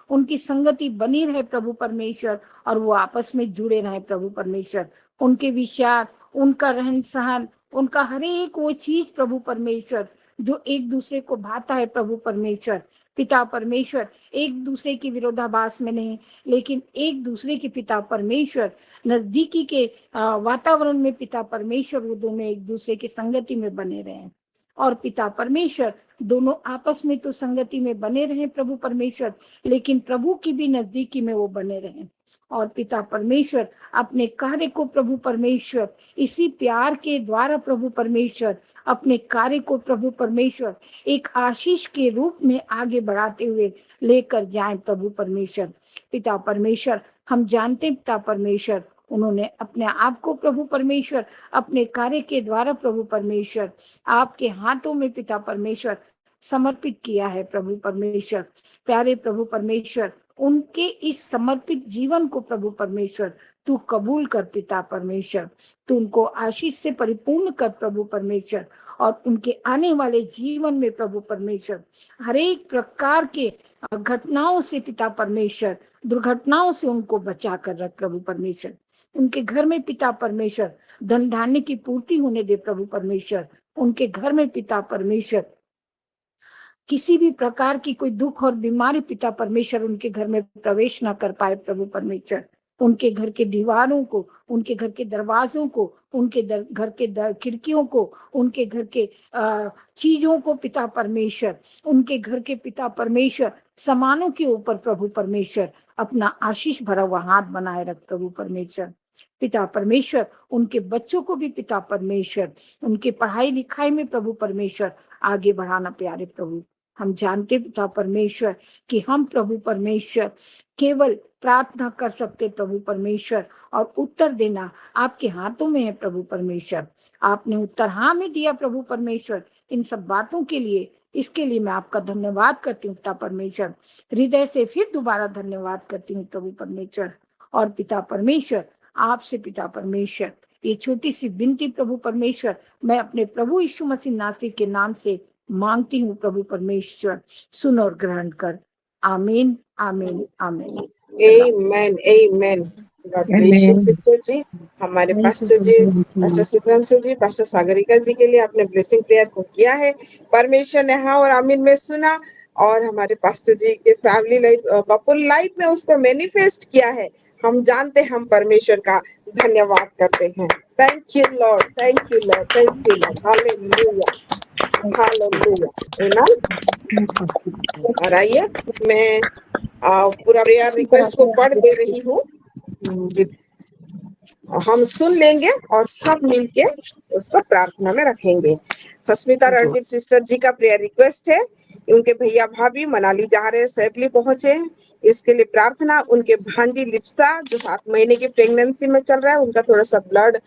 [SPEAKER 11] उनकी संगति बनी रहे प्रभु परमेश्वर, और वो आपस में जुड़े रहे प्रभु परमेश्वर। उनके विचार, उनका रहन सहन, उनका हर एक वो चीज प्रभु परमेश्वर जो एक दूसरे को भाता है प्रभु परमेश्वर, पिता परमेश्वर, एक दूसरे की विरोधाभास में नहीं, लेकिन एक दूसरे के पिता परमेश्वर नजदीकी के वातावरण में पिता परमेश्वर वो दोनों एक दूसरे की संगति में बने रहे। और पिता परमेश्वर दोनों आपस में तो संगति में बने रहे प्रभु परमेश्वर, लेकिन प्रभु की भी नजदीकी में वो बने रहे। और पिता परमेश्वर अपने कार्य को प्रभु परमेश्वर इसी प्यार के द्वारा प्रभु परमेश्वर अपने कार्य को प्रभु परमेश्वर एक आशीष के रूप में आगे बढ़ाते हुए लेकर जाएं प्रभु परमेश्वर। पिता परमेश्वर हम जानते पिता परमेश्वर उन्होंने अपने आप को प्रभु परमेश्वर अपने कार्य के द्वारा प्रभु परमेश्वर आपके हाथों में पिता परमेश्वर समर्पित किया है प्रभु परमेश्वर। प्यारे प्रभु परमेश्वर उनके इस समर्पित जीवन को प्रभु परमेश्वर तू कबूल कर पिता परमेश्वर, तू उनको आशीष से परिपूर्ण कर प्रभु परमेश्वर, और उनके आने वाले जीवन में प्रभु परमेश्वर हर एक प्रकार के घटनाओं से पिता परमेश्वर, दुर्घटनाओं से उनको बचा कर रख प्रभु परमेश्वर। उनके घर में पिता परमेश्वर धन धान्य की पूर्ति होने दे प्रभु परमेश्वर। उनके घर में पिता परमेश्वर किसी भी प्रकार की कोई दुख और बीमारी पिता परमेश्वर उनके घर में प्रवेश ना कर पाए प्रभु परमेश्वर। उनके घर के दीवारों को, उनके घर के दरवाजों को, उनके घर के खिड़कियों को, उनके घर के चीजों को पिता परमेश्वर, उनके घर के पिता परमेश्वर सामानों के ऊपर प्रभु परमेश्वर अपना आशीष भरा हुआ हाथ बनाए रख प्रभु परमेश्वर। पिता परमेश्वर उनके बच्चों को भी पिता परमेश्वर उनके पढ़ाई लिखाई में प्रभु परमेश्वर आगे बढ़ाना। प्यारे प्रभु हम जानते पिता परमेश्वर कि हम प्रभु परमेश्वर केवल प्रार्थना कर सकते प्रभु परमेश्वर, और उत्तर देना आपके हाथों में है प्रभु परमेश्वर। आपने उत्तर हाँ में दिया प्रभु परमेश्वर। इन सब बातों के लिए, इसके लिए मैं आपका धन्यवाद करती हूँ पिता परमेश्वर, हृदय से फिर दोबारा धन्यवाद करती हूँ प्रभु परमेश्वर। और पिता परमेश्वर आपसे पिता परमेश्वर ये छोटी सी विनती प्रभु परमेश्वर मैं अपने प्रभु यीशु मसीह नासरी के नाम से मांगती हूँ प्रभु परमेश्वर, सुन और ग्रहण कर। आमीन आमीन आमीन।
[SPEAKER 1] आमेन आमेन। गॉड ब्लेस यू सिस्टर जी। हमारे पास्टर जी, पास्टर सुब्रमण्यम जी, पास्टर सागरिका जी के लिए आपने ब्लेसिंग प्रेयर को किया है, परमेश्वर ने हाँ और आमीन में सुना, और हमारे पास्टर जी के फैमिली लाइफ, कपल लाइफ में उसको मैनिफेस्ट किया है। हम जानते हम परमेश्वर का धन्यवाद करते हैं। Thank you Lord, thank you Lord, thank you Lord. Hallelujah hallelujah amen. और आइए मैं पूरा प्रेयर रिक्वेस्ट को पढ़ दे रही हूँ, हम सुन लेंगे और सब मिलके उसको प्रार्थना में रखेंगे। सस्मिता रणवीर सिस्टर जी का प्रेयर रिक्वेस्ट है, उनके भैया भाभी मनाली जा रहे हैं, सेफली पहुंचे, इसके लिए प्रार्थना। उनके भांजी लिप्सा जो 7 महीने की प्रेगनेंसी में चल रहा है, उनका थोड़ा सा ब्लड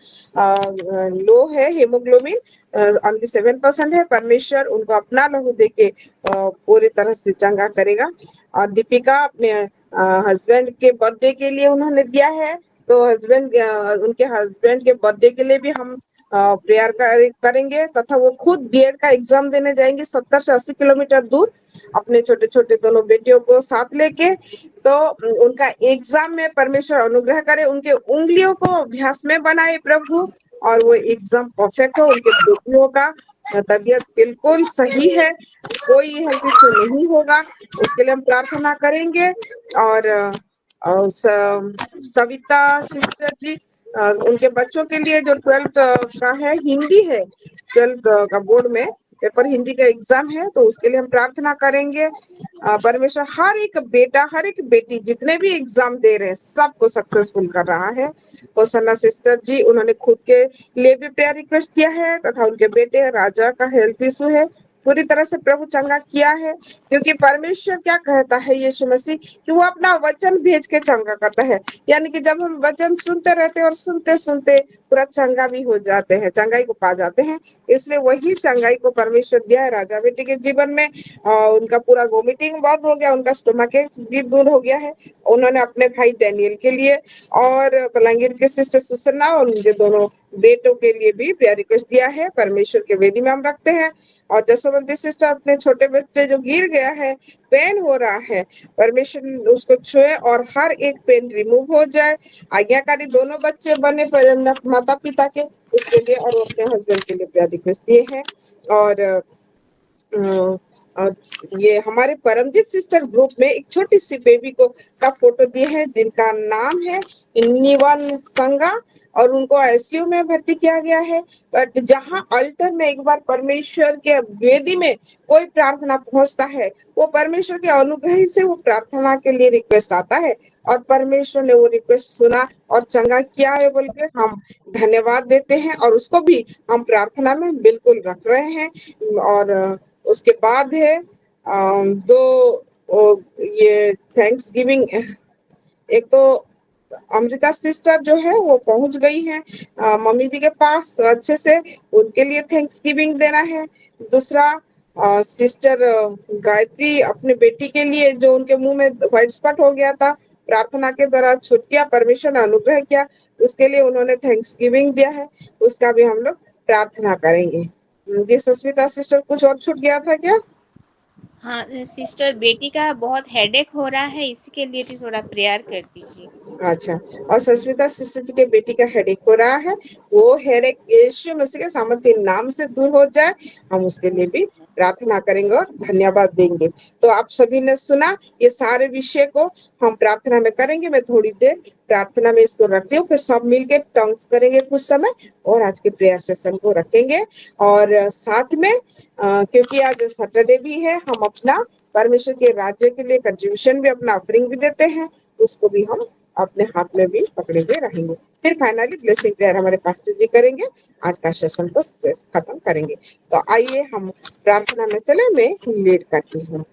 [SPEAKER 1] लो है, हेमोग्लोबिन only 7% है। परमेश्वर उनको अपना लहू देके पूरी तरह से चंगा करेगा। और दीपिका अपने हस्बैंड के बर्थडे के लिए उन्होंने दिया है, तो उनके हस्बैंड के बर्थडे के लिए भी हम प्रेयर करेंगे, तथा वो खुद बीएड का एग्जाम देने जाएंगे 70 से 80 किलोमीटर दूर अपने छोटे छोटे दोनों बेटियों को साथ लेके। तो उनका एग्जाम में परमेश्वर अनुग्रह करे, उनके उंगलियों को अभ्यास में बनाए प्रभु, और वो एग्जाम परफेक्ट हो। उनके बेटियों का तबीयत बिल्कुल सही है, कोई हेल्थ इश्यू नहीं होगा, उसके लिए हम प्रार्थना करेंगे। और सविता सिस्टर जी, उनके बच्चों के लिए जो 12th का है, हिंदी है, 12th का बोर्ड में पेपर हिंदी का एग्जाम है, तो उसके लिए हम प्रार्थना करेंगे। परमेश्वर हर एक बेटा हर एक बेटी जितने भी एग्जाम दे रहे हैं सबको सक्सेसफुल कर रहा है। होसन्ना सिस्टर जी, उन्होंने खुद के लिए भी प्रेयर रिक्वेस्ट किया है, तथा उनके बेटे राजा का हेल्थ इशू है, पूरी तरह से प्रभु चंगा किया है, क्योंकि परमेश्वर क्या कहता है यीशु मसीह कि वो अपना वचन भेज के चंगा करता है। यानी कि जब हम वचन सुनते रहते हैं और सुनते सुनते पूरा चंगा भी हो जाते हैं, चंगाई को पा जाते हैं। इसलिए वही चंगाई को परमेश्वर दिया है राजा बेटी के जीवन में। उनका पूरा वोमिटिंग बंद हो गया, उनका स्टोमक भी दूर हो गया है। उन्होंने अपने भाई डैनियल के लिए और पलांगीर के सिस्टर सुसन्ना और उनके दोनों बेटों के लिए भी प्रेयर रिक्वेस्ट दिया है, परमेश्वर के वेदी में हम रखते हैं। और जसवंती सिस्टर अपने छोटे बच्चे जो गिर गया है, पेन हो रहा है, परमेश्वर उसको छुए और हर एक पेन रिमूव हो जाए। आज्ञाकारी दोनों बच्चे बने माता पिता के, उसके लिए और वो अपने हस्बैंड के लिए प्रेयर रिक्वेस्ट दिए हैं। और ये हमारे परमजीत सिस्टर ग्रुप में एक छोटी सी बेबी को का फोटो दिए हैं जिनका नाम है निवन संगा और उनको आईसीयू में भर्ती किया गया है। बट जहां अल्टर में एक बार परमेश्वर के वेदी में कोई प्रार्थना पहुंचता है वो परमेश्वर के अनुग्रह से वो प्रार्थना के लिए रिक्वेस्ट आता है और परमेश्वर ने वो रिक्वेस्ट सुना और चंगा किया है बोल के हम धन्यवाद देते हैं और उसको भी हम प्रार्थना में बिल्कुल रख रहे हैं। और उसके बाद है ये थैंक्स गिविंग। एक तो अमृता सिस्टर जो है वो पहुंच गई है मम्मी जी के पास अच्छे से, उनके लिए थैंक्स गिविंग देना है। दूसरा सिस्टर गायत्री अपने बेटी के लिए जो उनके मुंह में व्हाइट स्पॉट हो गया था प्रार्थना के द्वारा छूट गया, परमेश्वर ने अनुग्रह किया, उसके लिए उन्होंने थैंक्स गिविंग दिया है, उसका भी हम लोग प्रार्थना करेंगे। ये सस्मिता सिस्टर कुछ और छूट गया था क्या?
[SPEAKER 3] हाँ सिस्टर, बेटी का बहुत हेडेक हो रहा है, इसके लिए भी थोड़ा प्रेयर कर दीजिए।
[SPEAKER 1] अच्छा, और सस्मिता सिस्टर जी के बेटी का हेडेक हो रहा है, वो हेडेक यीशु मसीह के सामर्थ्य नाम से दूर हो जाए, हम उसके लिए भी प्रार्थना करेंगे और धन्यवाद देंगे। तो आप सभी ने सुना, ये सारे विषय को हम प्रार्थना में करेंगे। मैं थोड़ी देर प्रार्थना में इसको रखती हूँ, फिर सब मिलके टंग्स करेंगे कुछ समय और आज के प्रेयर सेशन को रखेंगे। और साथ में क्योंकि आज सैटरडे भी है, हम अपना परमेश्वर के राज्य के लिए कंट्रीब्यूशन भी अपना ऑफरिंग भी देते हैं, उसको भी हम अपने हाथ में भी पकड़े हुए रहेंगे। फिर फाइनली ब्लेसिंग प्रेयर हमारे पास्टर जी करेंगे, आज का सेशन को खत्म करेंगे। तो आइए हम प्रार्थना में चले, मैं लीड करती हूँ।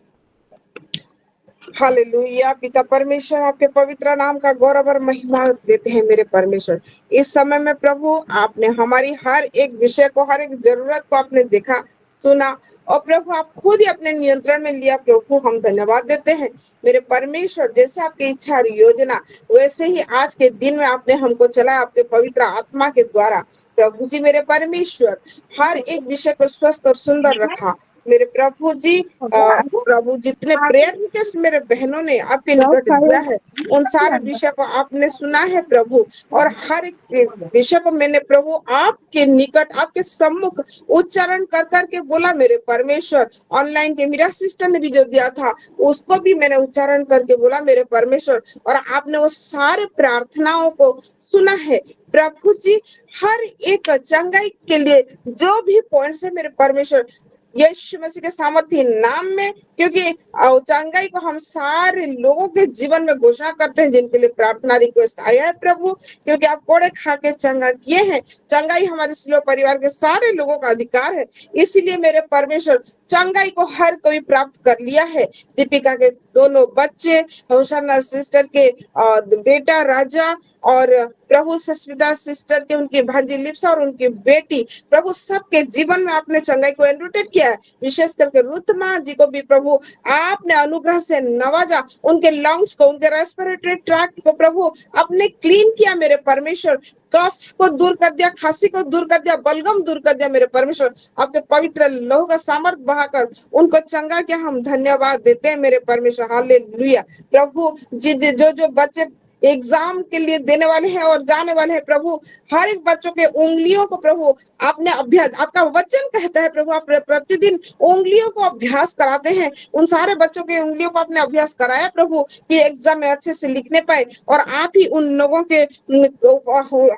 [SPEAKER 1] हालेलुया। पिता परमेश्वर, आपके पवित्र नाम का गौरव और महिमा देते हैं मेरे परमेश्वर। इस समय में प्रभु आपने हमारी हर एक विषय को, हर एक जरूरत को आपने देखा, सुना और प्रभु आप खुद ही अपने नियंत्रण में लिया। प्रभु हम धन्यवाद देते हैं मेरे परमेश्वर, जैसे आपकी इच्छा और योजना वैसे ही आज के दिन में आपने हमको चलाया आपके पवित्र आत्मा के द्वारा। प्रभु जी मेरे परमेश्वर, हर एक विषय को स्वस्थ और सुंदर रखा मेरे प्रभु जी। प्रभु जितने प्रेयर रिक्वेस्ट मेरे बहनों ने आपके निकट दिया है, उन सारे विषय को आपने सुना है प्रभु, और हर एक विषय को मैंने प्रभु आपके निकट, आपके सम्मुख उच्चारण कर करके बोला मेरे परमेश्वर। ऑनलाइन के मेरा सिस्टर ने भी जो दिया था उसको भी मैंने उच्चारण करके बोला मेरे परमेश्वर, और आपने वो सारे प्रार्थनाओं को सुना है प्रभु जी। हर एक चंगाई के लिए जो भी पॉइंट्स है मेरे परमेश्वर, यीशु मसीह के सामर्थ्य नाम में, क्योंकि चंगाई को हम सारे लोगों के जीवन में घोषणा करते हैं जिनके लिए प्रार्थना रिक्वेस्ट आया है प्रभु, क्योंकि आप कोड़े खा के चंगा किए हैं। चंगाई हमारे सिलो परिवार के सारे लोगों का अधिकार है, इसीलिए मेरे परमेश्वर चंगाई को हर कोई प्राप्त कर लिया है। दीपिका के दोनों बच्चे, होशाना सिस्टर के बेटा राजा, और प्रभु सस्मिता सिस्टर के उनकी भांजी लिप्सा और उनकी बेटी, प्रभु सबके जीवन में आपने चंगाई को एनरोटेट किया है। विशेष करके रुत माँ जी को भी प्रभु आपने अनुग्रह से नवाजा, उनके लंग्स को, उनके रेस्पिरेटरी ट्रैक्ट को प्रभु आपने क्लीन किया मेरे परमेश्वर। कफ को दूर कर दिया, खांसी को दूर कर दिया, बलगम दूर कर दिया मेरे परमेश्वर। आपके पवित्र लहू का सामर्थ बहाकर उनको चंगा किया, हम धन्यवाद देते हैं मेरे परमेश्वर। हालेलुया। प्रभु जो बच्चे एग्जाम के लिए देने वाले हैं और जाने वाले हैं प्रभु, हर एक बच्चों के उंगलियों को प्रभु आपने अभ्यास, आपका वचन कहता है प्रभु आप प्रतिदिन उंगलियों को अभ्यास कराते हैं। उन सारे बच्चों के उंगलियों को आपने अभ्यास कराया प्रभु कि एग्जाम में अच्छे से लिखने पाए, और आप ही उन लोगों के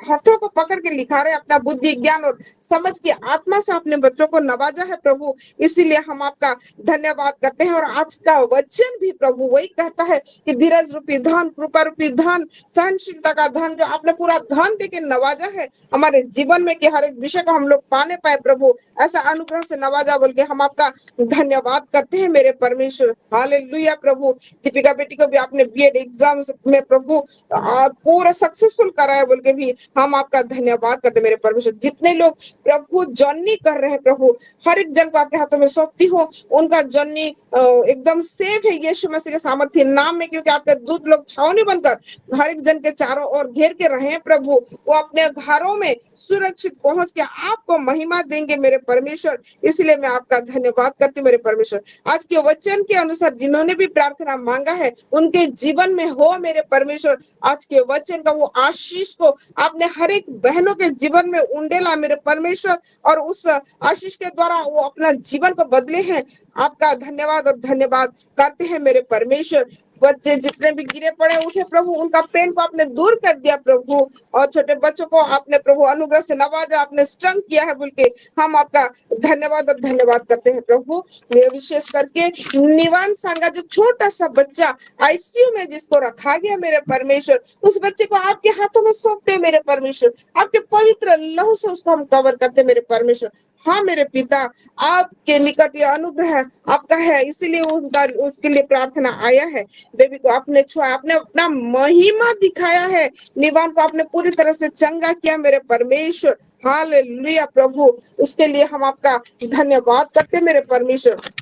[SPEAKER 1] हाथों को पकड़ के लिखा रहे, अपना बुद्धि ज्ञान और समझ की आत्मा से अपने बच्चों को नवाजा है प्रभु। इसीलिए हम आपका धन्यवाद करते हैं। और आज का वचन भी प्रभु वही कहता है कि धीरज रूपी धन, कृपा रूपी धन, सहनशीलता का धन, जो आपने पूरा धन देके नवाजा है हमारे जीवन में कि हर एक विषय को हम लोग पाने पाए प्रभु, ऐसा अनुग्रह से नवाजा बोल के हम आपका धन्यवाद करते हैं मेरे परमेश्वर। हालेलुया। प्रभु दीपिका बेटी को भी आपने बीएड एग्जाम में प्रभु पूरा सक्सेसफुल कराया बोल के भी हम आपका धन्यवाद करते मेरे परमेश्वर। जितने लोग प्रभु जर्नी कर रहे हैं प्रभु, हर एक जन को आपके हाथों में सौंपती हो, उनका जर्नी एकदम सेफ है यीशु मसीह के सामर्थ्य नाम में, क्योंकि आपके दूत लोग छावनी बनकर हर एक जन के चारों ओर घेर के रहे प्रभु। वो अपने घरों में सुरक्षित पहुंच के आपको महिमा देंगे मेरे परमेश्वर। इसलिए मैं आपका धन्यवाद करती हूँ मेरे परमेश्वर। आज के वचन के अनुसार जिन्होंने भी प्रार्थना मांगा है उनके जीवन में हो मेरे परमेश्वर। आज के वचन का वो आशीष को आपने हर एक बहनों के जीवन में उंडेला मेरे परमेश्वर, और उस आशीष के द्वारा वो अपना जीवन को बदले हैं। आपका धन्यवाद और धन्यवाद करते हैं मेरे परमेश्वर। बच्चे जितने भी गिरे पड़े उठे प्रभु, उनका पेन को आपने दूर कर दिया प्रभु, और छोटे बच्चों को आपने प्रभु अनुग्रह से नवाजा, आपने स्ट्रंग किया है बोल के हम आपका धन्यवाद और धन्यवाद करते हैं प्रभु। विशेष करके निवान सांगा जो छोटा सा बच्चा आईसीयू में जिसको रखा गया मेरे परमेश्वर, उस बच्चे को आपके हाथों में सौंपते हैं मेरे परमेश्वर। आपके पवित्र लहू से उसको हम कवर करते हैं मेरे परमेश्वर। हाँ मेरे पिता, आपके निकट यह अनुग्रह आपका है, इसीलिए उनका उसके लिए प्रार्थना आया है। बेबी को आपने छुआ, आपने अपना महिमा दिखाया है, निवान को आपने पूरी तरह से चंगा किया मेरे परमेश्वर। हालेलुया प्रभु, उसके लिए हम आपका धन्यवाद करते हैं मेरे परमेश्वर।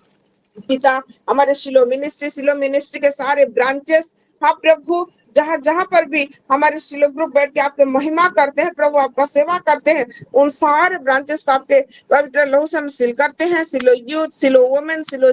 [SPEAKER 1] पिता, हमारे शिलो मिनिस्ट्री के सारे ब्रांचेस, हाँ प्रभु, जहाँ जहाँ पर भी हमारे शिलो ग्रुप बैठ के आपके महिमा करते हैं प्रभु, आपका सेवा करते हैं, उन सारे ब्रांचेस को आपके पवित्र लहू से हम सील करते हैं। सिलो यूथ, सिलो वुमेन, सिलो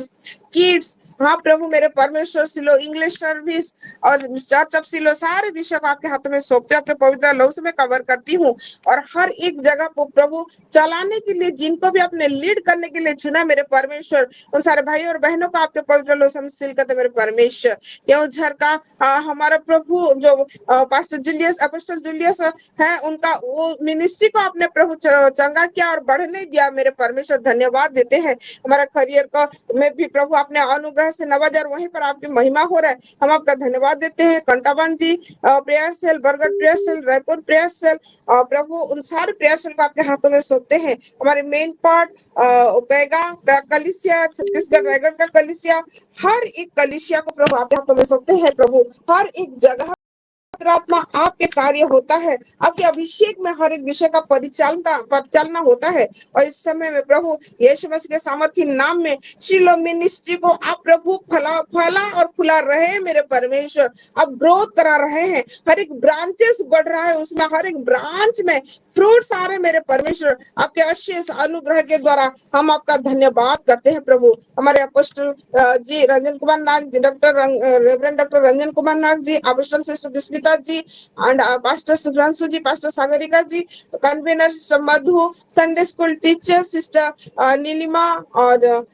[SPEAKER 1] किड्स, हाँ प्रभु मेरे परमेश्वर, सिलो इंग्लिश सर्विस और चर्च ऑफ सिलो, सारे विषय को आपके हाथों में सौंपते आपके पवित्र लहू से मैं कवर करती हूँ। और हर एक जगह को प्रभु चलाने के लिए, जिनको भी आपने लीड करने के लिए चुना मेरे परमेश्वर, उन सारे भाई और बहनों को आपके पवित्र लहू से हम सील करते मेरे परमेश्वर। केवझर का हमारा प्रभु जो पास्टर जूलियस, अपोस्टल जूलियस है, उनका वो मिनिस्ट्री को आपने प्रभु चंगा किया और बढ़ने दिया मेरे परमेश्वर, धन्यवाद देते हैं। हमारा करियर का में भी प्रभु आपने अनुग्रह से नवाजा और वहीं पर आपकी महिमा हो रहा है, हम आपका धन्यवाद देते हैं। Kantabanji prayer cell, Bargarh prayer cell, Raipur prayer cell, प्रभु उन सारे प्रेयर सेल को आपके हाथों में सौंपते हैं। हमारे मेन पार्ट पेगा कलिसिया, छत्तीसगढ़ रायगढ़ का कलिसिया, हर एक कलिसिया को प्रभु आपके हाथों में सौंपते हैं प्रभु। हर एक जगह आत्मा आपके कार्य होता है, आपके अभिषेक में हर एक विषय का परिचालना होता है। और इस समय में प्रभु यीशु मसीह के सामर्थी नाम में शिलो मिनिस्ट्री को आप प्रभु फला और फुला रहे हैं मेरे परमेश्वर, आप ग्रोथ करा रहे हैं। हर एक ब्रांचेस बढ़ रहा है, उसमें हर एक ब्रांच में फ्रूट्स आ रहे हैं मेरे परमेश्वर। आपके अशेष अनुग्रह के द्वारा हम आपका धन्यवाद करते हैं प्रभु। हमारे apostle ji Ranjan Kumar Nag ji, reverend doctor Ranjan Kumar Nag ji, apostle sister Vismita ji, and pastor Subhranshu ji, pastor Sagarika ji, convener sister Madhu, Sunday school teacher sister Neelima, और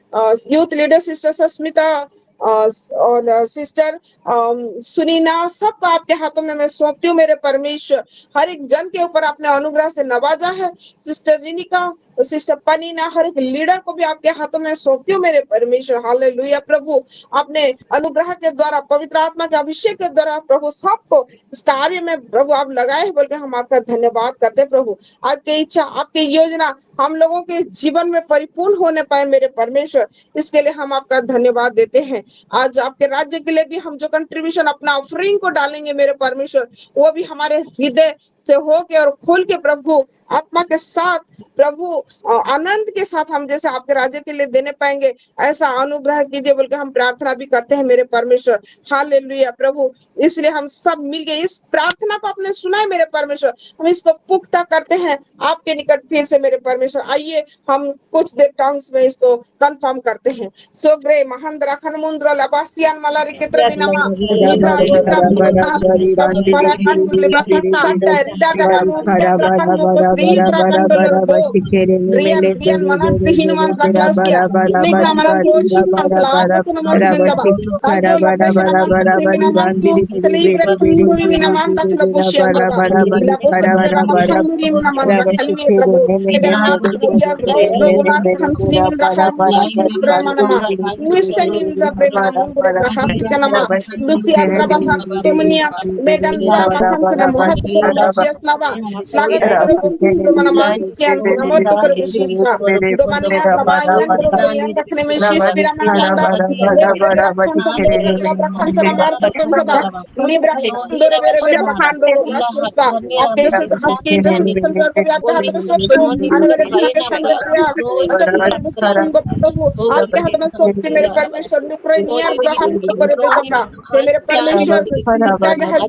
[SPEAKER 1] यूथ लीडर सिस्टर सस्मिता और सिस्टर सुनीना, सबको आपके हाथों में मैं सौंपती हूँ मेरे परमेश्वर। हर एक जन के ऊपर आपने अनुग्रह से नवाजा है। सिस्टर रिनिका, सिस्टर पनीना, हर एक लीडर को भी आपके हाथों में सौंपती हूँ मेरे परमेश्वर। हालेलुया प्रभु, आपने अनुग्रह के द्वारा, पवित्र आत्मा के अभिषेक के द्वारा प्रभु सबको इस कार्य में प्रभु आप लगाए बोल के हम आपका धन्यवाद करते हैं प्रभु। आपकी इच्छा, आपकी योजना हम लोगों के जीवन में परिपूर्ण होने पाए मेरे परमेश्वर, इसके लिए हम आपका धन्यवाद देते हैं। आज आपके राज्य के लिए भी हम जो कंट्रीब्यूशन अपना ऑफरिंग को डालेंगे मेरे परमेश्वर, वो भी हमारे हृदय से होके और खोल के प्रभु आत्मा के साथ, प्रभु आनंद के साथ हम जैसे आपके राज्य के लिए देने पाएंगे, ऐसा अनुग्रह कीजिए बोल के हम प्रार्थना भी करते हैं मेरे परमेश्वर। हालेलुया प्रभु, इसलिए हम सब मिलके इस प्रार्थना को आपने सुना है मेरे परमेश्वर, हम इसको पुख्ता करते हैं आपके निकट फिर से मेरे परमेश्वर। आइए हम कुछ देर टंग्स में इसको कंफर्म करते हैं। सोग्रे महांद्रा खनमुंद्र लबासियान मलारी केत्र बिनमा निद्रा निद्रा para kan le basata santa rida daga mu ketra kan mu kusri trakan dolor rian manan pihinuan traklasia mika manan roji pansla ko namasin gaba ajo manan celebra kunuri mina manta tlabushia gaba ila posera manan mina manan khalmi trabu ega puja droguna hansni raha brahmana nisanin za prema mundur rahastika nama dukti atraba temania megan bahkan sedang muhat berbahagia selamat terus mana manusia namun itu berbisnisnya domania perbanyak domania teknologi inspirasi mana bahkan sedang marta pun sebab libra dore bere makan doro masukta आपके आज के सिस्टम पर भी आपका हाथ में सब आने वाले दिन के संग पे आपके हाथ में सब मेरे परमेश्वर ने यूक्रेनियन का हाथ तो करे बेटा हे मेरे परमेश्वर का हाथ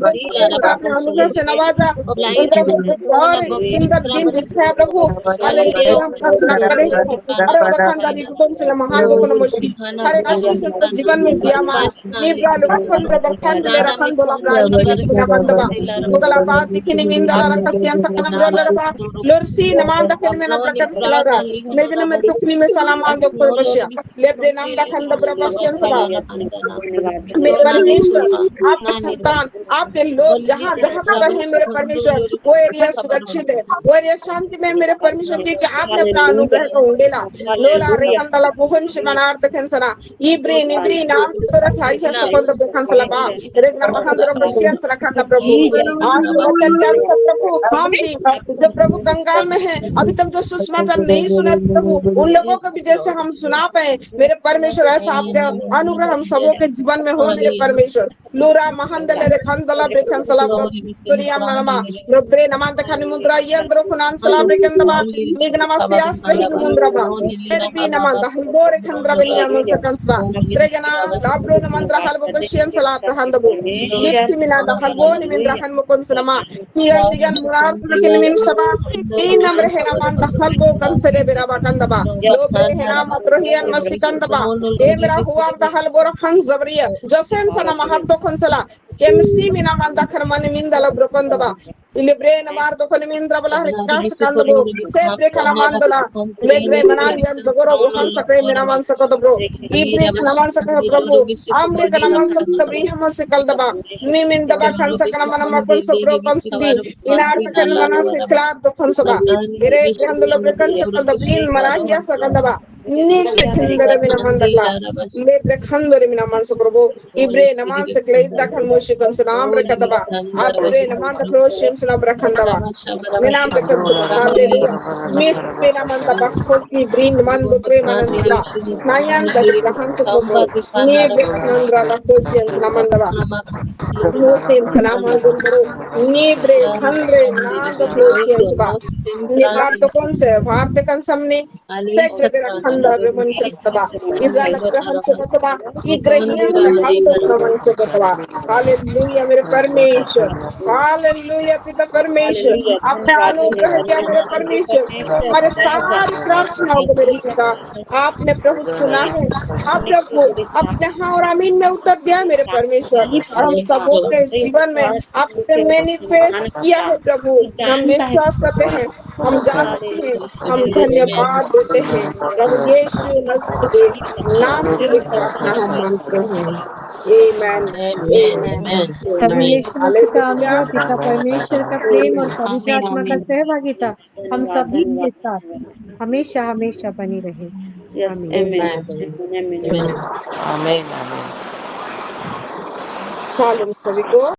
[SPEAKER 1] आपने अनुग्रह से नवाजा उनका और सुंदर दिन दिखाया प्रभु हालेलुया हम प्रार्थना करेंगे अरे बखंदारी कुटुंब से महान बुकन मोशी हरे आशीष तो जीवन में दिया मां नी ब्रालो बखंद्र बखंदले रखंदोला ब्रालो दिखना बंदबा मुगला बात दिखनी मिंदला रखसियन सकना ब्रोला रबा लोरसी नमान दखन में ना प्रकट सलारा लेकिन मैं तुखनी में सलाम आंदो पर बशिया लेब्रे नाम रखंद ब्रबसियन सला मेरे परमेश्वर आपके संतान आपके लोग जहाँ जहाँ पर है मेरे परमेश्वर वो एरिया सुरक्षित है वो एरिया शांति में मेरे परमेश्वर क्योंकि आपने अपना अनुग्रह को उंडेला लोला रेखंदला बुहन शिवनार्थ खंसना इब्री निब्री नाम तो रखाई है सकंद खंसला बा रेगना महंद्र क्रिश्चियन रखंदा प्रभु आपके वचन के अनुसार प्रभु हम भी जो प्रभु कंगाल में है अभी तक जो सुसमाचार नहीं सुने प्रभु उन लोगों को भी जैसे हम सुना पाए मेरे परमेश्वर ऐसा आपके अनुग्रह हम सबों के जीवन में हो मेरे परमेश्वर लूरा महंदले रेखंदला ब्रेखंसला तुरिया मनमा लोब्रे नमान तखनि मुद्रा यंद्रो खुनान सला ब्रेकंदबा मेग नमस्यास प्रहि मुद्राबा एरपी नमान दहलबोर खंद्रा बनिया मुसकंसबा त्रेगना लाब्रो नमंद्रा हलबो कशियन सला प्रहंदबो लिप्सी मिना दहलबो निमिंद्रा हन मुकुन सनमा तिगन तिगन मुरार तिगन मिन सभा तीन नंबर है नमान दहलबो कंसरे बेराबा कंदबा लोब्रे है नाम अत्रोहियन मसिकंदबा ए मेरा हुआ दहलबो रखन जबरिया जसेन सना महत्तो खंसला केमसी मिना मान दखर मन मिंदला ब्रोकंदबा इलेब्रे नमार तो खनि मिंद्रा बला रिकास कंदबो से ब्रेखना मांदला लेग्रे मनालियन जगोरो बुहन सके मिना मान सकत ब्रो इब्रे नमान सकत प्रभु आम्रे कना मान सकत ब्री हम से कलदबा मी मिन दबा खन सकना मन मकन सब्रो कंसबी इनार कन मना से क्लार तो खंसबा रे हंदलो ब्रेकन सकत ब्रीन मराहिया सकंदबा नीर से खंदरे मिना मंदला लेब्रे खंदरे मिना मान प्रभु इब्रे नमान से क्ले दखन मोशी कंस नाम रकदबा आब्रे नमान दखलो शेम सना ब्रखंदबा मिनाम रकन हालेलुया मिस पे नमान दबा खोकी ब्रीन मन दुप्रे मनंदला स्नायन दखन तो प्रभु नी ब्रखंदरा लकोशियन नमंदबा मोसेम सलाम गुंदरो नी ब्रे खंदरे ना दखलोशियन बा नी बात तो कौन से भारत कन समने से खंदरे मनुष्य तबा इजाल ग्रहण से तबा की ग्रहियन दखल तो नमन से तबा हालेलुया मेरे परमेश्वर हालेलुया पिता परमेश्वर आपने अनुग्रह किया मेरे परमेश्वर हमारे सारी प्रार्थनाओं को मेरे पिता आपने प्रभु सुना है आप प्रभु अपने हाँ और आमीन में उत्तर दिया मेरे परमेश्वर और हम सबों के जीवन में आपने मैनिफेस्ट किया है प्रभु हम विश्वास करते हैं हम जानते हैं हम धन्यवाद देते हैं प्रभु यीशु मसीह के नाम से प्रार्थना हम मांगते हैं आमेन
[SPEAKER 2] प्रभु यीशु मसीह का अनुग्रह पिता परमेश्वर का प्रेम और पवित्र आत्मा का सहभागिता हम सभी के साथ हमेशा हमेशा बनी रहे आमीन
[SPEAKER 6] आमीन।
[SPEAKER 1] शालोम सभी को।